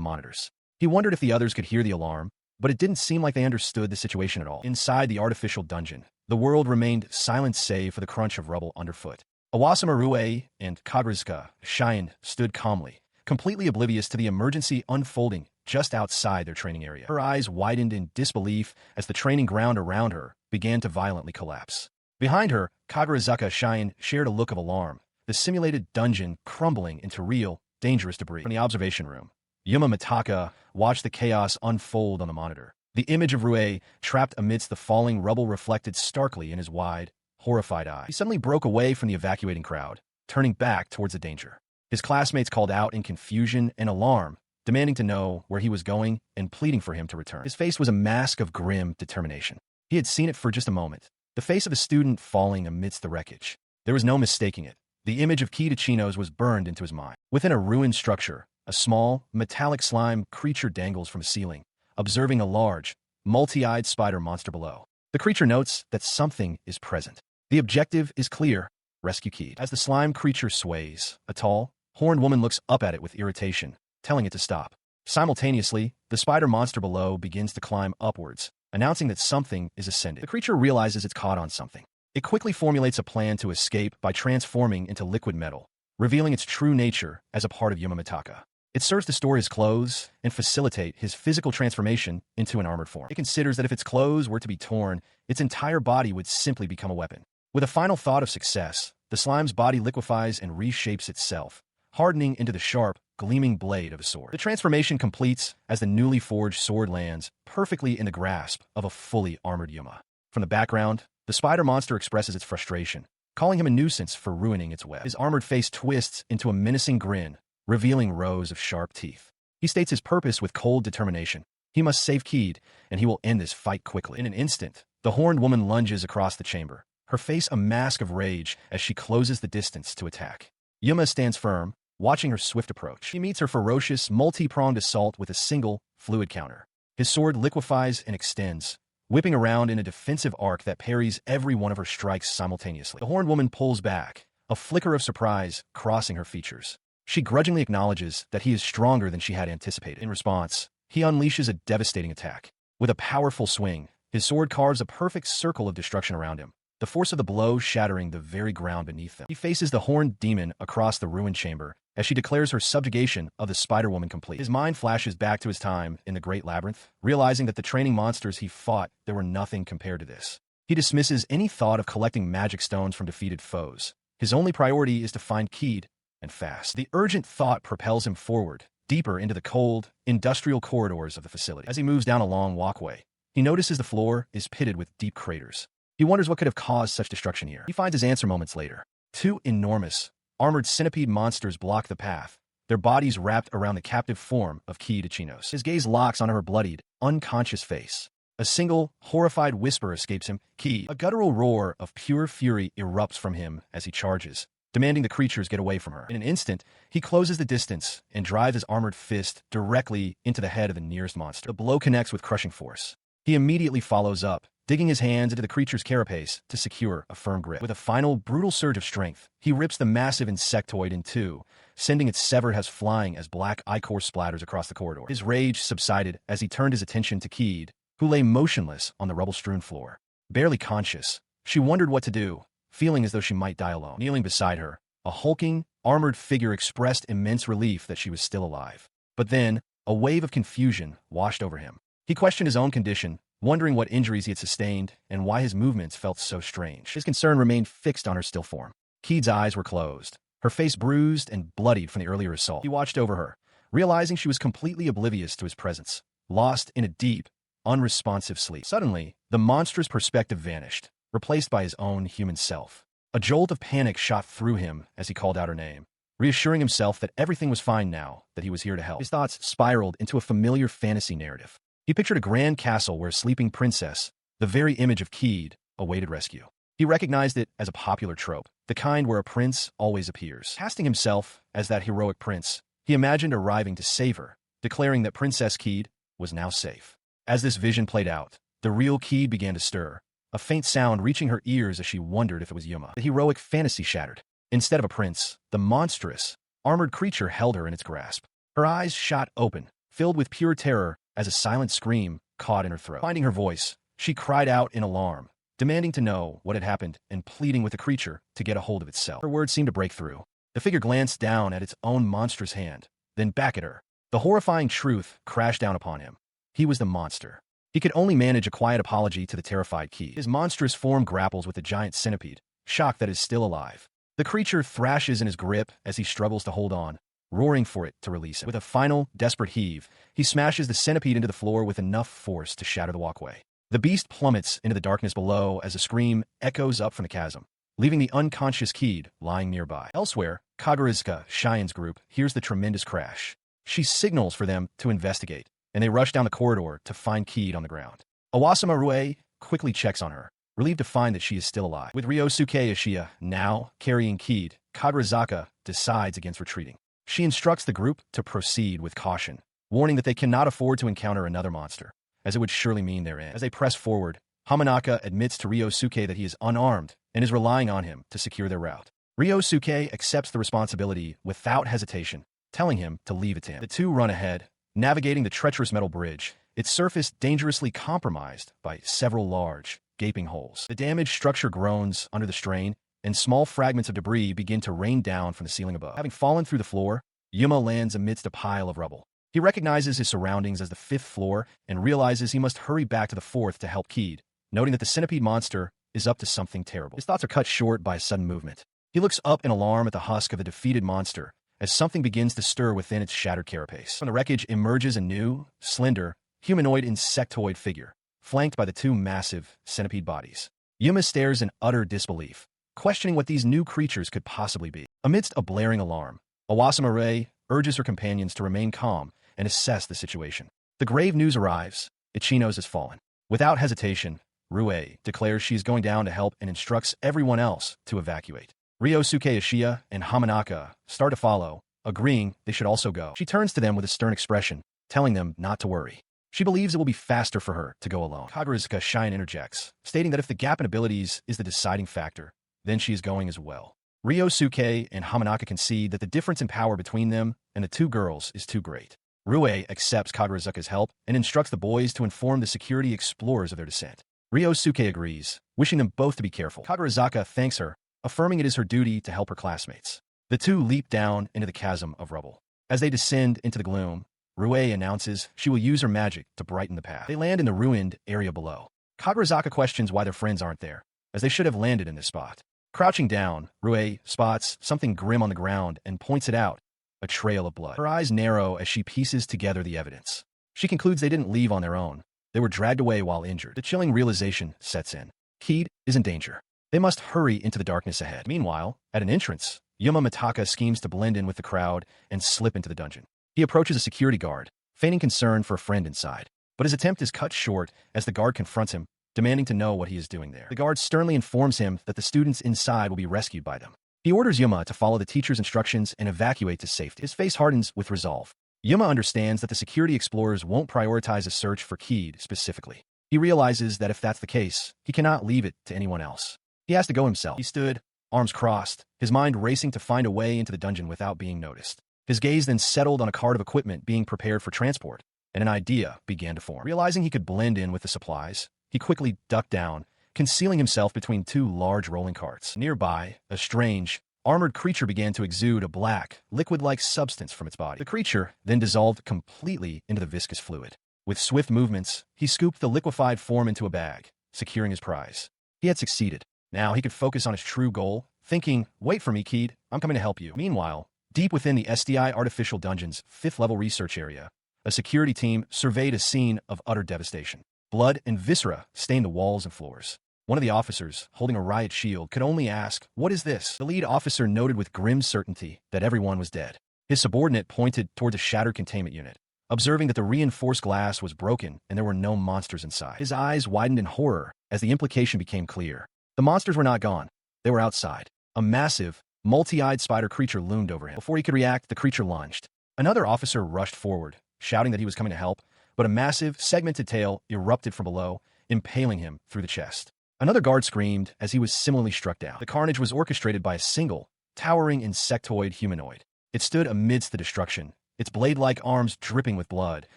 monitors. He wondered if the others could hear the alarm, but it didn't seem like they understood the situation at all. Inside the artificial dungeon, the world remained silent save for the crunch of rubble underfoot. Awasama Rue and Kagurazuka Cheyenne stood calmly, completely oblivious to the emergency unfolding just outside their training area. Her eyes widened in disbelief as the training ground around her began to violently collapse. Behind her, Kagurazuka Shine shared a look of alarm, the simulated dungeon crumbling into real, dangerous debris. From the observation room, Yuma Mitaka watched the chaos unfold on the monitor. The image of Rue, trapped amidst the falling rubble, reflected starkly in his wide, horrified eye. He suddenly broke away from the evacuating crowd, turning back towards the danger. His classmates called out in confusion and alarm, demanding to know where he was going and pleading for him to return. His face was a mask of grim determination. He had seen it for just a moment, the face of a student falling amidst the wreckage. There was no mistaking it. The image of Kitachinos was burned into his mind. Within a ruined structure, a small, metallic slime creature dangles from the ceiling, observing a large, multi-eyed spider monster below. The creature notes that something is present. The objective is clear: rescue Kid. As the slime creature sways, a tall, horned woman looks up at it with irritation, telling it to stop. Simultaneously, the spider monster below begins to climb upwards, announcing that something is ascending. The creature realizes it's caught on something. It quickly formulates a plan to escape by transforming into liquid metal, revealing its true nature as a part of Yuma Mitaka. It serves to store his clothes and facilitate his physical transformation into an armored form. It considers that if its clothes were to be torn, its entire body would simply become a weapon. With a final thought of success, the slime's body liquefies and reshapes itself, hardening into the sharp, gleaming blade of a sword. The transformation completes as the newly forged sword lands perfectly in the grasp of a fully armored Yuma. From the background, the spider monster expresses its frustration, calling him a nuisance for ruining its web. His armored face twists into a menacing grin, revealing rows of sharp teeth. He states his purpose with cold determination. He must save Kid, and he will end this fight quickly. In an instant, the horned woman lunges across the chamber, her face a mask of rage as she closes the distance to attack. Yuma stands firm, watching her swift approach. He meets her ferocious, multi-pronged assault with a single, fluid counter. His sword liquefies and extends, whipping around in a defensive arc that parries every one of her strikes simultaneously. The horned woman pulls back, a flicker of surprise crossing her features. She grudgingly acknowledges that he is stronger than she had anticipated. In response, he unleashes a devastating attack. With a powerful swing, his sword carves a perfect circle of destruction around him, the force of the blow shattering the very ground beneath them. He faces the horned demon across the ruined chamber as she declares her subjugation of the Spider-Woman complete. His mind flashes back to his time in the Great Labyrinth, realizing that the training monsters he fought, there were nothing compared to this. He dismisses any thought of collecting magic stones from defeated foes. His only priority is to find Kid, and fast. The urgent thought propels him forward, deeper into the cold, industrial corridors of the facility. As he moves down a long walkway, he notices the floor is pitted with deep craters. He wonders what could have caused such destruction here. He finds his answer moments later. Two enormous, armored centipede monsters block the path, their bodies wrapped around the captive form of Kitachinos. His gaze locks on her bloodied, unconscious face. A single, horrified whisper escapes him, "Kid." A guttural roar of pure fury erupts from him as he charges, demanding the creatures get away from her. In an instant, he closes the distance and drives his armored fist directly into the head of the nearest monster. The blow connects with crushing force. He immediately follows up, digging his hands into the creature's carapace to secure a firm grip. With a final, brutal surge of strength, he rips the massive insectoid in two, sending its severed head flying as black ichor splatters across the corridor. His rage subsided as he turned his attention to Kid, who lay motionless on the rubble-strewn floor. Barely conscious, she wondered what to do, feeling as though she might die alone. Kneeling beside her, a hulking, armored figure expressed immense relief that she was still alive. But then, a wave of confusion washed over him. He questioned his own condition, wondering what injuries he had sustained and why his movements felt so strange. His concern remained fixed on her still form. Kid's eyes were closed, her face bruised and bloodied from the earlier assault. He watched over her, realizing she was completely oblivious to his presence, lost in a deep, unresponsive sleep. Suddenly, the monster's perspective vanished, replaced by his own human self. A jolt of panic shot through him as he called out her name, reassuring himself that everything was fine now, that he was here to help. His thoughts spiraled into a familiar fantasy narrative. He pictured a grand castle where a sleeping princess, the very image of Kid, awaited rescue. He recognized it as a popular trope, the kind where a prince always appears. Casting himself as that heroic prince, he imagined arriving to save her, declaring that Princess Kid was now safe. As this vision played out, the real Kid began to stir, a faint sound reaching her ears as she wondered if it was Yuma. The heroic fantasy shattered. Instead of a prince, the monstrous, armored creature held her in its grasp. Her eyes shot open, filled with pure terror as a silent scream caught in her throat. Finding her voice, she cried out in alarm, demanding to know what had happened and pleading with the creature to get a hold of itself. Her words seemed to break through. The figure glanced down at its own monstrous hand, then back at her. The horrifying truth crashed down upon him. He was the monster. He could only manage a quiet apology to the terrified Keed. His monstrous form grapples with the giant centipede, shocked that it is still alive. The creature thrashes in his grip as he struggles to hold on, roaring for it to release him. With a final, desperate heave, he smashes the centipede into the floor with enough force to shatter the walkway. The beast plummets into the darkness below as a scream echoes up from the chasm, leaving the unconscious Keed lying nearby. Elsewhere, Kagurazuka, Cheyenne's group, hears the tremendous crash. She signals for them to investigate, and they rush down the corridor to find Keed on the ground. Awasama Rue quickly checks on her, relieved to find that she is still alive. With Ryosuke Ishiya now carrying Keed, Kagurazuka decides against retreating. She instructs the group to proceed with caution, warning that they cannot afford to encounter another monster, as it would surely mean their end. As they press forward, Hamanaka admits to Ryosuke that he is unarmed and is relying on him to secure their route. Ryosuke accepts the responsibility without hesitation, telling him to leave it to him. The two run ahead, navigating the treacherous metal bridge, its surface dangerously compromised by several large, gaping holes. The damaged structure groans under the strain, and small fragments of debris begin to rain down from the ceiling above. Having fallen through the floor, Yuma lands amidst a pile of rubble. He recognizes his surroundings as the 5th floor and realizes he must hurry back to the 4th to help Keed, noting that the centipede monster is up to something terrible. His thoughts are cut short by a sudden movement. He looks up in alarm at the husk of the defeated monster as something begins to stir within its shattered carapace. From the wreckage emerges a new, slender, humanoid insectoid figure, flanked by the 2 massive centipede bodies. Yuma stares in utter disbelief, questioning what these new creatures could possibly be. Amidst a blaring alarm, Awasama Rei urges her companions to remain calm and assess the situation. The grave news arrives. Ichinos has fallen. Without hesitation, Rue declares she is going down to help and instructs everyone else to evacuate. Ryosuke Ishiya and Hamanaka start to follow, agreeing they should also go. She turns to them with a stern expression, telling them not to worry. She believes it will be faster for her to go alone. Kagurazuka Shine interjects, stating that if the gap in abilities is the deciding factor, then she is going as well. Ryosuke and Hamanaka concede that the difference in power between them and the 2 girls is too great. Rue accepts Kagurazuka's help and instructs the boys to inform the security explorers of their descent. Ryosuke agrees, wishing them both to be careful. Kagurazuka thanks her, affirming it is her duty to help her classmates. The 2 leap down into the chasm of rubble. As they descend into the gloom, Rue announces she will use her magic to brighten the path. They land in the ruined area below. Kagurazuka questions why their friends aren't there, as they should have landed in this spot. Crouching down, Rue spots something grim on the ground and points it out, a trail of blood. Her eyes narrow as she pieces together the evidence. She concludes they didn't leave on their own. They were dragged away while injured. The chilling realization sets in. Keed is in danger. They must hurry into the darkness ahead. Meanwhile, at an entrance, Yuma Mitaka schemes to blend in with the crowd and slip into the dungeon. He approaches a security guard, feigning concern for a friend inside. But his attempt is cut short as the guard confronts him, demanding to know what he is doing there. The guard sternly informs him that the students inside will be rescued by them. He orders Yuma to follow the teacher's instructions and evacuate to safety. His face hardens with resolve. Yuma understands that the security explorers won't prioritize a search for Keed specifically. He realizes that if that's the case, he cannot leave it to anyone else. He has to go himself. He stood, arms crossed, his mind racing to find a way into the dungeon without being noticed. His gaze then settled on a cart of equipment being prepared for transport, and an idea began to form. Realizing he could blend in with the supplies, he quickly ducked down, concealing himself between 2 large rolling carts. Nearby, a strange, armored creature began to exude a black, liquid-like substance from its body. The creature then dissolved completely into the viscous fluid. With swift movements, he scooped the liquefied form into a bag, securing his prize. He had succeeded. Now he could focus on his true goal, thinking, "Wait for me, Keed, I'm coming to help you." Meanwhile, deep within the SDI Artificial Dungeon's 5th-level research area, a security team surveyed a scene of utter devastation. Blood and viscera stained the walls and floors. One of the officers, holding a riot shield, could only ask, "What is this?" The lead officer noted with grim certainty that everyone was dead. His subordinate pointed toward the shattered containment unit, observing that the reinforced glass was broken and there were no monsters inside. His eyes widened in horror as the implication became clear. The monsters were not gone. They were outside. A massive, multi-eyed spider creature loomed over him. Before he could react, the creature lunged. Another officer rushed forward, shouting that he was coming to help, but a massive, segmented tail erupted from below, impaling him through the chest. Another guard screamed as he was similarly struck down. The carnage was orchestrated by a single, towering insectoid humanoid. It stood amidst the destruction, its blade-like arms dripping with blood,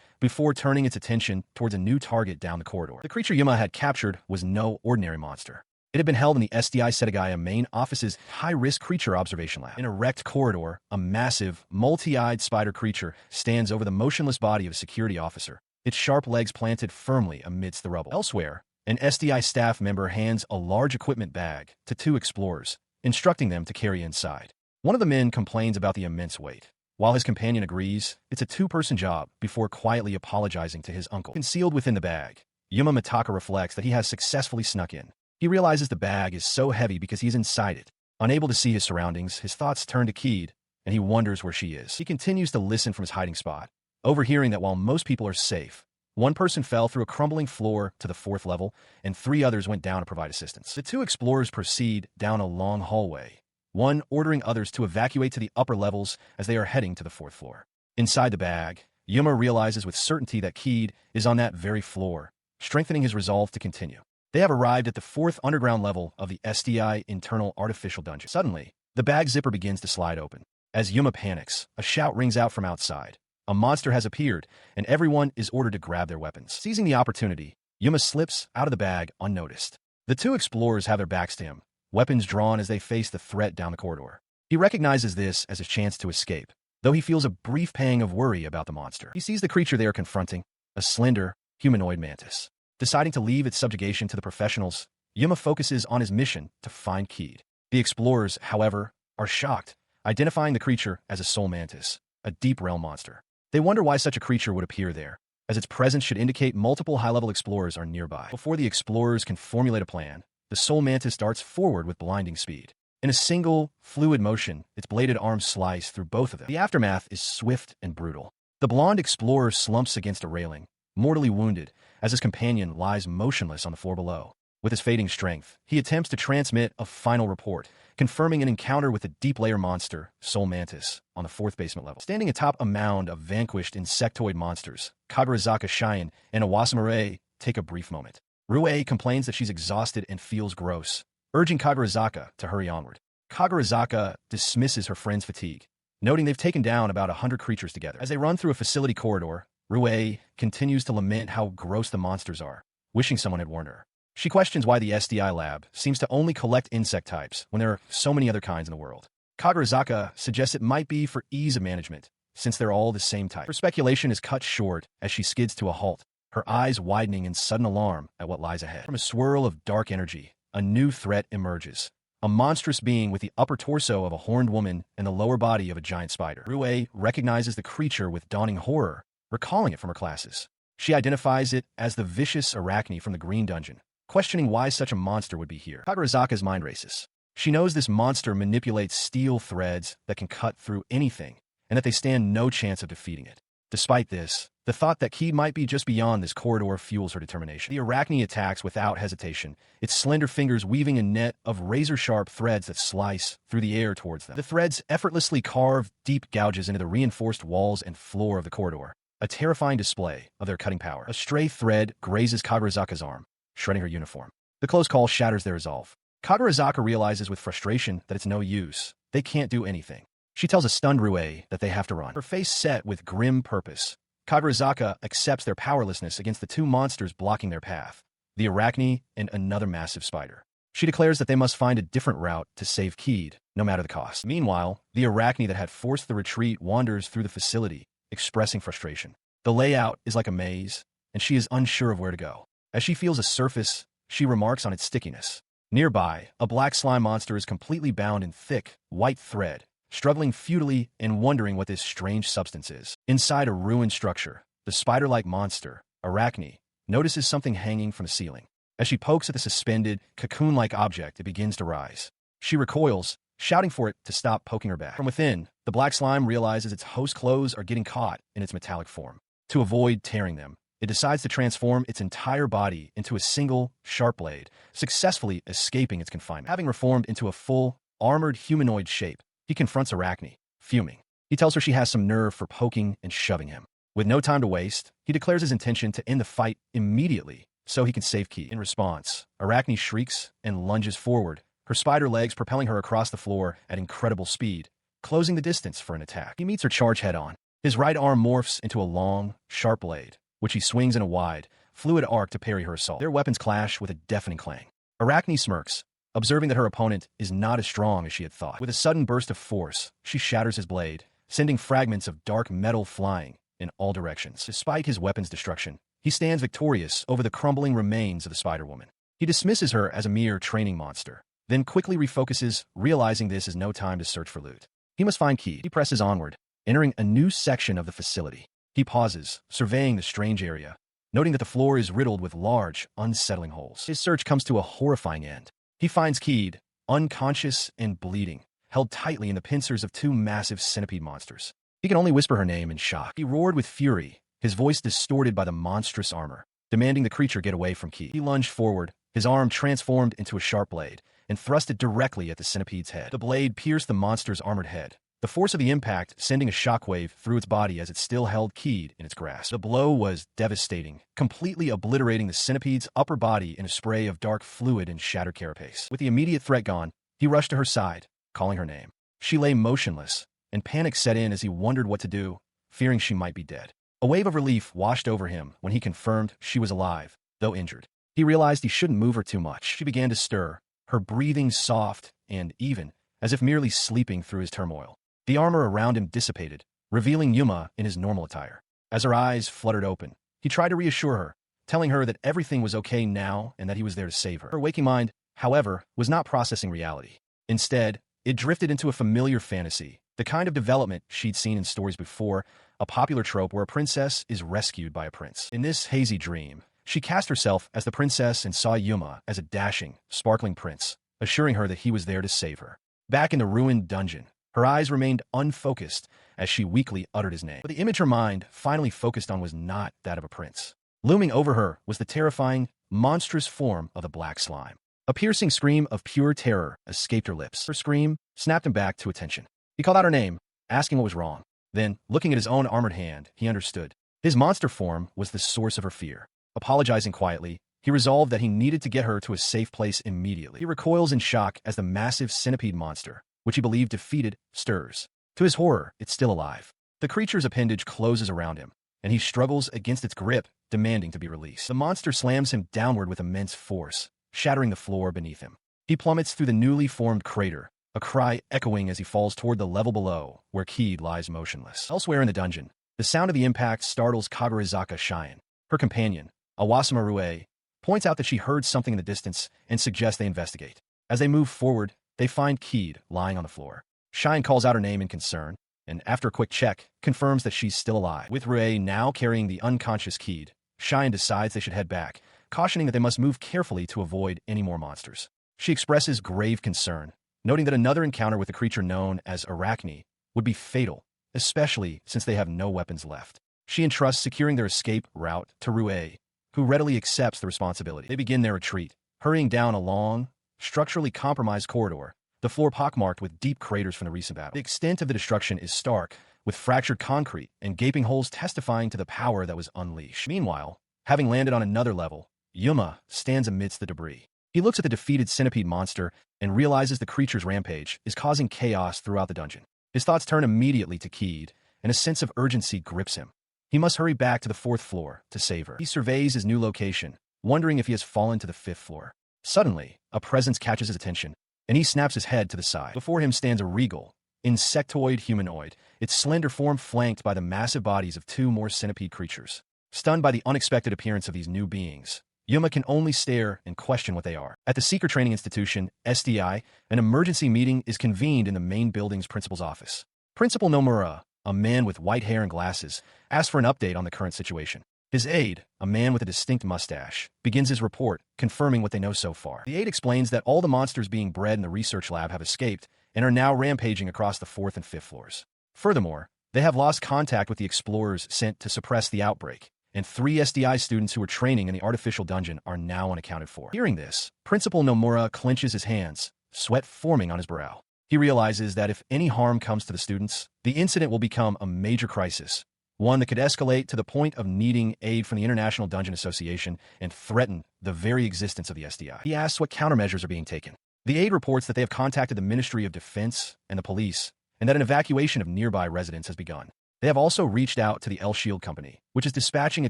before turning its attention towards a new target down the corridor. The creature Yuma had captured was no ordinary monster. It had been held in the SDI Setagaya main office's high-risk creature observation lab. In a wrecked corridor, a massive, multi-eyed spider creature stands over the motionless body of a security officer, its sharp legs planted firmly amidst the rubble. Elsewhere, an SDI staff member hands a large equipment bag to two explorers, instructing them to carry inside. One of the men complains about the immense weight, while his companion agrees it's a two-person job before quietly apologizing to his uncle. Concealed within the bag, Yuma Mitaka reflects that he has successfully snuck in. He realizes the bag is so heavy because he's inside it. Unable to see his surroundings, his thoughts turn to Keed, and he wonders where she is. He continues to listen from his hiding spot, overhearing that while most people are safe, one person fell through a crumbling floor to the 4th level, and 3 others went down to provide assistance. The 2 explorers proceed down a long hallway, one ordering others to evacuate to the upper levels as they are heading to the 4th floor. Inside the bag, Yuma realizes with certainty that Keed is on that very floor, strengthening his resolve to continue. They have arrived at the 4th underground level of the SDI internal artificial dungeon. Suddenly, the bag zipper begins to slide open. As Yuma panics, a shout rings out from outside. A monster has appeared, and everyone is ordered to grab their weapons. Seizing the opportunity, Yuma slips out of the bag unnoticed. The 2 explorers have their backs to him, weapons drawn as they face the threat down the corridor. He recognizes this as a chance to escape, though he feels a brief pang of worry about the monster. He sees the creature they are confronting, a slender, humanoid mantis. Deciding to leave its subjugation to the professionals, Yuma focuses on his mission to find Keed. The explorers, however, are shocked, identifying the creature as a soul mantis, a deep realm monster. They wonder why such a creature would appear there, as its presence should indicate multiple high-level explorers are nearby. Before the explorers can formulate a plan, the soul mantis darts forward with blinding speed. In a single, fluid motion, its bladed arms slice through both of them. The aftermath is swift and brutal. The blonde explorer slumps against a railing, mortally wounded, as his companion lies motionless on the floor below. With his fading strength, he attempts to transmit a final report, confirming an encounter with a deep-layer monster, Soul Mantis, on the 4th basement level. Standing atop a mound of vanquished insectoid monsters, Kagurazaka Cheyenne and Iwasamare take a brief moment. Rue complains that she's exhausted and feels gross, urging Kagurazaka to hurry onward. Kagurazaka dismisses her friend's fatigue, noting they've taken down about 100 creatures together. As they run through a facility corridor, Rue continues to lament how gross the monsters are, wishing someone had warned her. She questions why the SDI lab seems to only collect insect types when there are so many other kinds in the world. Kagurazaka suggests it might be for ease of management, since they're all the same type. Her speculation is cut short as she skids to a halt, her eyes widening in sudden alarm at what lies ahead. From a swirl of dark energy, a new threat emerges. A monstrous being with the upper torso of a horned woman and the lower body of a giant spider. Rue recognizes the creature with dawning horror, recalling it from her classes. She identifies it as the vicious arachne from the Green Dungeon, questioning why such a monster would be here. Kagurazaka's mind races. She knows this monster manipulates steel threads that can cut through anything, and that they stand no chance of defeating it. Despite this, the thought that Keed might be just beyond this corridor fuels her determination. The arachne attacks without hesitation, its slender fingers weaving a net of razor-sharp threads that slice through the air towards them. The threads effortlessly carve deep gouges into the reinforced walls and floor of the corridor, a terrifying display of their cutting power. A stray thread grazes Kagurazaka's arm, shredding her uniform. The close call shatters their resolve. Kagurazaka realizes with frustration that it's no use. They can't do anything. She tells a stunned Rue that they have to run. Her face set with grim purpose, Kagurazaka accepts their powerlessness against the 2 monsters blocking their path, the arachne and another massive spider. She declares that they must find a different route to save Keed, no matter the cost. Meanwhile, the arachne that had forced the retreat wanders through the facility, expressing frustration. The layout is like a maze, and she is unsure of where to go. As she feels a surface, she remarks on its stickiness. Nearby, a black slime monster is completely bound in thick, white thread, struggling futilely and wondering what this strange substance is. Inside a ruined structure, the spider-like monster, Arachne, notices something hanging from the ceiling. As she pokes at the suspended, cocoon-like object, it begins to rise. She recoils, shouting for it to stop poking her back. From within, the black slime realizes its host clothes are getting caught in its metallic form. To avoid tearing them, it decides to transform its entire body into a single, sharp blade, successfully escaping its confinement. Having reformed into a full, armored humanoid shape, he confronts Arachne, fuming. He tells her she has some nerve for poking and shoving him. With no time to waste, he declares his intention to end the fight immediately so he can save Keed. In response, Arachne shrieks and lunges forward, her spider legs propelling her across the floor at incredible speed, closing the distance for an attack. He meets her charge head-on. His right arm morphs into a long, sharp blade, which he swings in a wide, fluid arc to parry her assault. Their weapons clash with a deafening clang. Arachne smirks, observing that her opponent is not as strong as she had thought. With a sudden burst of force, she shatters his blade, sending fragments of dark metal flying in all directions. Despite his weapon's destruction, he stands victorious over the crumbling remains of the Spider-Woman. He dismisses her as a mere training monster, then quickly refocuses, realizing this is no time to search for loot. He must find Keed. He presses onward, entering a new section of the facility. He pauses, surveying the strange area, noting that the floor is riddled with large, unsettling holes. His search comes to a horrifying end. He finds Keed, unconscious and bleeding, held tightly in the pincers of two massive centipede monsters. He can only whisper her name in shock. He roared with fury, his voice distorted by the monstrous armor, demanding the creature get away from Keed. He lunged forward, his arm transformed into a sharp blade, and thrust it directly at the centipede's head. The blade pierced the monster's armored head, the force of the impact sending a shockwave through its body as it still held Keed in its grasp. The blow was devastating, completely obliterating the centipede's upper body in a spray of dark fluid and shattered carapace. With the immediate threat gone, he rushed to her side, calling her name. She lay motionless, and panic set in as he wondered what to do, fearing she might be dead. A wave of relief washed over him when he confirmed she was alive, though injured. He realized he shouldn't move her too much. She began to stir, her breathing soft and even, as if merely sleeping through his turmoil. The armor around him dissipated, revealing Yuma in his normal attire. As her eyes fluttered open, he tried to reassure her, telling her that everything was okay now and that he was there to save her. Her waking mind, however, was not processing reality. Instead, it drifted into a familiar fantasy, the kind of development she'd seen in stories before, a popular trope where a princess is rescued by a prince. In this hazy dream, she cast herself as the princess and saw Yuma as a dashing, sparkling prince, assuring her that he was there to save her. Back in the ruined dungeon, her eyes remained unfocused as she weakly uttered his name. But the image her mind finally focused on was not that of a prince. Looming over her was the terrifying, monstrous form of the black slime. A piercing scream of pure terror escaped her lips. Her scream snapped him back to attention. He called out her name, asking what was wrong. Then, looking at his own armored hand, he understood. His monster form was the source of her fear. Apologizing quietly, he resolved that he needed to get her to a safe place immediately. He recoils in shock as the massive centipede monster, which he believed defeated, stirs. To his horror, it's still alive. The creature's appendage closes around him, and he struggles against its grip, demanding to be released. The monster slams him downward with immense force, shattering the floor beneath him. He plummets through the newly formed crater, a cry echoing as he falls toward the level below, where Keed lies motionless. Elsewhere in the dungeon, the sound of the impact startles Kagurizaka Cheyenne. Her companion, Awasama Rue, points out that she heard something in the distance and suggests they investigate. As they move forward, they find Keed lying on the floor. Cheyenne calls out her name in concern, and after a quick check, confirms that she's still alive. With Rue now carrying the unconscious Keed, Cheyenne decides they should head back, cautioning that they must move carefully to avoid any more monsters. She expresses grave concern, noting that another encounter with the creature known as Arachne would be fatal, especially since they have no weapons left. She entrusts securing their escape route to Rue, who readily accepts the responsibility. They begin their retreat, hurrying down a long, structurally compromised corridor, the floor pockmarked with deep craters from the recent battle. The extent of the destruction is stark, with fractured concrete and gaping holes testifying to the power that was unleashed. Meanwhile, having landed on another level, Yuma stands amidst the debris. He looks at the defeated centipede monster and realizes the creature's rampage is causing chaos throughout the dungeon. His thoughts turn immediately to Keed, and a sense of urgency grips him. He must hurry back to the 4th floor to save her. He surveys his new location, wondering if he has fallen to the 5th floor. Suddenly, a presence catches his attention, and he snaps his head to the side. Before him stands a regal, insectoid humanoid, its slender form flanked by the massive bodies of two more centipede creatures. Stunned by the unexpected appearance of these new beings, Yuma can only stare and question what they are. At the Seeker Training Institution, SDI, an emergency meeting is convened in the main building's principal's office. Principal Nomura, a man with white hair and glasses, asks for an update on the current situation. His aide, a man with a distinct mustache, begins his report, confirming what they know so far. The aide explains that all the monsters being bred in the research lab have escaped and are now rampaging across the 4th and 5th floors. Furthermore, they have lost contact with the explorers sent to suppress the outbreak, and 3 SDI students who were training in the artificial dungeon are now unaccounted for. Hearing this, Principal Nomura clenches his hands, sweat forming on his brow. He realizes that if any harm comes to the students, the incident will become a major crisis, one that could escalate to the point of needing aid from the International Dungeon Association and threaten the very existence of the SDI. He asks what countermeasures are being taken. The aide reports that they have contacted the Ministry of Defense and the police, and that an evacuation of nearby residents has begun. They have also reached out to the L Shield Company, which is dispatching a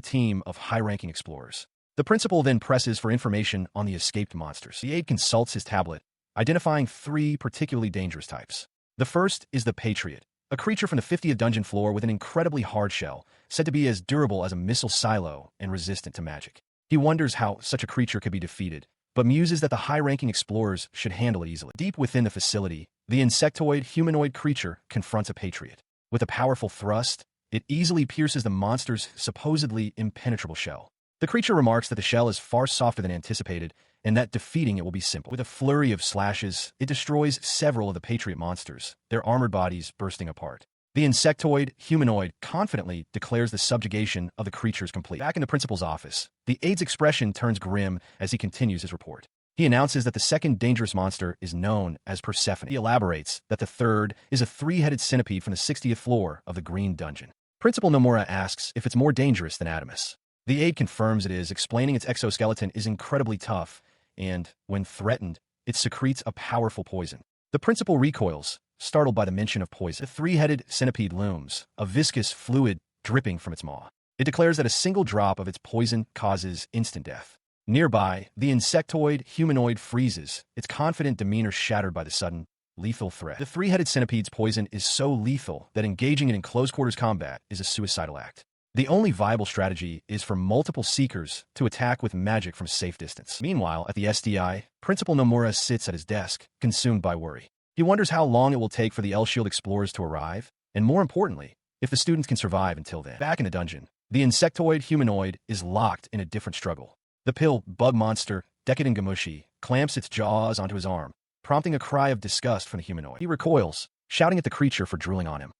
team of high-ranking explorers. The principal then presses for information on the escaped monsters. The aide consults his tablet, identifying 3 particularly dangerous types. The first is the Patriot, a creature from the 50th dungeon floor with an incredibly hard shell, said to be as durable as a missile silo and resistant to magic. He wonders how such a creature could be defeated, but muses that the high-ranking explorers should handle it easily. Deep within the facility, the insectoid humanoid creature confronts a Patriot. With a powerful thrust, it easily pierces the monster's supposedly impenetrable shell. The creature remarks that the shell is far softer than anticipated, and that defeating it will be simple. With a flurry of slashes, it destroys several of the Patriot monsters, their armored bodies bursting apart. The insectoid humanoid confidently declares the subjugation of the creatures complete. Back in the principal's office, the aide's expression turns grim as he continues his report. He announces that the second dangerous monster is known as Persephone. He elaborates that the third is a 3-headed centipede from the 60th floor of the Green Dungeon. Principal Nomura asks if it's more dangerous than Adamus. The aide confirms it is, explaining its exoskeleton is incredibly tough, and, when threatened, it secretes a powerful poison. The principal recoils, startled by the mention of poison. The 3-headed centipede looms, a viscous fluid dripping from its maw. It declares that a single drop of its poison causes instant death. Nearby, the insectoid humanoid freezes, its confident demeanor shattered by the sudden, lethal threat. The 3-headed centipede's poison is so lethal that engaging it in close-quarters combat is a suicidal act. The only viable strategy is for multiple seekers to attack with magic from safe distance. Meanwhile, at the SDI, Principal Nomura sits at his desk, consumed by worry. He wonders how long it will take for the L-Shield explorers to arrive, and more importantly, if the students can survive until then. Back in the dungeon, the insectoid humanoid is locked in a different struggle. The pill bug monster, Decadent Gamushi, clamps its jaws onto his arm, prompting a cry of disgust from the humanoid. He recoils, shouting at the creature for drooling on him.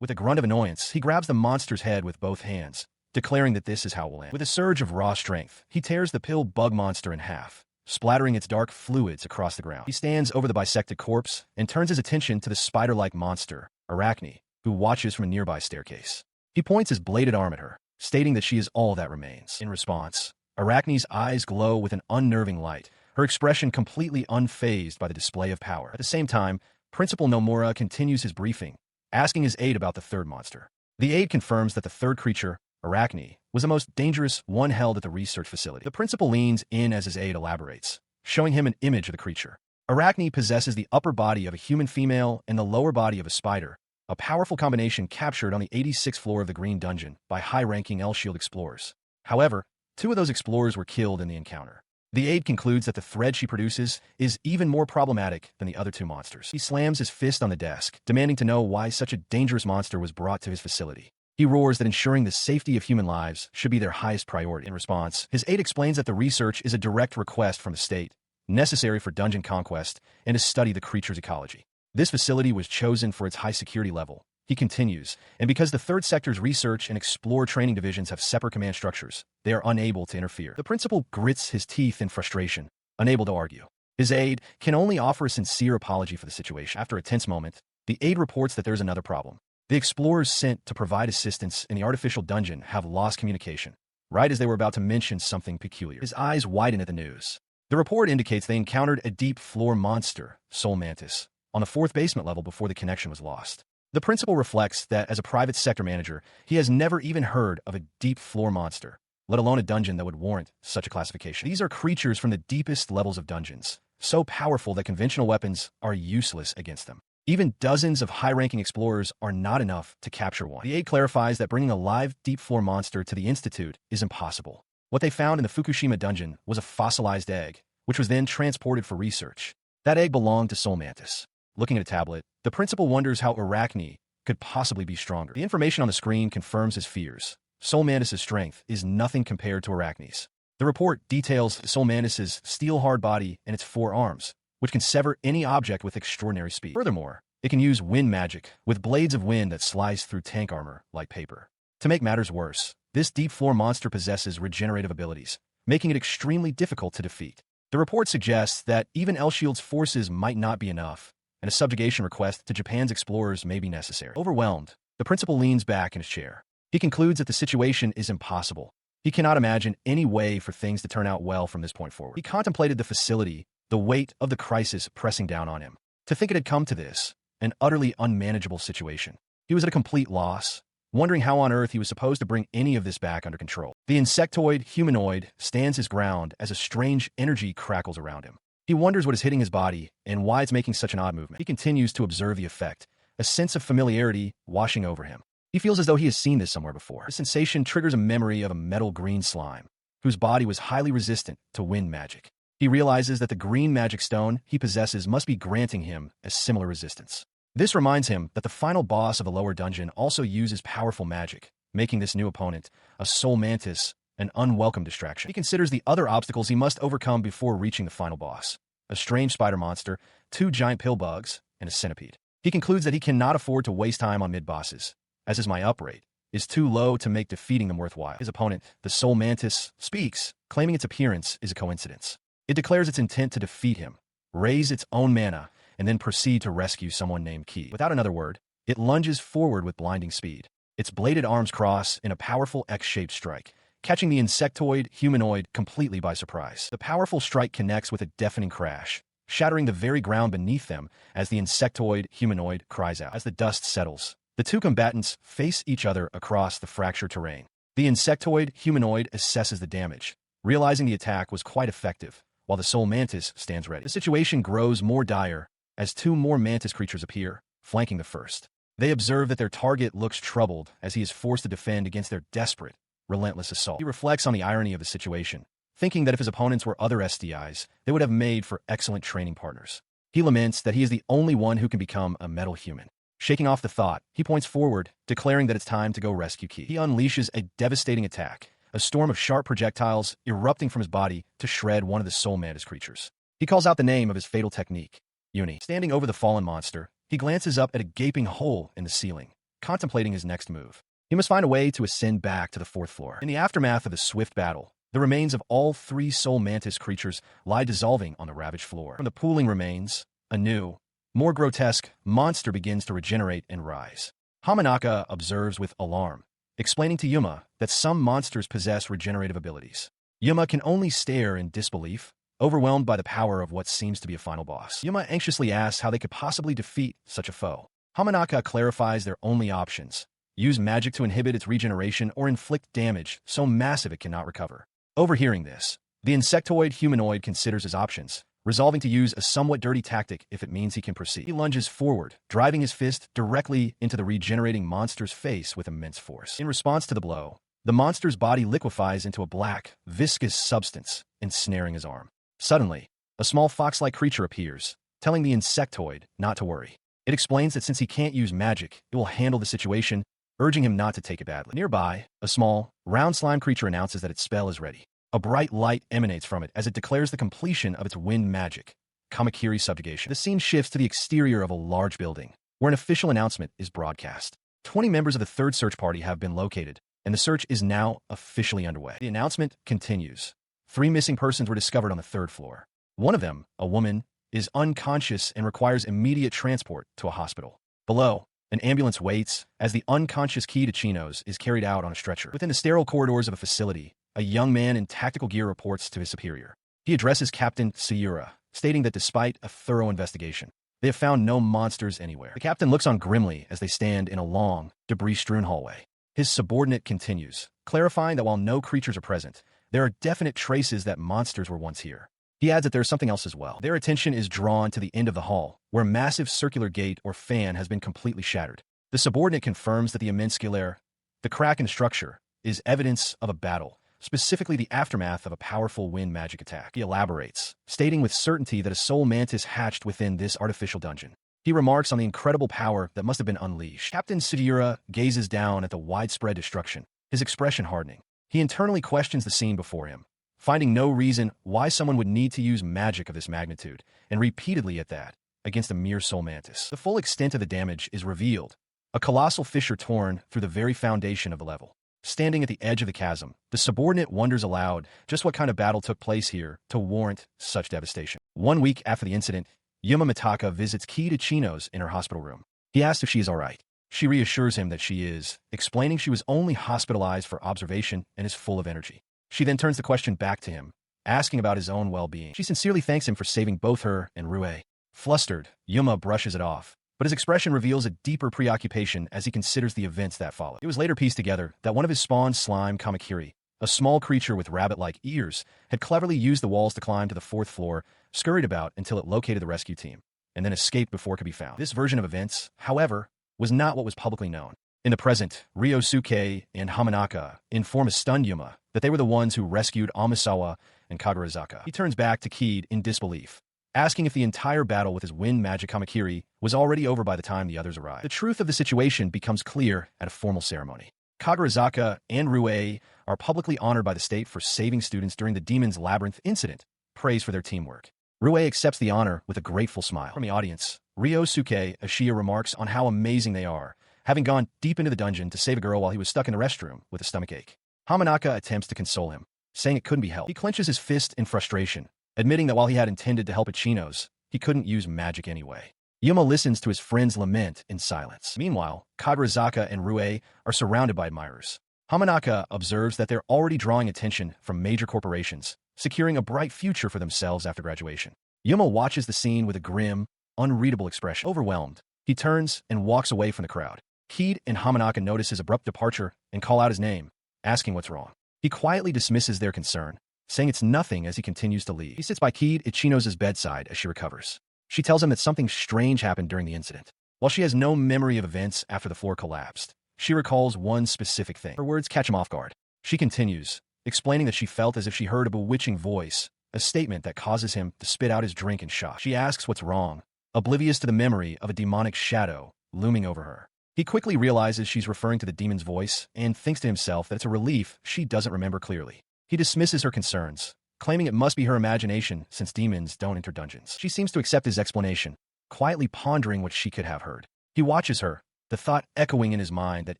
With a grunt of annoyance, he grabs the monster's head with both hands, declaring that this is how it will end. With a surge of raw strength, he tears the pill bug monster in half, splattering its dark fluids across the ground. He stands over the bisected corpse and turns his attention to the spider-like monster, Arachne, who watches from a nearby staircase. He points his bladed arm at her, stating that she is all that remains. In response, Arachne's eyes glow with an unnerving light, her expression completely unfazed by the display of power. At the same time, Principal Nomura continues his briefing, asking his aide about the third monster. The aide confirms that the third creature, Arachne, was the most dangerous one held at the research facility. The principal leans in as his aide elaborates, showing him an image of the creature. Arachne possesses the upper body of a human female and the lower body of a spider, a powerful combination captured on the 86th floor of the Green Dungeon by high-ranking L-Shield explorers. However, 2 of those explorers were killed in the encounter. The aide concludes that the thread she produces is even more problematic than the other 2 monsters. He slams his fist on the desk, demanding to know why such a dangerous monster was brought to his facility. He roars that ensuring the safety of human lives should be their highest priority. In response, his aide explains that the research is a direct request from the state, necessary for dungeon conquest and to study the creature's ecology. This facility was chosen for its high security level, he continues, and because the third sector's research and explore training divisions have separate command structures, they are unable to interfere. The principal grits his teeth in frustration, unable to argue. His aide can only offer a sincere apology for the situation. After a tense moment, the aide reports that there's another problem. The explorers sent to provide assistance in the artificial dungeon have lost communication, right as they were about to mention something peculiar. His eyes widen at the news. The report indicates they encountered a deep floor monster, Soul Mantis, on the 4th basement level before the connection was lost. The principal reflects that as a private sector manager, he has never even heard of a deep floor monster, let alone a dungeon that would warrant such a classification. These are creatures from the deepest levels of dungeons, so powerful that conventional weapons are useless against them. Even dozens of high-ranking explorers are not enough to capture one. The aide clarifies that bringing a live deep floor monster to the Institute is impossible. What they found in the Fukushima dungeon was a fossilized egg, which was then transported for research. That egg belonged to Soul Mantis. Looking at a tablet, the principal wonders how Arachne could possibly be stronger. The information on the screen confirms his fears. Soul Mantis' strength is nothing compared to Arachne's. The report details Soul Mantis' steel-hard body and its 4 arms, which can sever any object with extraordinary speed. Furthermore, it can use wind magic, with blades of wind that slice through tank armor like paper. To make matters worse, this deep-floor monster possesses regenerative abilities, making it extremely difficult to defeat. The report suggests that even L-Shield's forces might not be enough, and a subjugation request to Japan's explorers may be necessary. Overwhelmed, the principal leans back in his chair. He concludes that the situation is impossible. He cannot imagine any way for things to turn out well from this point forward. He contemplated the facility, the weight of the crisis pressing down on him. To think it had come to this, an utterly unmanageable situation. He was at a complete loss, wondering how on earth he was supposed to bring any of this back under control. The insectoid humanoid stands his ground as a strange energy crackles around him. He wonders what is hitting his body and why it's making such an odd movement. He continues to observe the effect, a sense of familiarity washing over him. He feels as though he has seen this somewhere before. The sensation triggers a memory of a metal green slime, whose body was highly resistant to wind magic. He realizes that the green magic stone he possesses must be granting him a similar resistance. This reminds him that the final boss of the lower dungeon also uses powerful magic, making this new opponent, a soul mantis, an unwelcome distraction. He considers the other obstacles he must overcome before reaching the final boss: a strange spider monster, 2 giant pill bugs, and a centipede. He concludes that he cannot afford to waste time on mid-bosses, as his up rate is too low to make defeating them worthwhile. His opponent, the soul mantis, speaks, claiming its appearance is a coincidence. It declares its intent to defeat him, raise its own mana, and then proceed to rescue someone named Ki. Without another word, it lunges forward with blinding speed. Its bladed arms cross in a powerful X-shaped strike, catching the insectoid humanoid completely by surprise. The powerful strike connects with a deafening crash, shattering the very ground beneath them as the insectoid humanoid cries out. As the dust settles, the two combatants face each other across the fractured terrain. The insectoid humanoid assesses the damage, realizing the attack was quite effective, while the soul mantis stands ready. The situation grows more dire as 2 more mantis creatures appear, flanking the first. They observe that their target looks troubled as he is forced to defend against their desperate, relentless assault. He reflects on the irony of the situation, thinking that if his opponents were other SDIs, they would have made for excellent training partners. He laments that he is the only one who can become a metal human. Shaking off the thought, he points forward, declaring that it's time to go rescue Ki. He unleashes a devastating attack, a storm of sharp projectiles erupting from his body to shred one of the soul mantis creatures. He calls out the name of his fatal technique, Uni. Standing over the fallen monster, he glances up at a gaping hole in the ceiling, contemplating his next move. He must find a way to ascend back to the 4th floor. In the aftermath of the swift battle, the remains of all 3 soul mantis creatures lie dissolving on the ravaged floor. From the pooling remains, a new, more grotesque monster begins to regenerate and rise. Hamanaka observes with alarm, explaining to Yuma that some monsters possess regenerative abilities. Yuma can only stare in disbelief, overwhelmed by the power of what seems to be a final boss. Yuma anxiously asks how they could possibly defeat such a foe. Hamanaka clarifies their only options: use magic to inhibit its regeneration or inflict damage so massive it cannot recover. Overhearing this, the insectoid humanoid considers his options, resolving to use a somewhat dirty tactic if it means he can proceed. He lunges forward, driving his fist directly into the regenerating monster's face with immense force. In response to the blow, the monster's body liquefies into a black, viscous substance, ensnaring his arm. Suddenly, a small fox-like creature appears, telling the insectoid not to worry. It explains that since he can't use magic, it will handle the situation, urging him not to take it badly. Nearby, a small, round slime creature announces that its spell is ready. A bright light emanates from it as it declares the completion of its wind magic, Kamakiri subjugation. The scene shifts to the exterior of a large building, where an official announcement is broadcast. 20 members of the 3rd search party have been located, and the search is now officially underway. The announcement continues. 3 missing persons were discovered on the 3rd floor. One of them, a woman, is unconscious and requires immediate transport to a hospital. Below, an ambulance waits as the unconscious Ki de Chinos is carried out on a stretcher. Within the sterile corridors of a facility, a young man in tactical gear reports to his superior. He addresses Captain Sayura, stating that despite a thorough investigation, they have found no monsters anywhere. The captain looks on grimly as they stand in a long, debris-strewn hallway. His subordinate continues, clarifying that while no creatures are present, there are definite traces that monsters were once here. He adds that there is something else as well. Their attention is drawn to the end of the hall, where a massive circular gate or fan has been completely shattered. The subordinate confirms that the immense scalar, the crack in the structure, is evidence of a battle, specifically the aftermath of a powerful wind magic attack. He elaborates, stating with certainty that a soul mantis hatched within this artificial dungeon. He remarks on the incredible power that must have been unleashed. Captain Sayura gazes down at the widespread destruction, his expression hardening. He internally questions the scene before him, finding no reason why someone would need to use magic of this magnitude, and repeatedly at that, against a mere soul mantis. The full extent of the damage is revealed, a colossal fissure torn through the very foundation of the level. Standing at the edge of the chasm, the subordinate wonders aloud just what kind of battle took place here to warrant such devastation. 1 week after the incident, Yuma Mitaka visits Ki de Chinos in her hospital room. He asks if she is all right. She reassures him that she is, explaining she was only hospitalized for observation and is full of energy. She then turns the question back to him, asking about his own well-being. She sincerely thanks him for saving both her and Rue. Flustered, Yuma brushes it off, but his expression reveals a deeper preoccupation as he considers the events that followed. It was later pieced together that one of his spawned slime kamakiri, a small creature with rabbit-like ears, had cleverly used the walls to climb to the 4th floor, scurried about until it located the rescue team, and then escaped before it could be found. This version of events, however, was not what was publicly known. In the present, Ryosuke and Hamanaka inform a stunned Yuma that they were the ones who rescued Amisawa and Kagurazaka. He turns back to Kid in disbelief, asking if the entire battle with his wind magic kamakiri was already over by the time the others arrived. The truth of the situation becomes clear at a formal ceremony. Kagurazaka and Rue are publicly honored by the state for saving students during the Demon's Labyrinth incident, praised for their teamwork. Rue accepts the honor with a grateful smile. From the audience, Ryosuke Ashiya remarks on how amazing they are, having gone deep into the dungeon to save a girl while he was stuck in the restroom with a stomachache. Hamanaka attempts to console him, saying it couldn't be helped. He clenches his fist in frustration, admitting that while he had intended to help Ichinos, he couldn't use magic anyway. Yuma listens to his friend's lament in silence. Meanwhile, Kagurazaka and Rue are surrounded by admirers. Hamanaka observes that they're already drawing attention from major corporations, securing a bright future for themselves after graduation. Yuma watches the scene with a grim, unreadable expression. Overwhelmed, he turns and walks away from the crowd. Kid and Hamanaka notice his abrupt departure and call out his name, asking what's wrong. He quietly dismisses their concern, saying it's nothing as he continues to leave. He sits by Kid Ichinos' bedside as she recovers. She tells him that something strange happened during the incident. While she has no memory of events after the floor collapsed, she recalls one specific thing. Her words catch him off guard. She continues, explaining that she felt as if she heard a bewitching voice, a statement that causes him to spit out his drink in shock. She asks what's wrong, oblivious to the memory of a demonic shadow looming over her. He quickly realizes she's referring to the demon's voice and thinks to himself that it's a relief she doesn't remember clearly. He dismisses her concerns, claiming it must be her imagination since demons don't enter dungeons. She seems to accept his explanation, quietly pondering what she could have heard. He watches her, the thought echoing in his mind that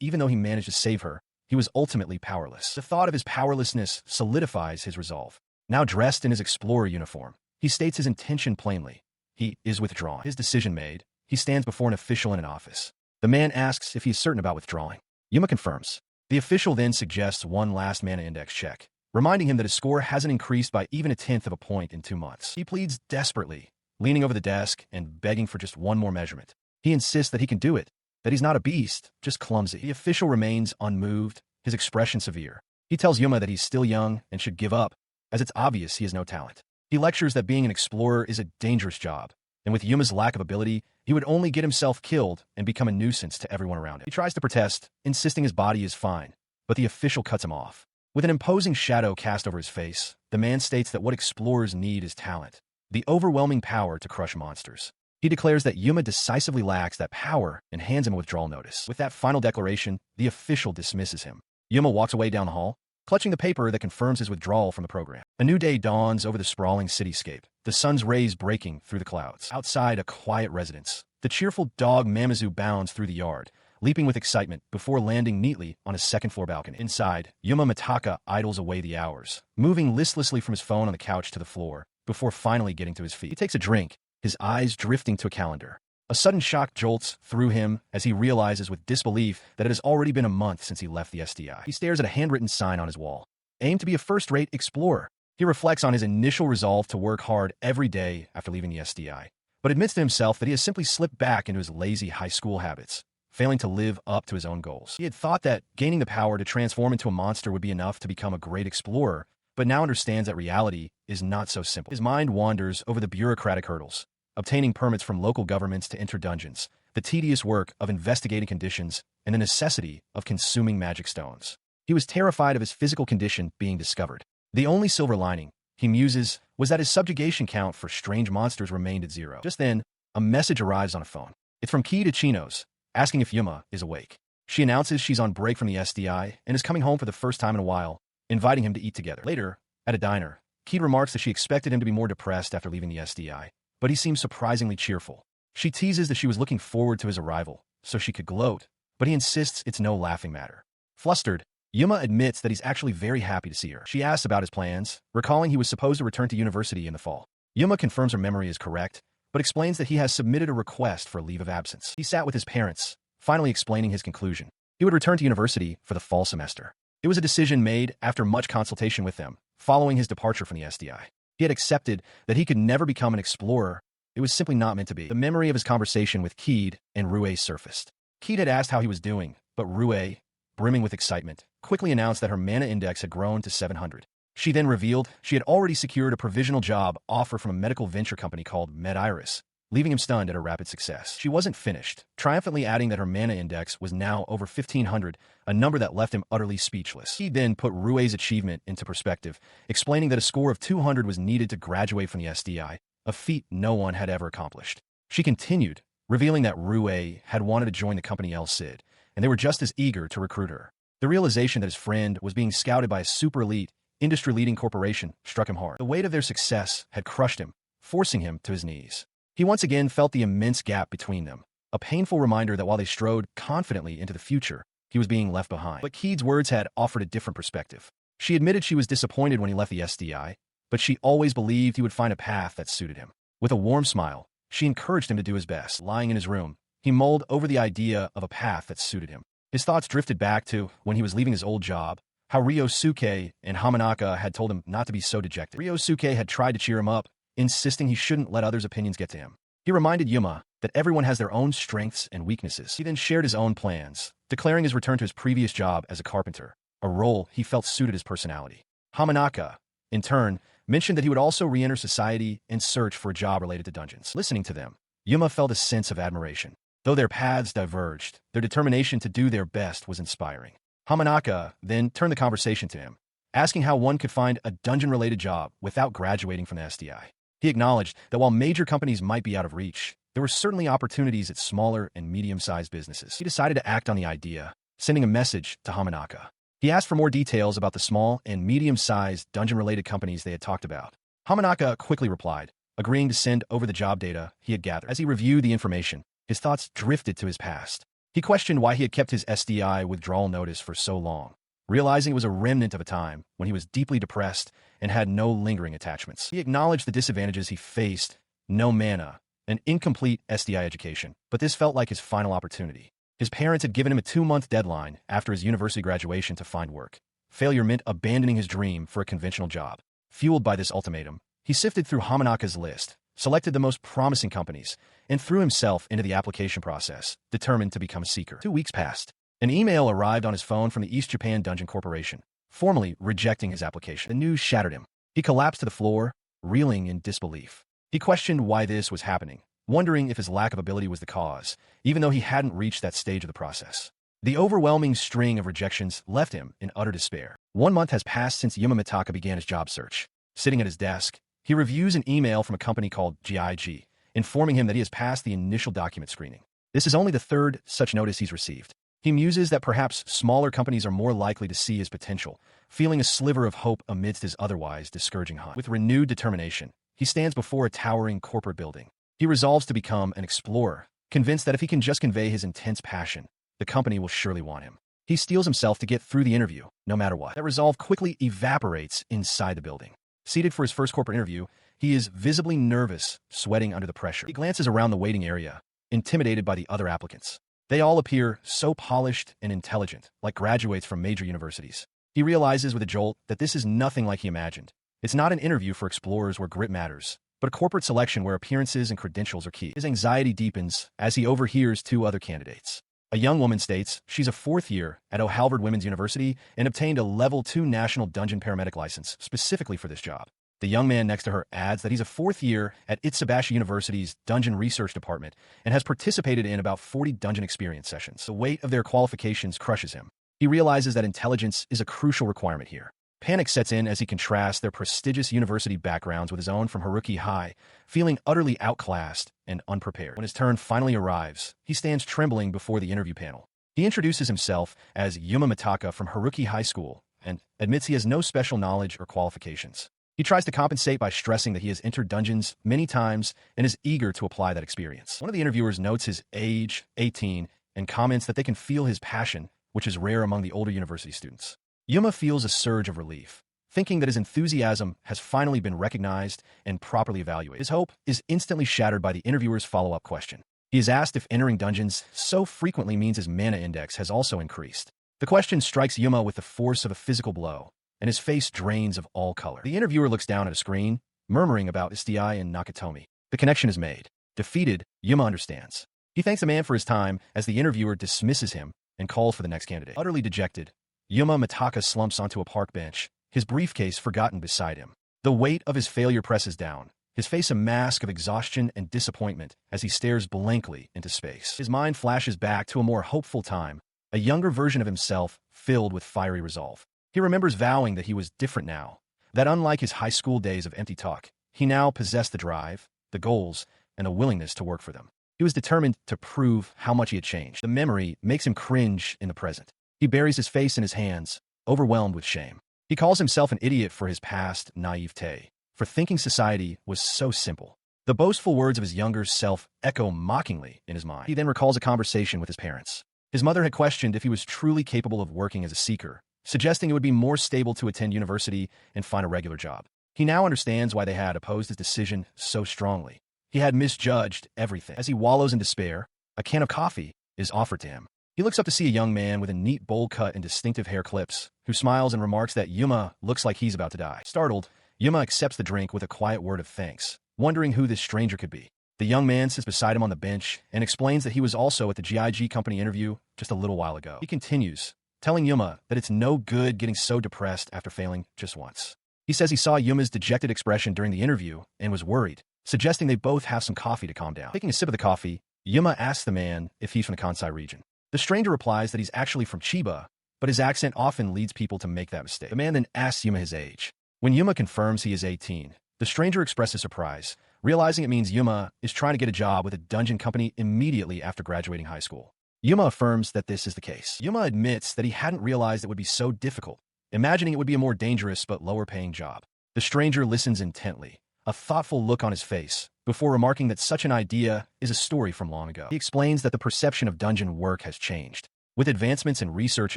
even though he managed to save her, he was ultimately powerless. The thought of his powerlessness solidifies his resolve. Now dressed in his explorer uniform, he states his intention plainly. He is withdrawing. His decision made, he stands before an official in an office. The man asks if he is certain about withdrawing. Yuma confirms. The official then suggests one last mana index check, reminding him that his score hasn't increased by even 1/10 of a point in 2 months. He pleads desperately, leaning over the desk and begging for just one more measurement. He insists that he can do it, that he's not a beast, just clumsy. The official remains unmoved, his expression severe. He tells Yuma that he's still young and should give up, as it's obvious he has no talent. He lectures that being an explorer is a dangerous job, and with Yuma's lack of ability, he would only get himself killed and become a nuisance to everyone around him. He tries to protest, insisting his body is fine, but the official cuts him off. With an imposing shadow cast over his face, the man states that what explorers need is talent, the overwhelming power to crush monsters. He declares that Yuma decisively lacks that power and hands him a withdrawal notice. With that final declaration, the official dismisses him. Yuma walks away down the hall, clutching the paper that confirms his withdrawal from the program. A new day dawns over the sprawling cityscape, the sun's rays breaking through the clouds. Outside a quiet residence, the cheerful dog Mamizu bounds through the yard, leaping with excitement before landing neatly on a second-floor balcony. Inside, Yuma Mitaka idles away the hours, moving listlessly from his phone on the couch to the floor, before finally getting to his feet. He takes a drink, his eyes drifting to a calendar. A sudden shock jolts through him as he realizes with disbelief that it has already been a month since he left the SDI. He stares at a handwritten sign on his wall. Aim to be a first-rate explorer. He reflects on his initial resolve to work hard every day after leaving the SDI, but admits to himself that he has simply slipped back into his lazy high school habits, failing to live up to his own goals. He had thought that gaining the power to transform into a monster would be enough to become a great explorer, but now understands that reality is not so simple. His mind wanders over the bureaucratic hurdles, obtaining permits from local governments to enter dungeons, the tedious work of investigating conditions, and the necessity of consuming magic stones. He was terrified of his physical condition being discovered. The only silver lining, he muses, was that his subjugation count for strange monsters remained at 0. Just then, a message arrives on a phone. It's from Kid Ichinos, asking if Yuma is awake. She announces she's on break from the SDI and is coming home for the first time in a while, inviting him to eat together. Later, at a diner, Kid remarks that she expected him to be more depressed after leaving the SDI, but he seems surprisingly cheerful. She teases that she was looking forward to his arrival, so she could gloat, but he insists it's no laughing matter. Flustered, Yuma admits that he's actually very happy to see her. She asks about his plans, recalling he was supposed to return to university in the fall. Yuma confirms her memory is correct, but explains that he has submitted a request for a leave of absence. He sat with his parents, finally explaining his conclusion. He would return to university for the fall semester. It was a decision made after much consultation with them, following his departure from the SDI. He had accepted that he could never become an explorer It was simply not meant to be. The memory of his conversation with Keed and Rue surfaced. Keed had asked how he was doing, but Rue, brimming with excitement, quickly announced that her mana index had grown to 700. She then revealed she had already secured a provisional job offer from a medical venture company called MARRIES, leaving him stunned at her rapid success. She wasn't finished, triumphantly adding that her mana index was now over 1,500, a number that left him utterly speechless. He then put Rue's achievement into perspective, explaining that a score of 200 was needed to graduate from the SDI, a feat no one had ever accomplished. She continued, revealing that Rue had wanted to join the company LCID, and they were just as eager to recruit her. The realization that his friend was being scouted by a super elite, industry-leading corporation struck him hard. The weight of their success had crushed him, forcing him to his knees. He once again felt the immense gap between them, a painful reminder that while they strode confidently into the future, he was being left behind. But Keed's words had offered a different perspective. She admitted she was disappointed when he left the SDI, but she always believed he would find a path that suited him. With a warm smile, she encouraged him to do his best. Lying in his room, he mulled over the idea of a path that suited him. His thoughts drifted back to when he was leaving his old job, how Ryosuke and Hamanaka had told him not to be so dejected. Ryosuke had tried to cheer him up, insisting he shouldn't let others' opinions get to him. He reminded Yuma that everyone has their own strengths and weaknesses. He then shared his own plans, declaring his return to his previous job as a carpenter, a role he felt suited his personality. Hamanaka, in turn, mentioned that he would also re-enter society and search for a job related to dungeons. Listening to them, Yuma felt a sense of admiration. Though their paths diverged, their determination to do their best was inspiring. Hamanaka then turned the conversation to him, asking how one could find a dungeon-related job without graduating from the SDI. He acknowledged that while major companies might be out of reach, there were certainly opportunities at smaller and medium-sized businesses. He decided to act on the idea, sending a message to Hamanaka. He asked for more details about the small and medium-sized dungeon-related companies they had talked about. Hamanaka quickly replied, agreeing to send over the job data he had gathered. As he reviewed the information, his thoughts drifted to his past. He questioned why he had kept his SDI withdrawal notice for so long, realizing it was a remnant of a time when he was deeply depressed and had no lingering attachments. He acknowledged the disadvantages he faced: no mana, an incomplete SDI education, but this felt like his final opportunity. His parents had given him a 2-month deadline after his university graduation to find work. Failure meant abandoning his dream for a conventional job. Fueled by this ultimatum, he sifted through Hamanaka's list, selected the most promising companies, and threw himself into the application process, determined to become a seeker. 2 weeks passed. An email arrived on his phone from the East Japan Dungeon Corporation, formally rejecting his application. The news shattered him. He collapsed to the floor, reeling in disbelief. He questioned why this was happening, wondering if his lack of ability was the cause, even though he hadn't reached that stage of the process. The overwhelming string of rejections left him in utter despair. 1 month has passed since Yuma Mitaka began his job search. Sitting at his desk, he reviews an email from a company called GIG, informing him that he has passed the initial document screening. This is only the 3rd such notice he's received. He muses that perhaps smaller companies are more likely to see his potential, feeling a sliver of hope amidst his otherwise discouraging hunt. With renewed determination, he stands before a towering corporate building. He resolves to become an explorer, convinced that if he can just convey his intense passion, the company will surely want him. He steels himself to get through the interview, no matter what. That resolve quickly evaporates inside the building. Seated for his first corporate interview, he is visibly nervous, sweating under the pressure. He glances around the waiting area, intimidated by the other applicants. They all appear so polished and intelligent, like graduates from major universities. He realizes with a jolt that this is nothing like he imagined. It's not an interview for explorers where grit matters, but a corporate selection where appearances and credentials are key. His anxiety deepens as he overhears 2 other candidates. A young woman states she's a 4th year at O'Halvard Women's University and obtained a Level 2 National Dungeon Paramedic license specifically for this job. The young man next to her adds that he's a 4th year at Itsubashi University's Dungeon Research Department and has participated in about 40 dungeon experience sessions. The weight of their qualifications crushes him. He realizes that intelligence is a crucial requirement here. Panic sets in as he contrasts their prestigious university backgrounds with his own from Haruki High, feeling utterly outclassed and unprepared. When his turn finally arrives, he stands trembling before the interview panel. He introduces himself as Yuma Mitaka from Haruki High School and admits he has no special knowledge or qualifications. He tries to compensate by stressing that he has entered dungeons many times and is eager to apply that experience. One of the interviewers notes his age, 18, and comments that they can feel his passion, which is rare among the older university students. Yuma feels a surge of relief, thinking that his enthusiasm has finally been recognized and properly evaluated. His hope is instantly shattered by the interviewer's follow-up question. He is asked if entering dungeons so frequently means his mana index has also increased. The question strikes Yuma with the force of a physical blow, and his face drains of all color. The interviewer looks down at a screen, murmuring about SDI and Nakatomi. The connection is made. Defeated, Yuma understands. He thanks the man for his time as the interviewer dismisses him and calls for the next candidate. Utterly dejected, Yuma Mitaka slumps onto a park bench, his briefcase forgotten beside him. The weight of his failure presses down, his face a mask of exhaustion and disappointment as he stares blankly into space. His mind flashes back to a more hopeful time, a younger version of himself filled with fiery resolve. He remembers vowing that he was different now, that unlike his high school days of empty talk, he now possessed the drive, the goals, and a willingness to work for them. He was determined to prove how much he had changed. The memory makes him cringe in the present. He buries his face in his hands, overwhelmed with shame. He calls himself an idiot for his past naivete, for thinking society was so simple. The boastful words of his younger self echo mockingly in his mind. He then recalls a conversation with his parents. His mother had questioned if he was truly capable of working as a seeker, suggesting it would be more stable to attend university and find a regular job. He now understands why they had opposed his decision so strongly. He had misjudged everything. As he wallows in despair, a can of coffee is offered to him. He looks up to see a young man with a neat bowl cut and distinctive hair clips, who smiles and remarks that Yuma looks like he's about to die. Startled, Yuma accepts the drink with a quiet word of thanks, wondering who this stranger could be. The young man sits beside him on the bench and explains that he was also at the GIG company interview just a little while ago. He continues, telling Yuma that it's no good getting so depressed after failing just once. He says he saw Yuma's dejected expression during the interview and was worried, suggesting they both have some coffee to calm down. Taking a sip of the coffee, Yuma asks the man if he's from the Kansai region. The stranger replies that he's actually from Chiba, but his accent often leads people to make that mistake. The man then asks Yuma his age. When Yuma confirms he is 18, the stranger expresses surprise, realizing it means Yuma is trying to get a job with a dungeon company immediately after graduating high school. Yuma affirms that this is the case. Yuma admits that he hadn't realized it would be so difficult, imagining it would be a more dangerous but lower-paying job. The stranger listens intently, a thoughtful look on his face, before remarking that such an idea is a story from long ago. He explains that the perception of dungeon work has changed. With advancements in research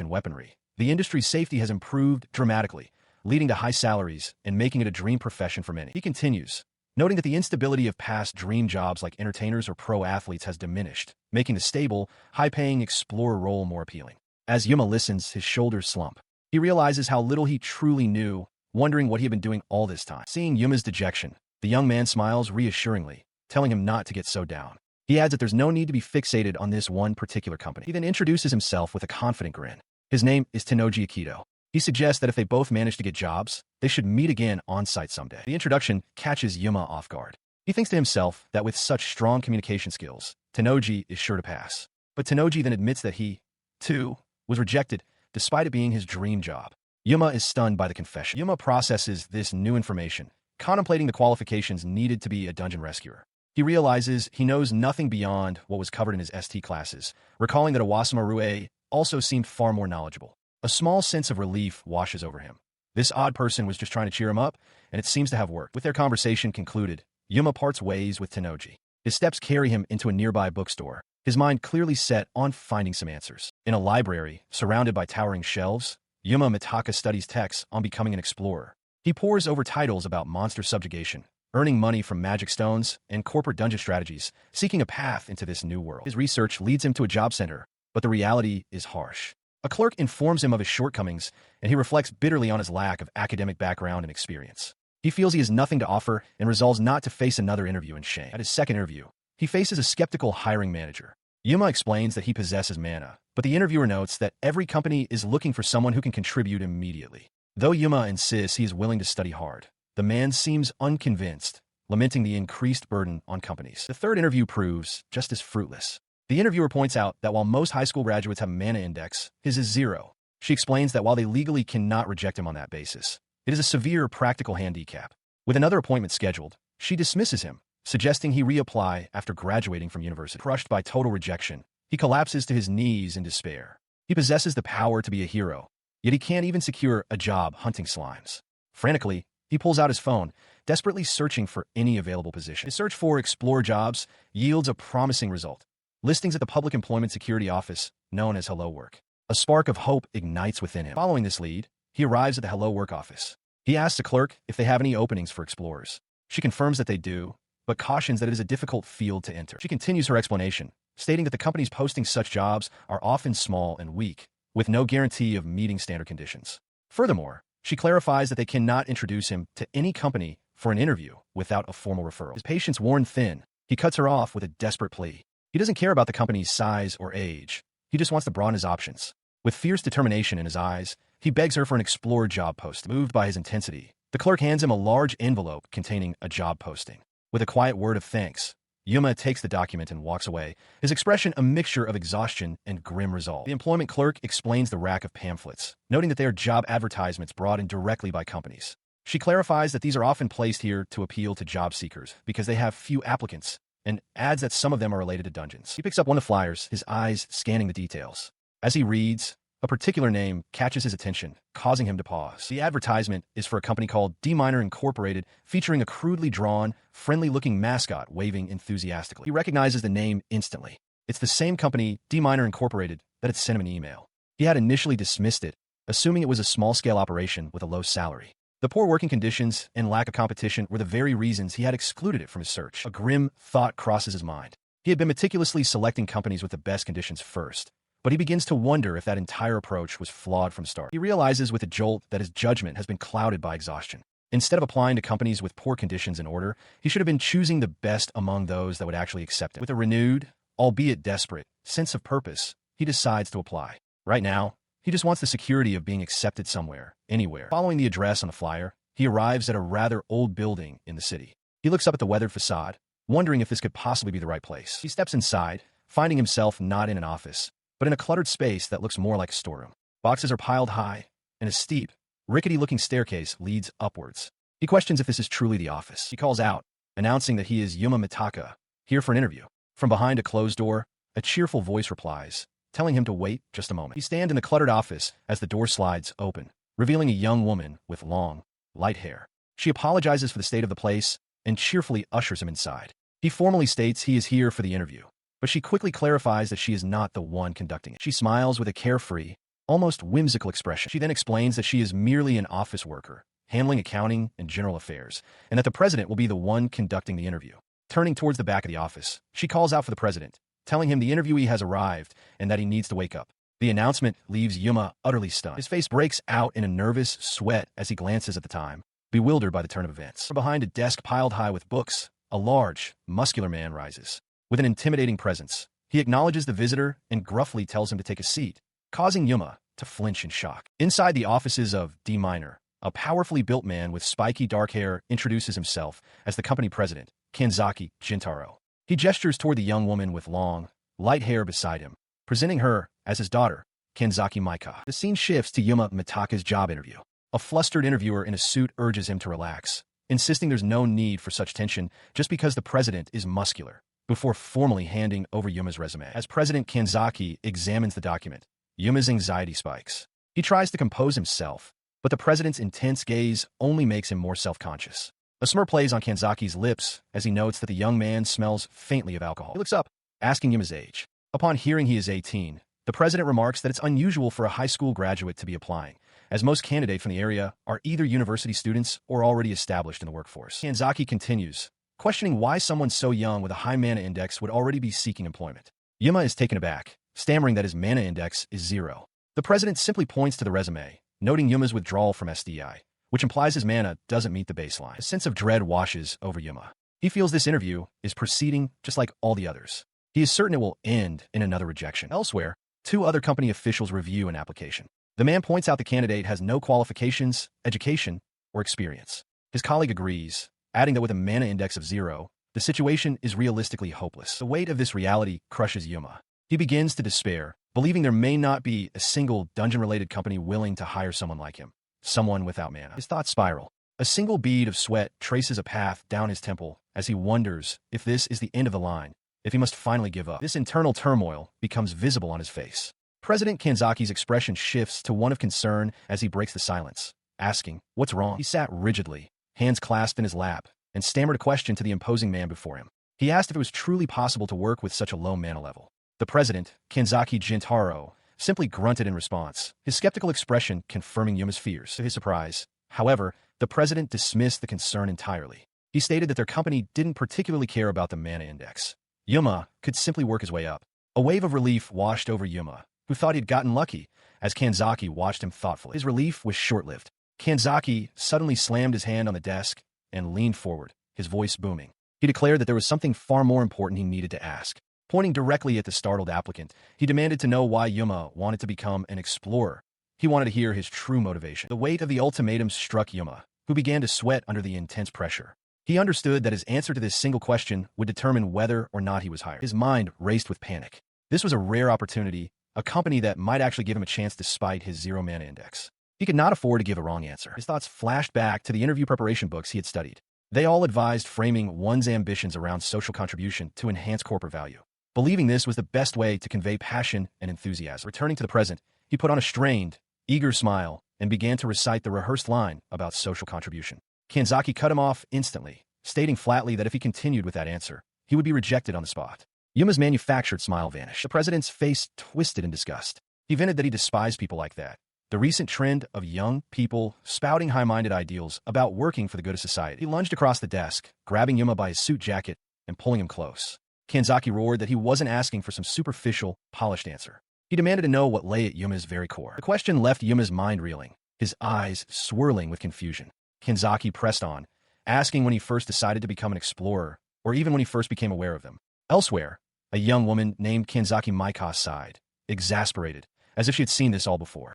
and weaponry, the industry's safety has improved dramatically, leading to high salaries and making it a dream profession for many. He continues, noting that the instability of past dream jobs like entertainers or pro athletes has diminished, making the stable, high-paying explorer role more appealing. As Yuma listens, his shoulders slump. He realizes how little he truly knew, wondering what he had been doing all this time. Seeing Yuma's dejection, the young man smiles reassuringly, telling him not to get so down. He adds that there's no need to be fixated on this one particular company. He then introduces himself with a confident grin. His name is Tennoji Akito. He suggests that if they both manage to get jobs, they should meet again on-site someday. The introduction catches Yuma off guard. He thinks to himself that with such strong communication skills, Tennoji is sure to pass. But Tennoji then admits that he, too, was rejected, despite it being his dream job. Yuma is stunned by the confession. Yuma processes this new information, contemplating the qualifications needed to be a dungeon rescuer. He realizes he knows nothing beyond what was covered in his ST classes, recalling that Awasama Rue also seemed far more knowledgeable. A small sense of relief washes over him. This odd person was just trying to cheer him up, and it seems to have worked. With their conversation concluded, Yuma parts ways with Tennoji. His steps carry him into a nearby bookstore, his mind clearly set on finding some answers. In a library, surrounded by towering shelves, Yuma Mitaka studies texts on becoming an explorer. He pores over titles about monster subjugation, earning money from magic stones, and corporate dungeon strategies, seeking a path into this new world. His research leads him to a job center, but the reality is harsh. A clerk informs him of his shortcomings, and he reflects bitterly on his lack of academic background and experience. He feels he has nothing to offer and resolves not to face another interview in shame. At his second interview, he faces a skeptical hiring manager. Yuma explains that he possesses mana, but the interviewer notes that every company is looking for someone who can contribute immediately. Though Yuma insists he is willing to study hard, the man seems unconvinced, lamenting the increased burden on companies. The third interview proves just as fruitless. The interviewer points out that while most high school graduates have a mana index, his is 0. She explains that while they legally cannot reject him on that basis, it is a severe practical handicap. With another appointment scheduled, she dismisses him, suggesting he reapply after graduating from university. Crushed by total rejection, he collapses to his knees in despair. He possesses the power to be a hero, yet he can't even secure a job hunting slimes. Frantically, he pulls out his phone, desperately searching for any available position. His search for Explore Jobs yields a promising result. Listings at the Public Employment Security Office, known as Hello Work. A spark of hope ignites within him. Following this lead, he arrives at the Hello Work office. He asks the clerk if they have any openings for explorers. She confirms that they do, but cautions that it is a difficult field to enter. She continues her explanation, stating that the companies posting such jobs are often small and weak, with no guarantee of meeting standard conditions. Furthermore, she clarifies that they cannot introduce him to any company for an interview without a formal referral. His patience worn thin, he cuts her off with a desperate plea. He doesn't care about the company's size or age. He just wants to broaden his options. With fierce determination in his eyes, he begs her for an Explore job post. Moved by his intensity, the clerk hands him a large envelope containing a job posting. With a quiet word of thanks, Yuma takes the document and walks away, his expression a mixture of exhaustion and grim resolve. The employment clerk explains the rack of pamphlets, noting that they are job advertisements brought in directly by companies. She clarifies that these are often placed here to appeal to job seekers because they have few applicants, and adds that some of them are related to dungeons. He picks up one of the flyers, his eyes scanning the details. As he reads, a particular name catches his attention, causing him to pause. The advertisement is for a company called D Incorporated, featuring a crudely drawn, friendly-looking mascot waving enthusiastically. He recognizes the name instantly. It's the same company, D Incorporated, that had sent him an email. He had initially dismissed it, assuming it was a small-scale operation with a low salary. The poor working conditions and lack of competition were the very reasons he had excluded it from his search. A grim thought crosses his mind. He had been meticulously selecting companies with the best conditions first, but he begins to wonder if that entire approach was flawed from start. He realizes with a jolt that his judgment has been clouded by exhaustion. Instead of applying to companies with poor conditions in order, he should have been choosing the best among those that would actually accept him. With a renewed, albeit desperate, sense of purpose, he decides to apply. Right now, he just wants the security of being accepted somewhere, anywhere. Following the address on the flyer, he arrives at a rather old building in the city. He looks up at the weathered facade, wondering if this could possibly be the right place. He steps inside, finding himself not in an office, but in a cluttered space that looks more like a storeroom. Boxes are piled high, and a steep, rickety-looking staircase leads upwards. He questions if this is truly the office. He calls out, announcing that he is Yuma Mitaka, here for an interview. From behind a closed door, a cheerful voice replies, telling him to wait just a moment. He stands in the cluttered office as the door slides open, revealing a young woman with long, light hair. She apologizes for the state of the place and cheerfully ushers him inside. He formally states he is here for the interview, but she quickly clarifies that she is not the one conducting it. She smiles with a carefree, almost whimsical expression. She then explains that she is merely an office worker, handling accounting and general affairs, and that the president will be the one conducting the interview. Turning towards the back of the office, she calls out for the president, telling him the interviewee has arrived and that he needs to wake up. The announcement leaves Yuma utterly stunned. His face breaks out in a nervous sweat as he glances at the time, bewildered by the turn of events. From behind a desk piled high with books, a large, muscular man rises. With an intimidating presence, he acknowledges the visitor and gruffly tells him to take a seat, causing Yuma to flinch in shock. Inside the offices of D Minor, a powerfully built man with spiky dark hair introduces himself as the company president, Kanzaki Jintaro. He gestures toward the young woman with long, light hair beside him, presenting her as his daughter, Kanzaki Maika. The scene shifts to Yuma Mitaka's job interview. A flustered interviewer in a suit urges him to relax, insisting there's no need for such tension just because the president is muscular, before formally handing over Yuma's resume. As President Kanzaki examines the document, Yuma's anxiety spikes. He tries to compose himself, but the president's intense gaze only makes him more self-conscious. A smirk plays on Kanzaki's lips as he notes that the young man smells faintly of alcohol. He looks up, asking him his age. Upon hearing he is 18, the president remarks that it's unusual for a high school graduate to be applying, as most candidates from the area are either university students or already established in the workforce. Kanzaki continues, questioning why someone so young with a high mana index would already be seeking employment. Yuma is taken aback, stammering that his mana index is 0. The president simply points to the resume, noting Yuma's withdrawal from SDI, which implies his mana doesn't meet the baseline. A sense of dread washes over Yuma. He feels this interview is proceeding just like all the others. He is certain it will end in another rejection. Elsewhere, 2 other company officials review an application. The man points out the candidate has no qualifications, education, or experience. His colleague agrees, adding that with a mana index of 0, the situation is realistically hopeless. The weight of this reality crushes Yuma. He begins to despair, believing there may not be a single dungeon-related company willing to hire someone like him, someone without mana. His thoughts spiral. A single bead of sweat traces a path down his temple as he wonders if this is the end of the line, if he must finally give up. This internal turmoil becomes visible on his face. President Kanzaki's expression shifts to one of concern as he breaks the silence, asking, "What's wrong?" He sat rigidly, hands clasped in his lap, and stammered a question to the imposing man before him. He asked if it was truly possible to work with such a low mana level. The president, Kanzaki Jintaro, simply grunted in response, his skeptical expression confirming Yuma's fears. To his surprise, however, the president dismissed the concern entirely. He stated that their company didn't particularly care about the mana index. Yuma could simply work his way up. A wave of relief washed over Yuma, who thought he'd gotten lucky, as Kanzaki watched him thoughtfully. His relief was short-lived. Kanzaki suddenly slammed his hand on the desk, and leaned forward, his voice booming. He declared that there was something far more important he needed to ask. Pointing directly at the startled applicant, he demanded to know why Yuma wanted to become an explorer. He wanted to hear his true motivation. The weight of the ultimatum struck Yuma, who began to sweat under the intense pressure. He understood that his answer to this single question would determine whether or not he was hired. His mind raced with panic. This was a rare opportunity, a company that might actually give him a chance despite his zero mana index. He could not afford to give a wrong answer. His thoughts flashed back to the interview preparation books he had studied. They all advised framing one's ambitions around social contribution to enhance corporate value. Believing this was the best way to convey passion and enthusiasm. Returning to the present, he put on a strained, eager smile and began to recite the rehearsed line about social contribution. Kanzaki cut him off instantly, stating flatly that if he continued with that answer, he would be rejected on the spot. Yuma's manufactured smile vanished. The president's face twisted in disgust. He vented that he despised people like that. The recent trend of young people spouting high-minded ideals about working for the good of society. He lunged across the desk, grabbing Yuma by his suit jacket and pulling him close. Kanzaki roared that he wasn't asking for some superficial, polished answer. He demanded to know what lay at Yuma's very core. The question left Yuma's mind reeling, his eyes swirling with confusion. Kanzaki pressed on, asking when he first decided to become an explorer, or even when he first became aware of them. Elsewhere, a young woman named Kanzaki Maika sighed, exasperated, as if she had seen this all before.